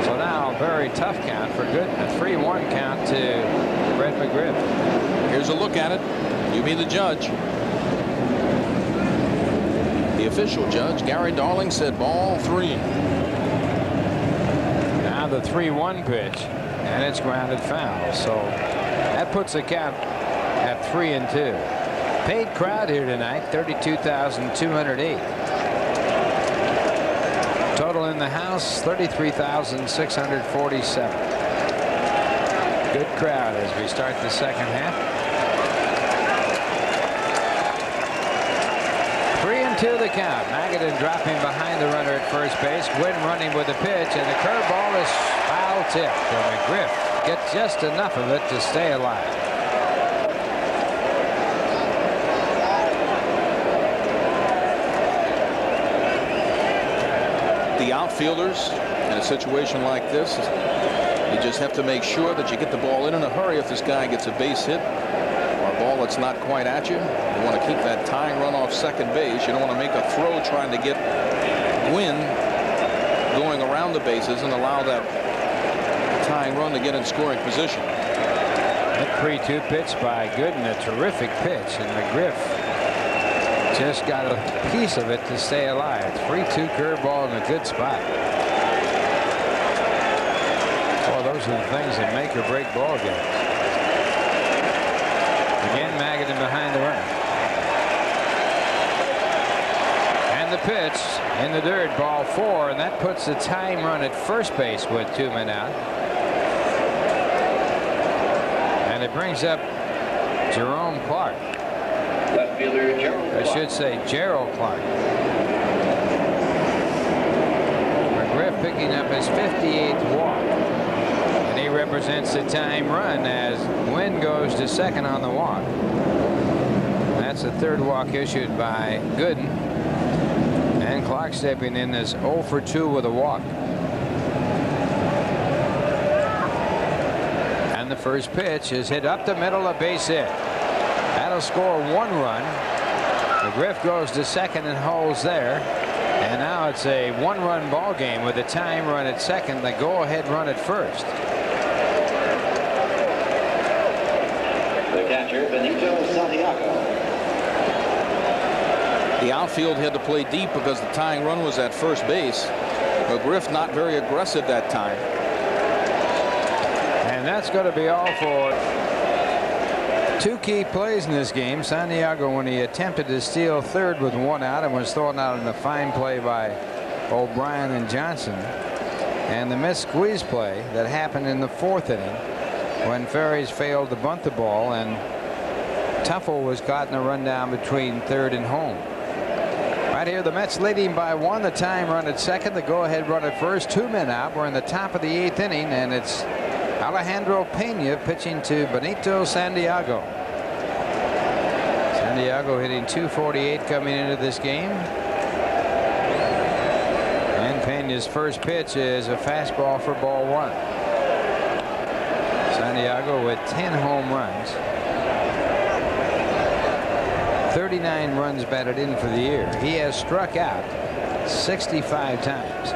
So now a very tough count for Gooden. A 3-1 count to Fred McGriff. Here's a look at it. You be the judge. The official judge, Gary Darling, said ball 3. Now the 3-1 pitch, and it's grounded foul. So that puts the count at 3-2. Paid crowd here tonight, 32,208. Total in the house, 33,647. Good crowd as we start the second half. 3-2 the count. Magadan dropping behind the runner at first base. Gwynn running with the pitch, and the curveball is foul tipped. And McGriff gets just enough of it to stay alive. The outfielders in a situation like this, you just have to make sure that you get the ball in a hurry. If this guy gets a base hit or a ball that's not quite at you, you want to keep that tying run off second base. You don't want to make a throw trying to get Gwynn going around the bases and allow that tying run to get in scoring position. That 3-2 pitch by Gooden, a terrific pitch, and McGriff just got a piece of it to stay alive. 3-2 curveball in a good spot. Well, those are the things that make or break ball games. Again, Magadan behind the runner. And the pitch in the dirt, ball 4, and that puts the tying run at first base with 2 men out. And it brings up Jerome Clark. Left fielder Gerald I should say Gerald Clark. McGriff picking up his 58th walk. And he represents the tying run as Gwynn goes to second on the walk. That's the 3rd walk issued by Gooden. And Clark stepping in as 0 for 2 with a walk. And the first pitch is hit up the middle, a base hit. That'll score 1 run. McGriff goes to second and holds there. And now it's a 1-run ball game with a tying run at second, the go-ahead run at first. The catcher, Benito Santiago. The outfield had to play deep because the tying run was at first base. McGriff not very aggressive that time. And that's going to be all for two key plays in this game. Santiago, when he attempted to steal third with 1 out and was thrown out in a fine play by O'Brien and Johnson, and the missed squeeze play that happened in the 4th inning when Ferries failed to bunt the ball and Tuffle was caught in a rundown between third and home. Right here, the Mets leading by 1. The tying run at second, the go-ahead run at first. 2 men out. We're in the top of the 8th inning, and it's Alejandro Pena pitching to Benito Santiago. Santiago hitting .248 coming into this game. And Pena's first pitch is a fastball for ball 1. Santiago with 10 home runs. 39 runs batted in for the year. He has struck out 65 times.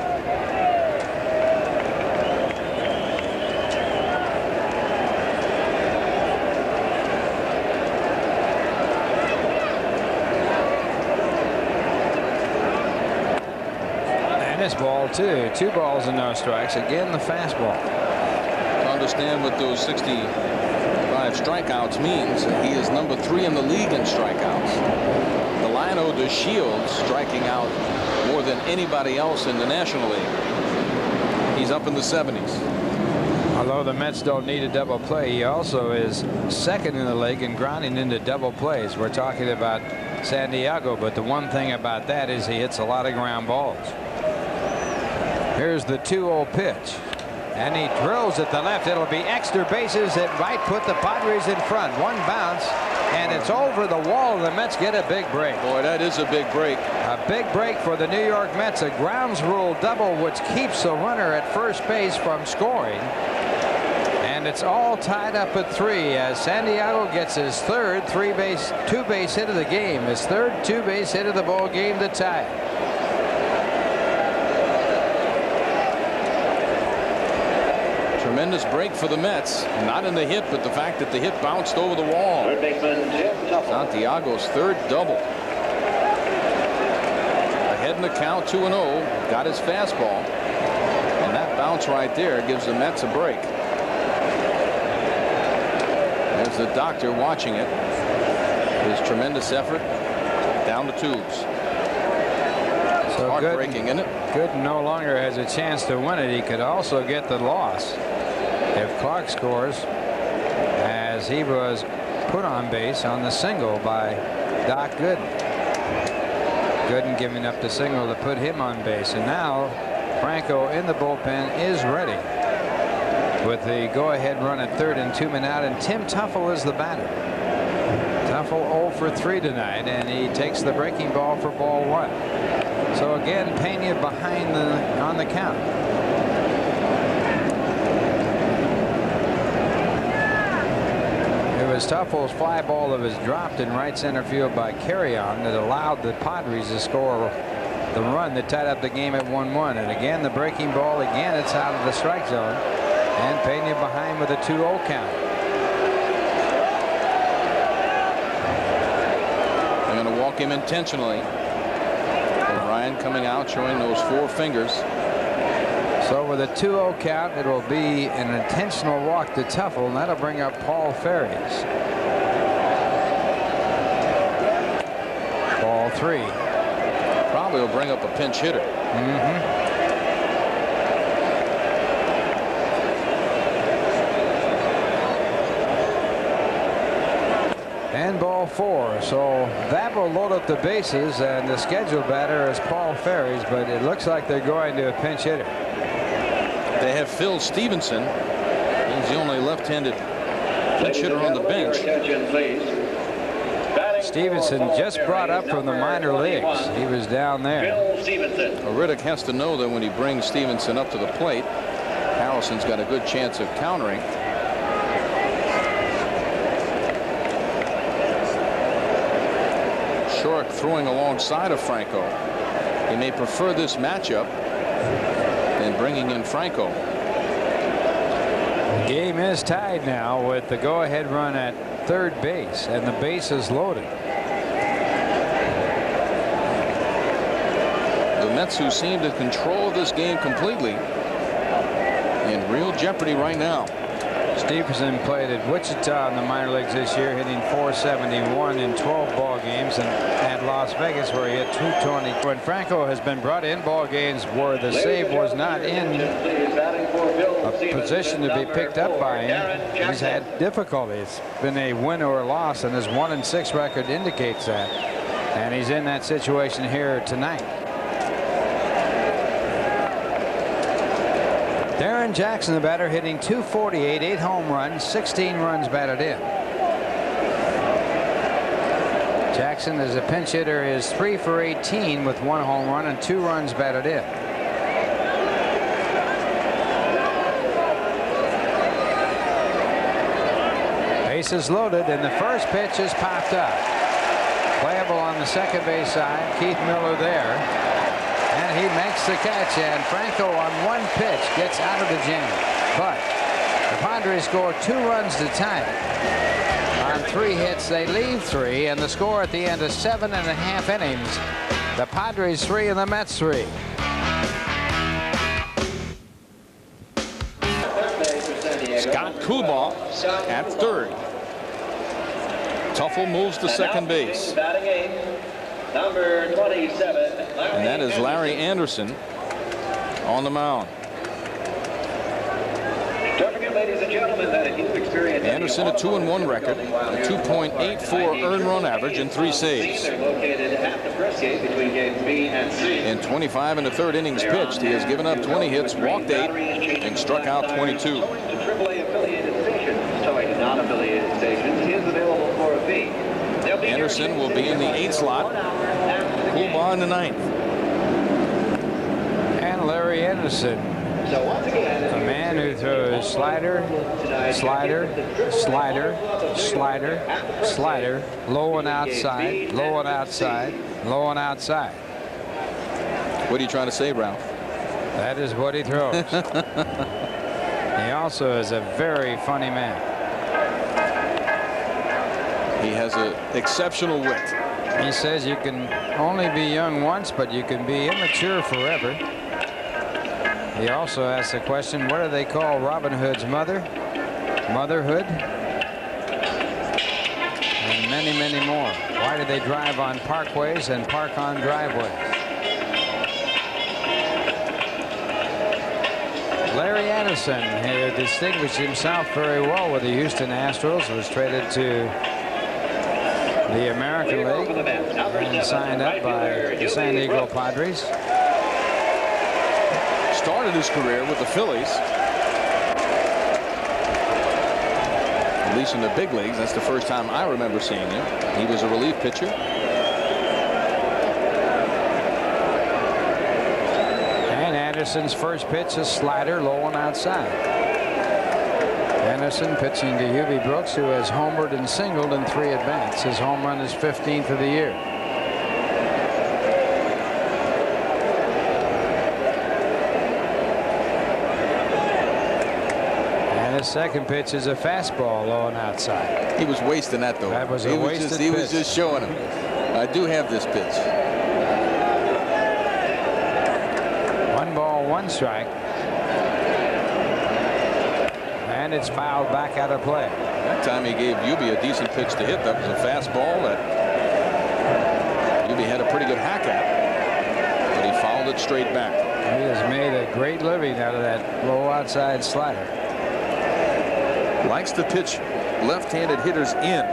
And it's ball 2. 2 balls and no strikes. Again, the fastball. To understand what those 65 strikeouts means, he is number 3 in the league in strikeouts. Delino DeShields striking out more than anybody else in the National League. He's up in the 70s. Although the Mets don't need a double play, he also is second in the league in grounding into double plays. We're talking about Santiago, but the one thing about that is he hits a lot of ground balls. Here's the 2-0 pitch. And he drills at the left. It'll be extra bases. It might put the Padres in front. 1 bounce, and it's over the wall. The Mets get a big break. Boy, that is a big break. A big break for the New York Mets. A grounds rule double, which keeps the runner at first base from scoring. And it's all tied up at 3 as Santiago gets his third 2-base hit of the game. His third 2-base hit of the ball game to tie it. Tremendous break for the Mets. Not in the hit, but the fact that the hit bounced over the wall. Santiago's third double. Ahead in the count, 2-0. Got his fastball. And that bounce right there gives the Mets a break. There's the doctor watching it. His tremendous effort down the tubes. So heartbreaking, isn't it? Gooden no longer has a chance to win it. He could also get the loss if Clark scores, as he was put on base on the single by Doc Gooden. Gooden giving up the single to put him on base. And now Franco in the bullpen is ready with the go-ahead run at third and 2 men out, and Tim Tuffle is the batter. Tuffle 0 for 3 tonight, and he takes the breaking ball for ball 1. So again, Pena behind on the count. It was Tuffle's fly ball that was dropped in right center field by Carrion that allowed the Padres to score the run that tied up the game at 1-1. And again, the breaking ball, again, it's out of the strike zone. And Pena behind with a 2-0 count. They're going to walk him intentionally. O'Brien coming out showing those 4 fingers. So with a 2-0 count, it will be an intentional walk to Tuffle, and that'll bring up Paul Ferries. Ball 3. Probably will bring up a pinch hitter. And ball 4. So that will load up the bases, and the scheduled batter is Paul Ferries, but it looks like they're going to a pinch hitter. They have Phil Stevenson. He's the only left-handed pinch hitter on the bench. Stevenson just brought up from the minor leagues. He was down there. Well, Riddick has to know that when he brings Stevenson up to the plate, Harrelson's got a good chance of countering. Short throwing alongside of Franco. He may prefer this matchup than bringing in Franco. The game is tied now with the go-ahead run at third base, and the base is loaded. Mets, who seem to control this game completely, in real jeopardy right now. Stevenson played at Wichita in the minor leagues this year, hitting .471 in 12 ball games, and at Las Vegas where he hit .220. When Franco has been brought in ball games where the save was not in a position to be picked up by him, he's had difficulty. It's been a win or a loss, and his 1-6 record indicates that. And he's in that situation here tonight. Darren Jackson, the batter, hitting .248, 8 home runs, 16 runs batted in. Jackson, as a pinch hitter, is 3 for 18 with 1 home run and 2 runs batted in. Bases loaded, and the first pitch is popped up. Playable on the second base side. Keith Miller there. And he makes the catch, and Franco on 1 pitch gets out of the jam. But the Padres score 2 runs to tie it. On 3 hits, they leave 3, and the score at the end of 7.5 innings. The Padres 3 and the Mets 3. Scott Kuba at third. Tuffle moves to second base. Number 27. And that is Larry Anderson on the mound. Don't forget, ladies and gentlemen, that if you experience Anderson, a 2-1 record, a 2.84 earned run average, and 3 saves. They're located at the press gate between games B and C. In 25 and a third innings pitched, he has given up 20 hits, walked 8, and struck out 22. Towing to AAA affiliated stations. Towing to non-affiliated stations is available for a fee. Anderson will be in the 8th slot. Kuba in the 9th. And Larry Anderson, So once again, a man who throws slider, slider, slider, slider, slider, low and outside, low and outside, low and outside. What are you trying to say, Ralph? That is what he throws. He also is a very funny man. He has an exceptional wit. He says you can only be young once, but you can be immature forever. He also asks the question, what do they call Robin Hood's mother? Motherhood? And many, many more. Why do they drive on parkways and park on driveways? Larry Anderson, who distinguished himself very well with the Houston Astros, was traded to the American League and signed up by the San Diego Padres. Started his career with the Phillies. At least in the big leagues. That's the first time I remember seeing him. He was a relief pitcher. And Anderson's first pitch is slider, low and outside. Anderson pitching to Hubie Brooks, who has homered and singled in 3 at-bats. His home run is 15th of the year. And his second pitch is a fastball, low and outside. He was wasting that, though. That was a wasted pitch. He was just showing him. I do have this pitch. 1 ball, 1 strike. And it's fouled back out of play. That time he gave Hubie a decent pitch to hit. That was a fastball that Hubie had a pretty good hack at, but he fouled it straight back. He has made a great living out of that low outside slider. Likes to pitch left-handed hitters in.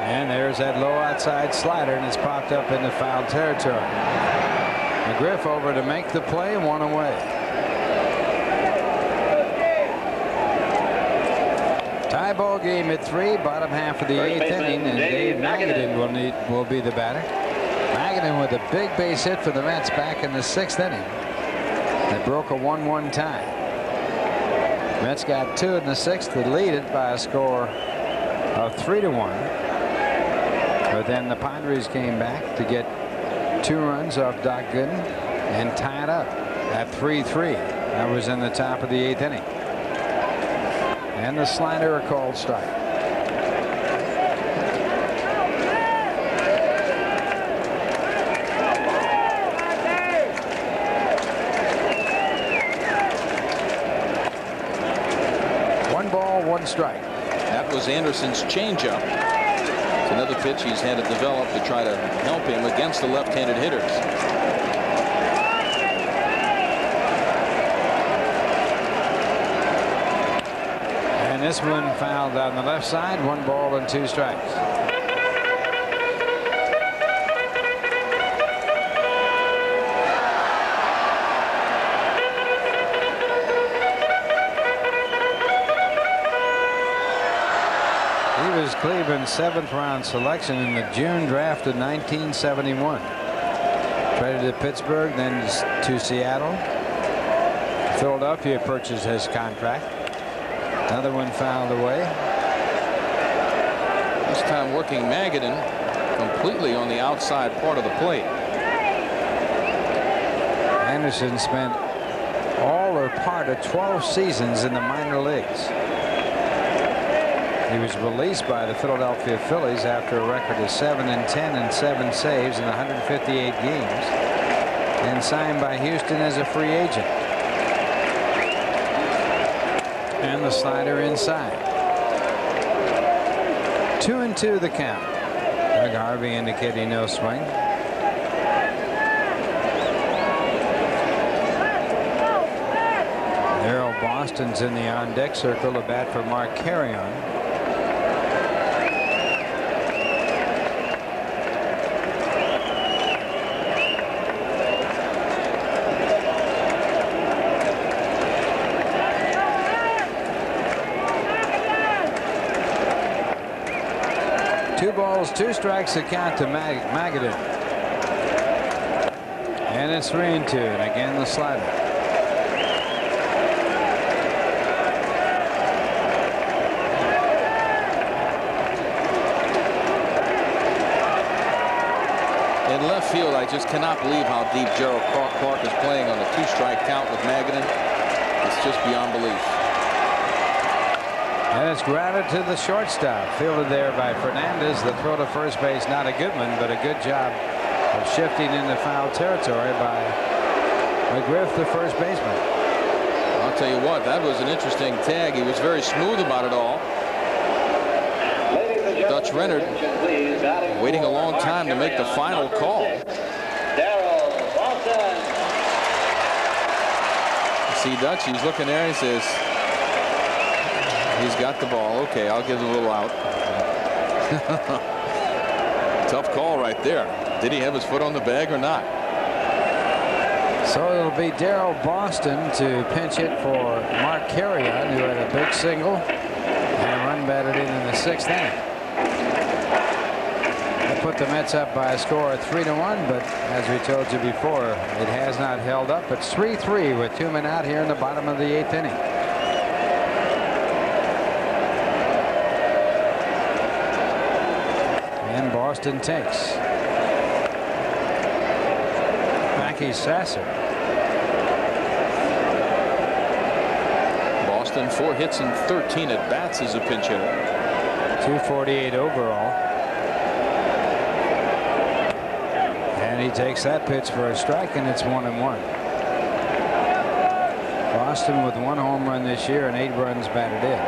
And there's that low outside slider, and it's popped up into foul territory. McGriff over to make the play, 1 away. Tie ball game at 3, bottom half of the 8th inning, and Dave Magadan will be the batter. Magadan with a big base hit for the Mets back in the 6th inning. They broke a 1-1 tie. Mets got 2 in the 6th to lead it by a score of 3-1. But then the Padres came back to get 2 runs off Doc Gooden and tie it up at 3-3. That was in the top of the 8th inning. And the slider, a called strike. 1 strike. That was Anderson's changeup. It's another pitch he's had to develop to try to help him against the left-handed hitters. And this one fouled on the left side. 1 ball and 2 strikes. He was Cleveland's 7th round selection in the June draft of 1971. Traded to Pittsburgh, then to Seattle. Philadelphia purchased his contract. Another one fouled away. This time working Magadan completely on the outside part of the plate. Anderson spent all or part of 12 seasons in the minor leagues. He was released by the Philadelphia Phillies after a record of 7-10 and 7 saves in 158 games, and signed by Houston as a free agent. And the slider inside. 2-2 the count. Doug Harvey indicating no swing. Darrell Boston's in the on-deck circle, a bat for Mark Carrion. Two balls, 2 strikes, the count to Magadan. And it's 3-2, and again the slider. In left field, I just cannot believe how deep Gerald Clark is playing on the 2-strike count with Magadan. It's just beyond belief. And it's grounded to the shortstop. Fielded there by Fernandez. The throw to first base, not a good one, but a good job of shifting into foul territory by McGriff, the first baseman. I'll tell you what, that was an interesting tag. He was very smooth about it all. Dutch Rennert waiting a long time to make the final call. See Dutch, he's looking there. He says, he's got the ball. Okay, I'll give it a little out. Tough call right there. Did he have his foot on the bag or not? So it'll be Darrell Boston to pinch hit for Mark Carrion, who had a big single and a run batted in the 6th inning. That put the Mets up by a score of 3-1, but as we told you before, it has not held up. It's 3-3 with 2 men out here in the bottom of the 8th inning. And Boston takes. Mackey Sasser. Boston 4 hits and 13 at bats as a pinch hitter. 248 overall. And he takes that pitch for a strike, and it's 1-1. Boston with 1 home run this year and 8 runs batted in.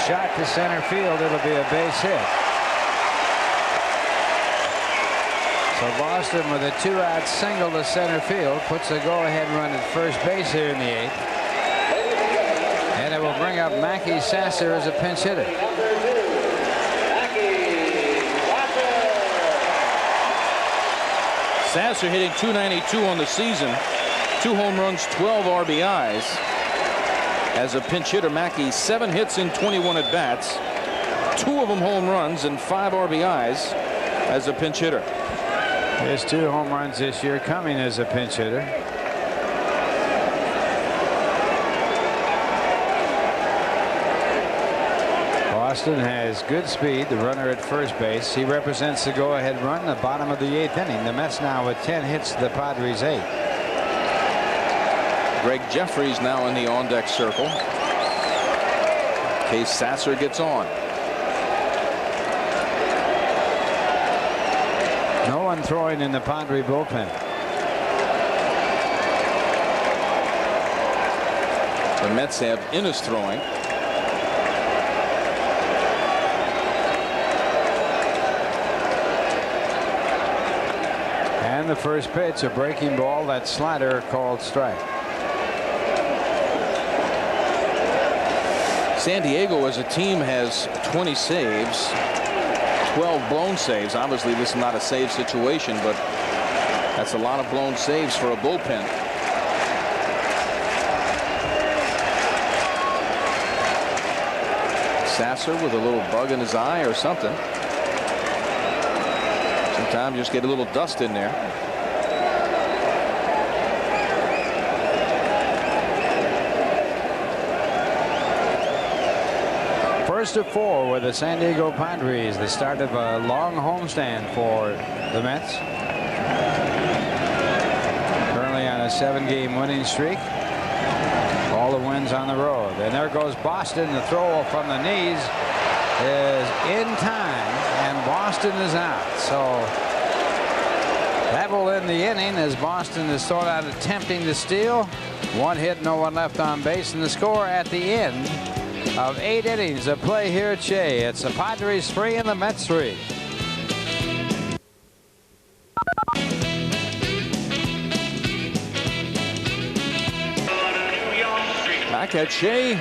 Shot to center field. It'll be a base hit. So Boston with a 2-out single to center field puts a go-ahead run at first base here in the 8th. And it will bring up Mackey Sasser as a pinch hitter. Sasser hitting .292 on the season. 2 home runs, 12 RBIs. As a pinch hitter, Mackey 7 hits in 21 at bats, 2 of them home runs and 5 RBIs as a pinch hitter. There's 2 home runs this year coming as a pinch hitter. Boston has good speed. The runner at first base. He represents the go-ahead run in the bottom of the 8th inning. The Mets now with 10 hits to the Padres 8. Greg Jeffries now in the on-deck circle. In case Sasser gets on. one throwing in the Padre bullpen. The Mets have Innes throwing. And the first pitch, a breaking ball, that slider called strike. San Diego as a team has 20 saves, 12 blown saves. Obviously this is not a save situation, but that's a lot of blown saves for a bullpen. Sasser with a little bug in his eye or something. Sometimes you just get a little dust in there. First of 4 with the San Diego Padres, the start of a long homestand for the Mets. Currently on a 7-game winning streak. All the wins on the road. And there goes Boston. The throw from the knees is in time, and Boston is out. So that will end the inning as Boston is sort out attempting to steal. 1 hit, no one left on base, and the score at the end of 8 innings of play here at Shea. It's the Padres 3 and the Mets 3. Back at Shea,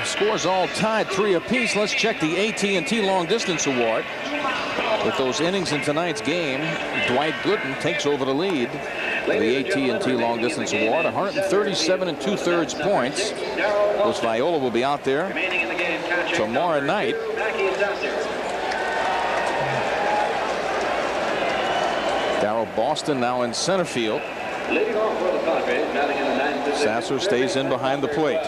scores all tied 3 apiece. Let's check the AT&T Long Distance Award. With those innings in tonight's game, Dwight Gooden takes over the lead for the AT&T Long Distance Award. 137 2/3 points. Those Viola will be out there tomorrow night. Darryl Boston now in center field. Sasser stays in behind the plate.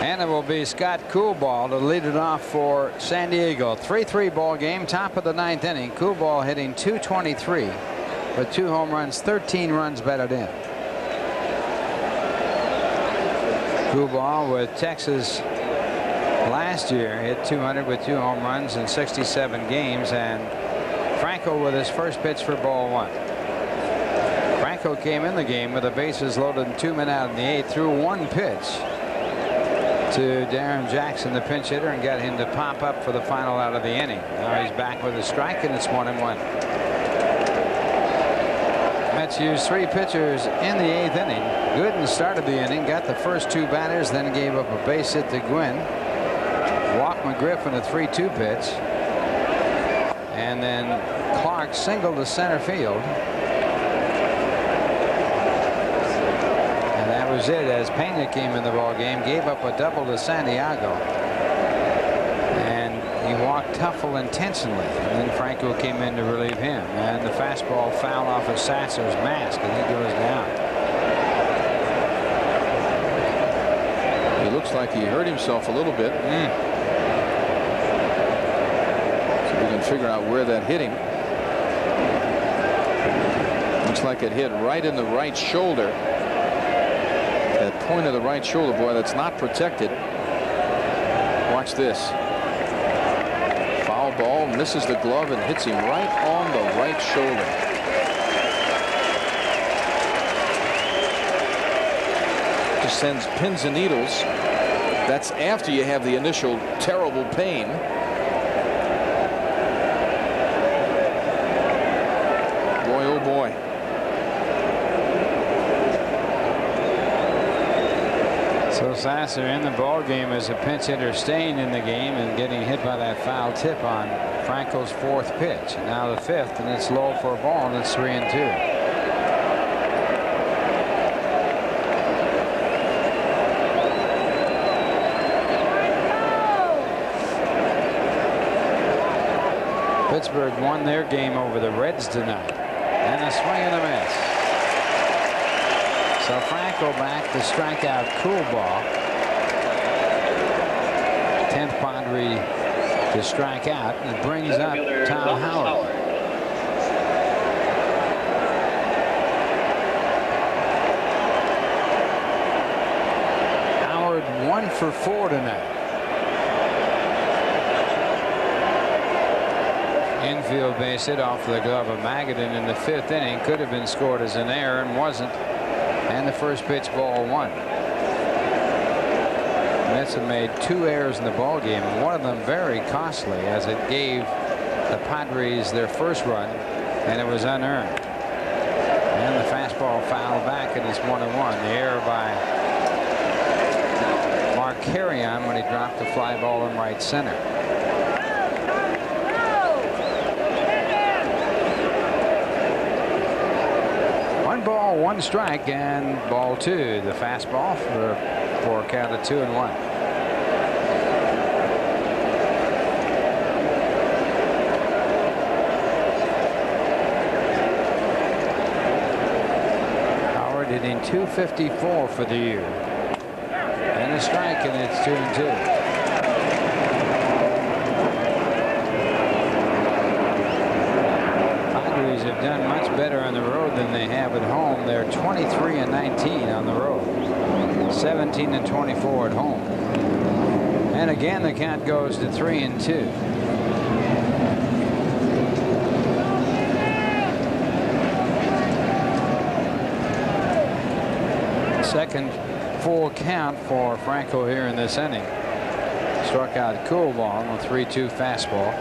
And it will be Scott Coolball to lead it off for San Diego. 3-3 ball game, top of the 9th inning. Coolball hitting .223 with 2 home runs, 13 runs batted in. Coolball with Texas last year hit .200 with 2 home runs in 67 games, and Franco with his first pitch for ball 1. Franco came in the game with the bases loaded and 2 men out in the 8th, threw 1 pitch to Darren Jackson, the pinch hitter, and got him to pop up for the final out of the inning. Now he's back with a strike, and it's 1-1. Mets used 3 pitchers in the 8th inning. Gooden started the inning, got the first 2 batters, then gave up a base hit to Gwynn. Walked McGriff in a 3-2 pitch. And then Clark singled to center field. And that was it as Pena came in the ball game, gave up a double to Santiago. And he walked Tuffle intentionally. And then Franco came in to relieve him. And the fastball fouled off of Sasser's mask, and he goes down. He looks like he hurt himself a little bit. Figure out where that hit him. Looks like it hit right in the right shoulder. That point of the right shoulder, boy, that's not protected. Watch this. Foul ball, misses the glove and hits him right on the right shoulder. Just sends pins and needles. That's after you have the initial terrible pain. Boy. So Sasser in the ball game as a pinch hitter, staying in the game and getting hit by that foul tip on Franco's 4th pitch. Now the 5th, and it's low for a ball, and it's 3-2. Pittsburgh won their game over the Reds tonight. And a swing and a miss. So Franco back to strike out Coolball. 10th Padre to strike out, and it brings up Tom Howard. Howard 1 for 4 tonight. infield base hit off the glove of Magadan in the 5th inning. Could have been scored as an error and wasn't. And the first pitch, ball 1. Mets have made 2 errors in the ball game, one of them very costly, as it gave the Padres their first run, and it was unearned. And the fastball fouled back, and it's 1-1. The error by Mark Carrion when he dropped the fly ball in right center. One ball, 1 strike, and ball 2. The fastball for a count of 2-1. Howard hitting .254 for the year. And a strike, and it's 2-2. Padres have done much better on the road than they have at home. They're 23-19 on the road, 17-24 at home. And again, the count goes to 3-2. Second full count for Franco here in this inning. Struck out Coolbaum on a 3-2 fastball.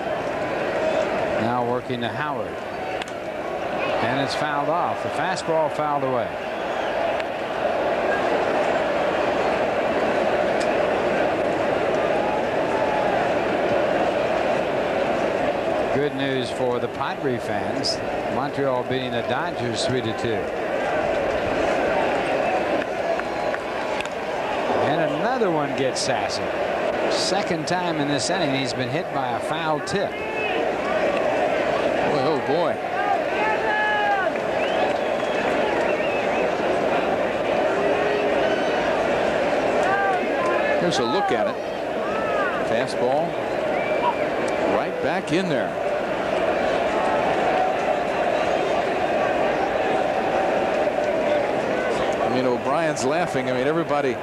Now working to Howard. And it's fouled off. The fastball fouled away. Good news for the Padre fans. Montreal beating the Dodgers 3-2. And another one gets Sassy. Second time in this inning he's been hit by a foul tip. Boy, oh boy. Here's a look at it. Fastball right back in there. I mean, O'Brien's laughing. I mean, everybody,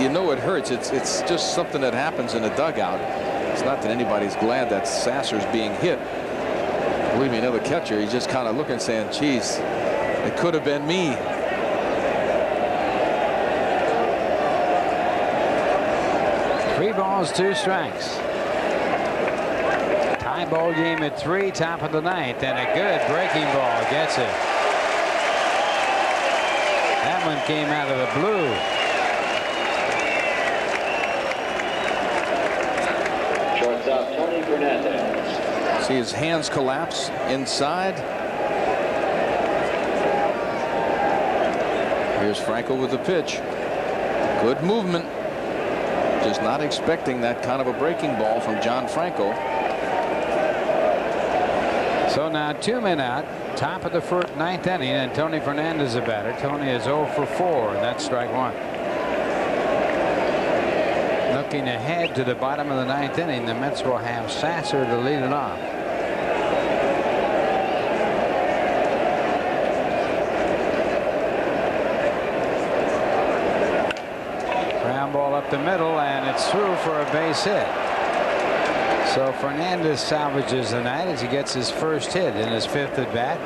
you know, it hurts. It's just something that happens in a dugout. It's not that anybody's glad that Sasser's being hit. Believe me, another catcher, he's just kind of looking, saying, geez, it could have been me. 3 balls, 2 strikes. Tie ball game at 3, top of the 9th, and a good breaking ball gets it. That one came out of the blue. Shortstop Tony Fernandez. See his hands collapse inside. Here's Franco with the pitch. Good movement. Just not expecting that kind of a breaking ball from John Franco. So now 2 men out, top of the 9th inning, and Tony Fernandez a batter. Tony is 0 for 4, and that's strike 1. Looking ahead to the bottom of the 9th inning, the Mets will have Sasser to lead it off. Ground ball up the middle, and it's through for a base hit. So Fernandez salvages the night as he gets his first hit in his 5th at bat,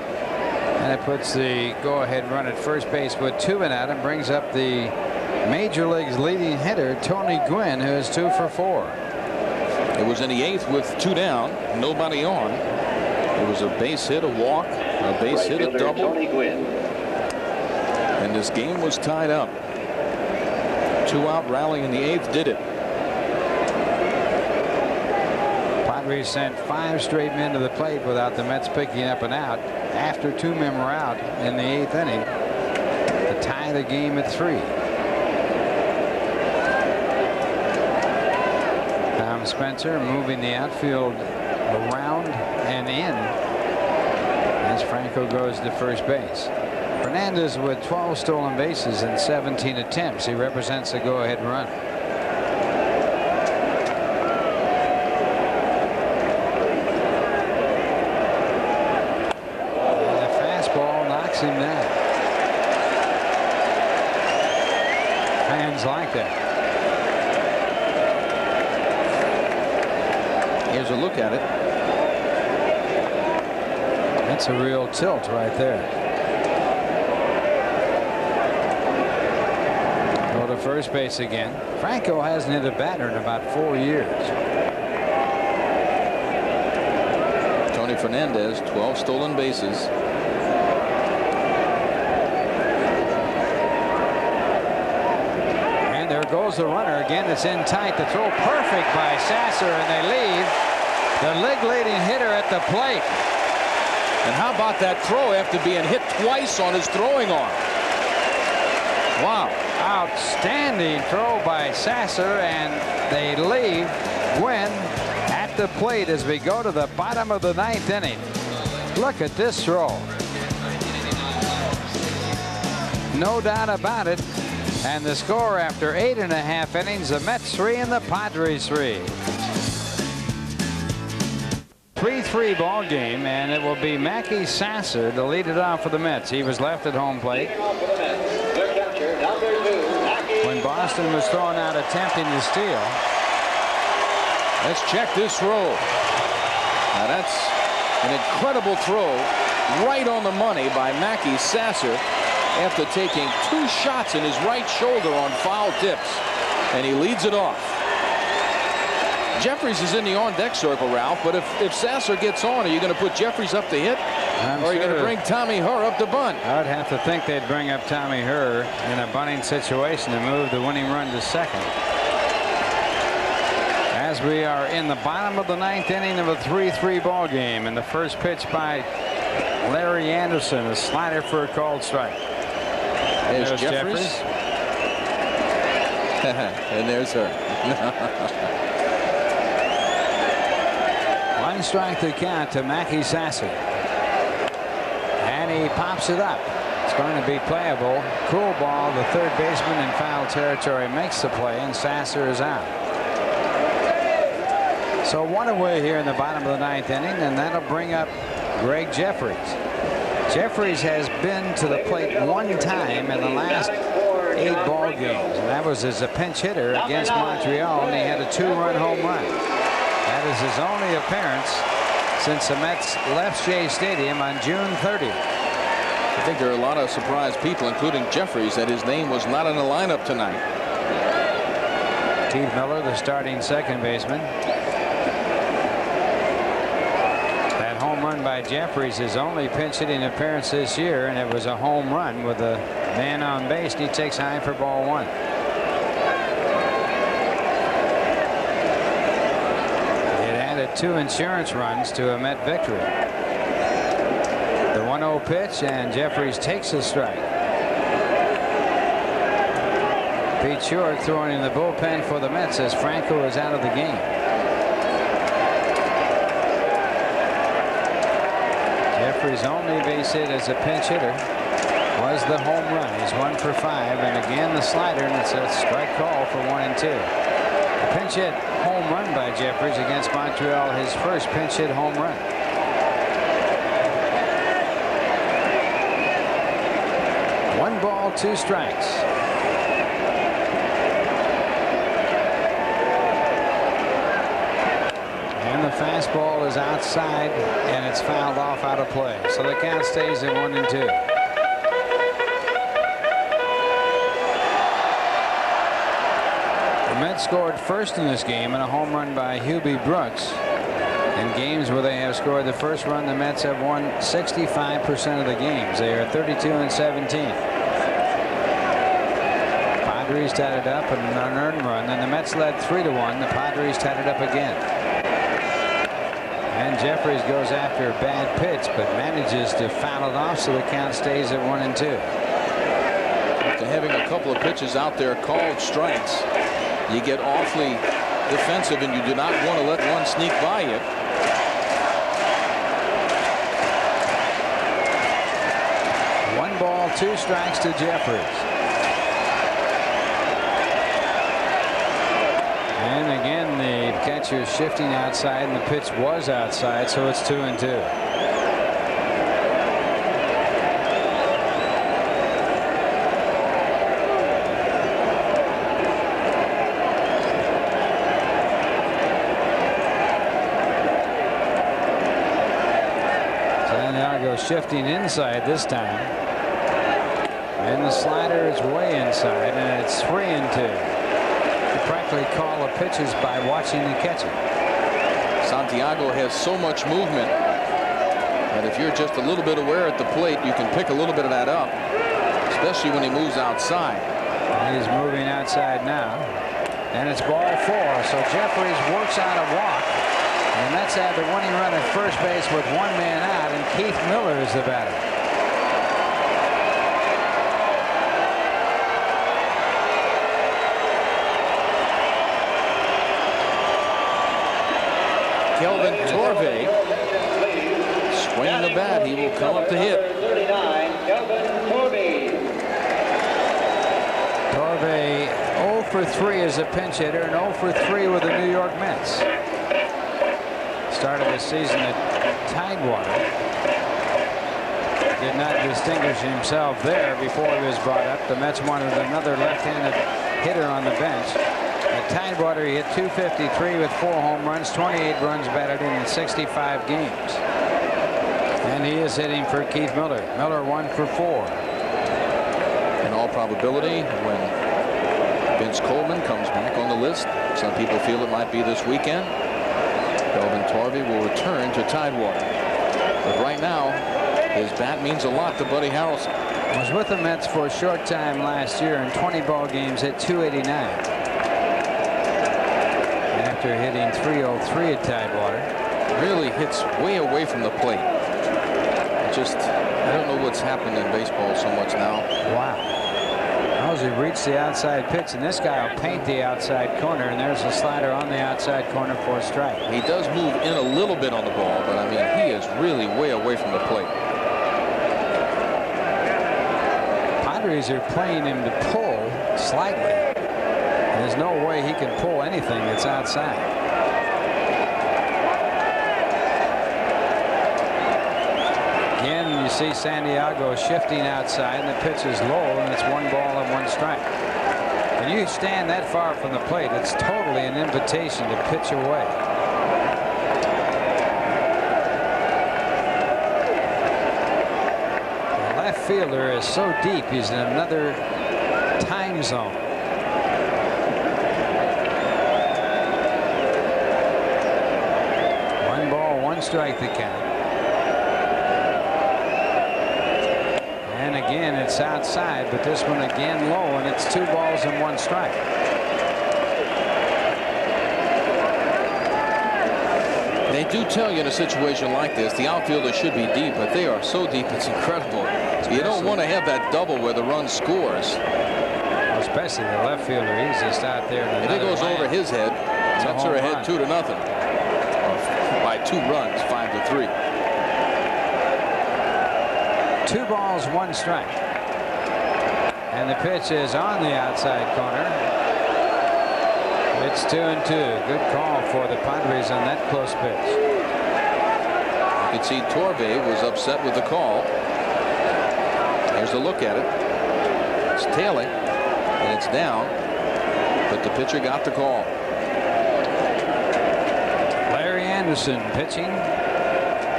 and it puts the go-ahead run at first base with 2 men out and brings up the Major League's leading hitter, Tony Gwynn, who is 2 for 4. It was in the 8th with 2 down, nobody on. It was a base hit, a walk, a base hit, a double, Tony Gwynn. and this game was tied up. 2-out rally in the 8th did it. Padres sent 5 straight men to the plate without the Mets picking up an out after 2 men were out in the 8th inning to tie the game at 3. Tom Spencer moving the outfield around and in as Franco goes to first base. Fernandez with 12 stolen bases in 17 attempts. He represents a go-ahead run. And the fastball knocks him down. Fans like that. Here's a look at it. That's a real tilt right there. Go to first base again. Franco hasn't hit a batter in about 4 years. Tony Fernandez, 12 stolen bases. And there goes the runner again. It's in tight. The throw perfect by Sasser, and they leave the league-leading hitter at the plate. And how about that throw after being hit twice on his throwing arm? Wow. Outstanding throw by Sasser, and they leave Gwynn at the plate as we go to the bottom of the 9th inning. Look at this throw. No doubt about it. And the score after 8.5 innings, the Mets 3 and the Padres 3. 3-3 ball game, and it will be Mackey Sasser to lead it off for the Mets. He was left at home plate when Boston was throwing out attempting to steal. Let's check this throw. Now that's an incredible throw right on the money by Mackey Sasser after taking 2 shots in his right shoulder on foul tips, and he leads it off. Jeffries is in the on-deck circle, Ralph, but if Sasser gets on, are you going to put Jeffries up to hit? Or are you going to bring Tommy Hurr up to bunt? I'd have to think they'd bring up Tommy Hurr in a bunting situation to move the winning run to second. As we are in the bottom of the 9th inning of a 3-3 ball game, and the first pitch by Larry Anderson, a slider for a called strike. There's Jeffries. And there's Hurr. 1 strike to count to Mackey Sasser. And he pops it up. It's going to be playable. Cool ball. The third baseman in foul territory makes the play, and Sasser is out. So 1 away here in the bottom of the 9th inning, and that'll bring up Greg Jeffries. Jeffries has been to the plate 1 time in the last 8 ball games, and that was as a pinch hitter against Montreal, and he had a 2-run home run. That is his only appearance since the Mets left Shea Stadium on June 30th. I think there are a lot of surprised people, including Jeffries, that his name was not in the lineup tonight. Keith Miller, the starting second baseman. That home run by Jeffries, his only pinch hitting appearance this year, and it was a home run with a man on base, and he takes high for ball 1. It added 2 insurance runs to a Met victory. The 1-0 pitch, and Jeffries takes a strike. Pete Short throwing in the bullpen for the Mets as Franco is out of the game. Jeffries' only base hit as a pinch hitter was the home run. He's 1 for 5, and again the slider, and it's a strike call for 1 and 2. A pinch hit home run by Jeffries against Montreal, his first pinch hit home run. One ball, 2 strikes. And the fastball is outside, and it's fouled off out of play. So the count stays at 1 and 2. The Mets scored first in this game in a home run by Hubie Brooks. In games where they have scored the first run, the Mets have won 65% of the games. They are 32-17. Padres tied it up in an unearned run. Then the Mets led 3-1. The Padres tied it up again. And Jeffries goes after a bad pitch, but manages to foul it off, so the count stays at 1 and 2. After having a couple of pitches out there called strikes, you get awfully defensive, and you do not want to let one sneak by you. One ball, 2 strikes to Jeffries. And again, the catcher shifting outside, and the pitch was outside, so it's 2 and 2. shifting inside this time. And the slider is way inside, and it's 3-2. You practically call the pitches by watching the catcher. Santiago has so much movement that if you're just a little bit aware at the plate, you can pick a little bit of that up, especially when he moves outside. He's moving outside now, and it's ball 4. So Jeffries works out a walk, and the Mets have the winning run at first base with 1 man out, and Keith Miller is the batter. Kelvin Torve swinging the bat. He will come up to hit. 39, Kelvin Torve. Torve 0 for 3 as a pinch hitter and 0 for 3 with the New York Mets. Started the season at Tidewater. Did not distinguish himself there before he was brought up. The Mets wanted another left-handed hitter on the bench. At Tidewater, he hit .253 with 4 home runs, 28 runs batted in 65 games. And he is hitting for Keith Miller. Miller 1 for 4. In all probability, when Vince Coleman comes back on the list, some people feel it might be this weekend, Kelvin Torve will return to Tidewater. But right now, his bat means a lot to Buddy Harrelson. Was with the Mets for a short time last year. In 20 ball games, hit .289. After hitting .303 at Tidewater. Really hits way away from the plate. I don't know what's happened in baseball so much now. Wow. As he reached the outside pitch, and this guy will paint the outside corner, and there's a slider on the outside corner for a strike. He does move in a little bit on the ball, but I mean, he is really way away from the plate. Padres are playing him to pull slightly. There's no way he can pull anything that's outside. Again, you see Santiago shifting outside, and the pitch is low, and it's 1 ball and 1 strike. When you stand that far from the plate, it's totally an invitation to pitch away. The left fielder is so deep, he's in another time zone. 1 strike the count. And again, it's outside, but this one again low, and it's 2 balls and 1 strike. They do tell you in a situation like this, the outfielder should be deep, but they are so deep, it's incredible. You don't want to have that double where the run scores. Especially the left fielder, he's just out there. If it goes over his head, Mets are ahead 2-0. By 2 runs, 5-3. 2 balls, 1 strike. And the pitch is on the outside corner. It's 2-2. Good call for the Padres on that close pitch. You can see Torve was upset with the call. Here's a look at it. It's tailing, and it's down, but the pitcher got the call. Anderson pitching.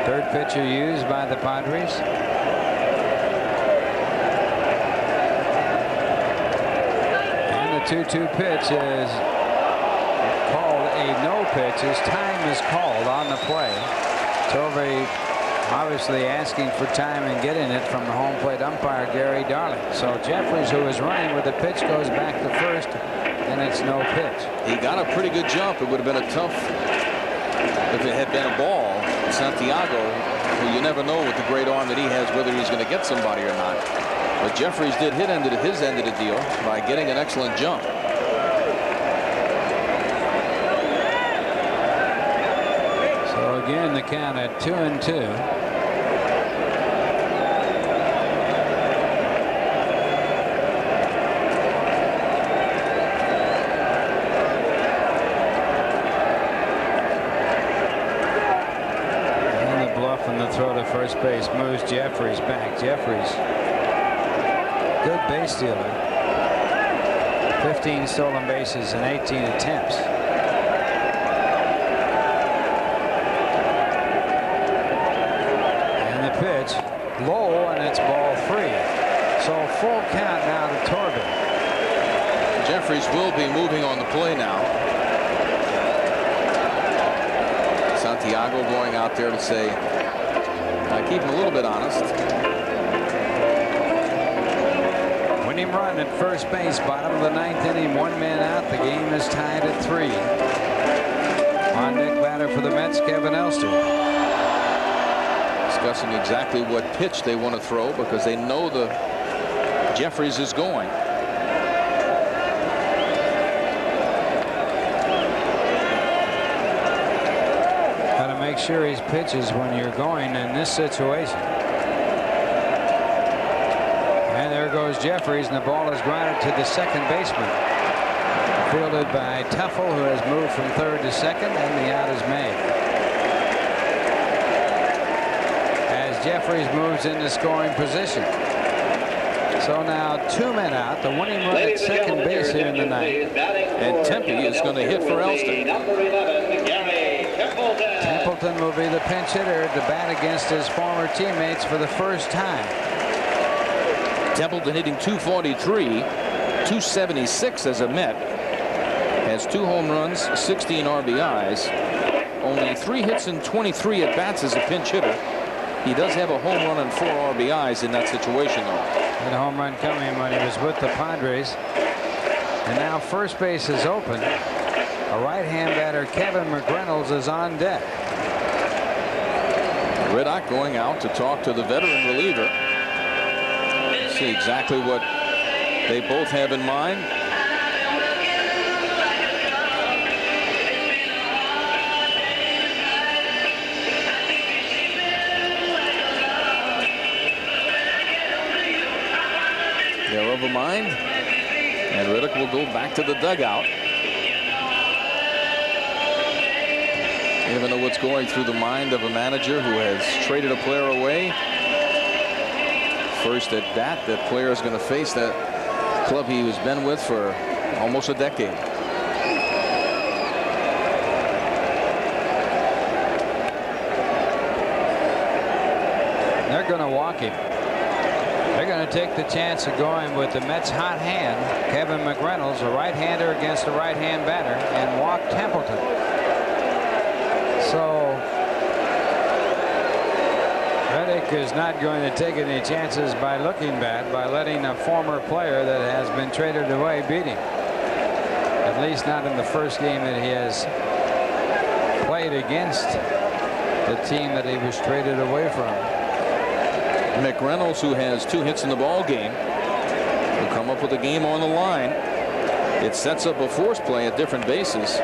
3rd pitcher used by the Padres. And the 2-2 pitch is called a no pitch as time is called on the play. Torve obviously asking for time and getting it from the home plate umpire Gary Darling. So Jeffries, who is running with the pitch, goes back to first, and it's no pitch. He got a pretty good jump. It would have been a tough if it had been a ball. Santiago, who you never know with the great arm that he has, whether he's going to get somebody or not. But Jeffries did hit his end of the deal by getting an excellent jump. So again, the count at 2-2. Throw to first base moves Jeffries back. Jeffries, good base stealer. 15 stolen bases in 18 attempts. And the pitch So full count now to Torben. Jeffries will be moving on the play now. Santiago going out there to say, keep him a little bit honest. Winning run at first base, bottom of the 9th inning, 1 man out. The game is tied at 3. On deck batter for the Mets, Kevin Elster. Discussing exactly what pitch they want to throw because they know the Jeffries is going. Got to make sure he pitches when you're going in this situation. And there goes Jeffries, and the ball is grounded to the second baseman. Fielded by Tuffle, who has moved from third to second, and the out is made. As Jeffries moves into scoring position. So now 2 men out. The winning run at second base here in the 9th. And Tempe is going to hit for Elston. Templeton will be the pinch hitter to bat against his former teammates for the first time. Templeton hitting .243, .276 as a Met. Has 2 home runs, 16 RBIs. Only 3 hits and 23 at bats as a pinch hitter. He does have a home run and 4 RBIs in that situation, though. And a home run coming when he was with the Padres. And now first base is open. A right-hand batter, Kevin McReynolds, is on deck. Riddock going out to talk to the veteran reliever. See exactly what they both have in mind. They're of a mind, and Riddick will go back to the dugout. You never know what's going through the mind of a manager who has traded a player away. First at bat, that player is going to face that club he has been with for almost a decade. They're going to walk him. They're going to take the chance of going with the Mets' hot hand, Kevin McReynolds, a right-hander against a right-hand batter, and walk Templeton. So Reddick is not going to take any chances by looking bad, by letting a former player that has been traded away beat him. At least not in the first game that he has played against the team that he was traded away from. McReynolds, who has 2 hits in the ball game, will come up with a game on the line. It sets up a force play at different bases.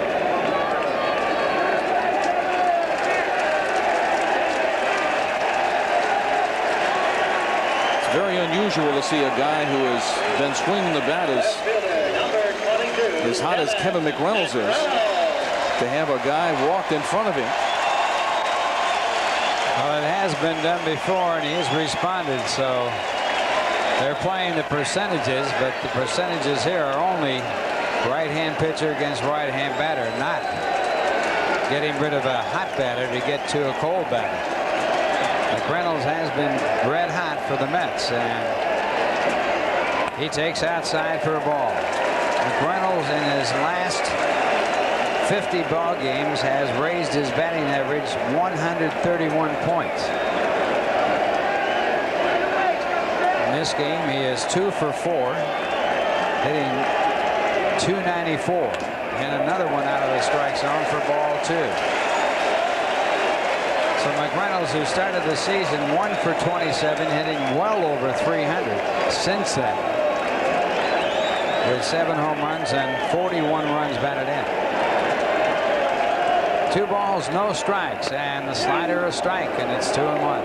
It's very unusual to see a guy who has been swinging the bat as hot as Kevin McReynolds is, to have a guy walked in front of him. Well, it has been done before, and he has responded. So they're playing the percentages, but the percentages here are only right-hand pitcher against right-hand batter, not getting rid of a hot batter to get to a cold batter. McReynolds has been red hot for the Mets, and he takes outside for a ball. McReynolds in his last 50 ball games has raised his batting average 131 points. In this game, he is 2 for 4, hitting .294, and another one out of the strike zone for ball 2. So McReynolds, who started the season 1 for 27, hitting well over 300 since then, with 7 home runs and 41 runs batted in. 2 balls, no strikes, and the slider a strike, and it's 2-1.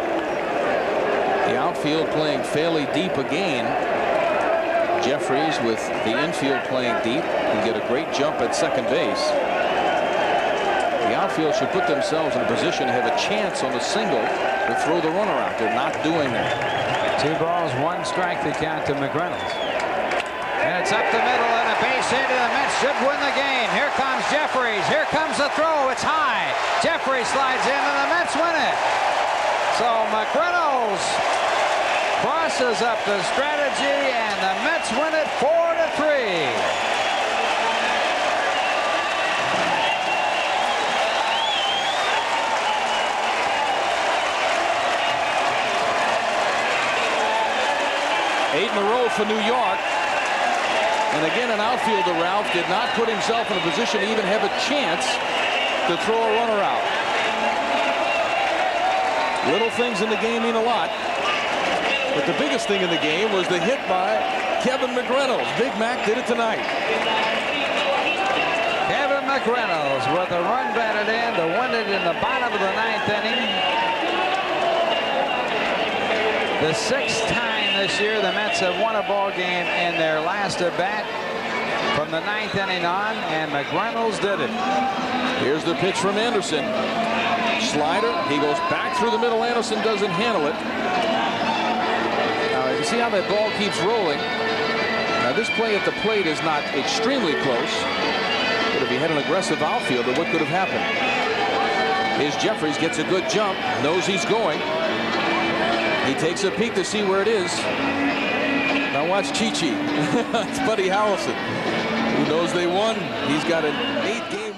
The outfield playing fairly deep again. Jeffries, with the infield playing deep, can get a great jump at second base. The outfield should put themselves in a position to have a chance on the single to throw the runner out. They're not doing that. 2 balls, 1 strike to count to McReynolds. And it's up the middle, and a base hit, and the Mets should win the game. Here comes Jeffries. Here comes the throw. It's high. Jeffries slides in, and the Mets win it. So McReynolds crosses up the strategy, and the Mets win it 4-3. Eight in a row for New York. And again, an outfielder, Ralph, did not put himself in a position to even have a chance to throw a runner out. Little things in the game mean a lot. But the biggest thing in the game was the hit by Kevin McReynolds. Big Mac did it tonight. Kevin McReynolds with a run batted in to win it in the bottom of the 9th inning. The 6th time this year the Mets have won a ball game in their last at bat from the 9th inning on, and McReynolds did it. Here's the pitch from Anderson. Slider. He goes back through the middle. Anderson doesn't handle it. Now you see how that ball keeps rolling. Now this play at the plate is not extremely close, but if he had an aggressive outfielder, what could have happened? Here's Jeffries, gets a good jump, knows he's going. He takes a peek to see where it is. Now watch Chi-Chi. It's Buddy Harrelson, who knows they won. He's got an 8-game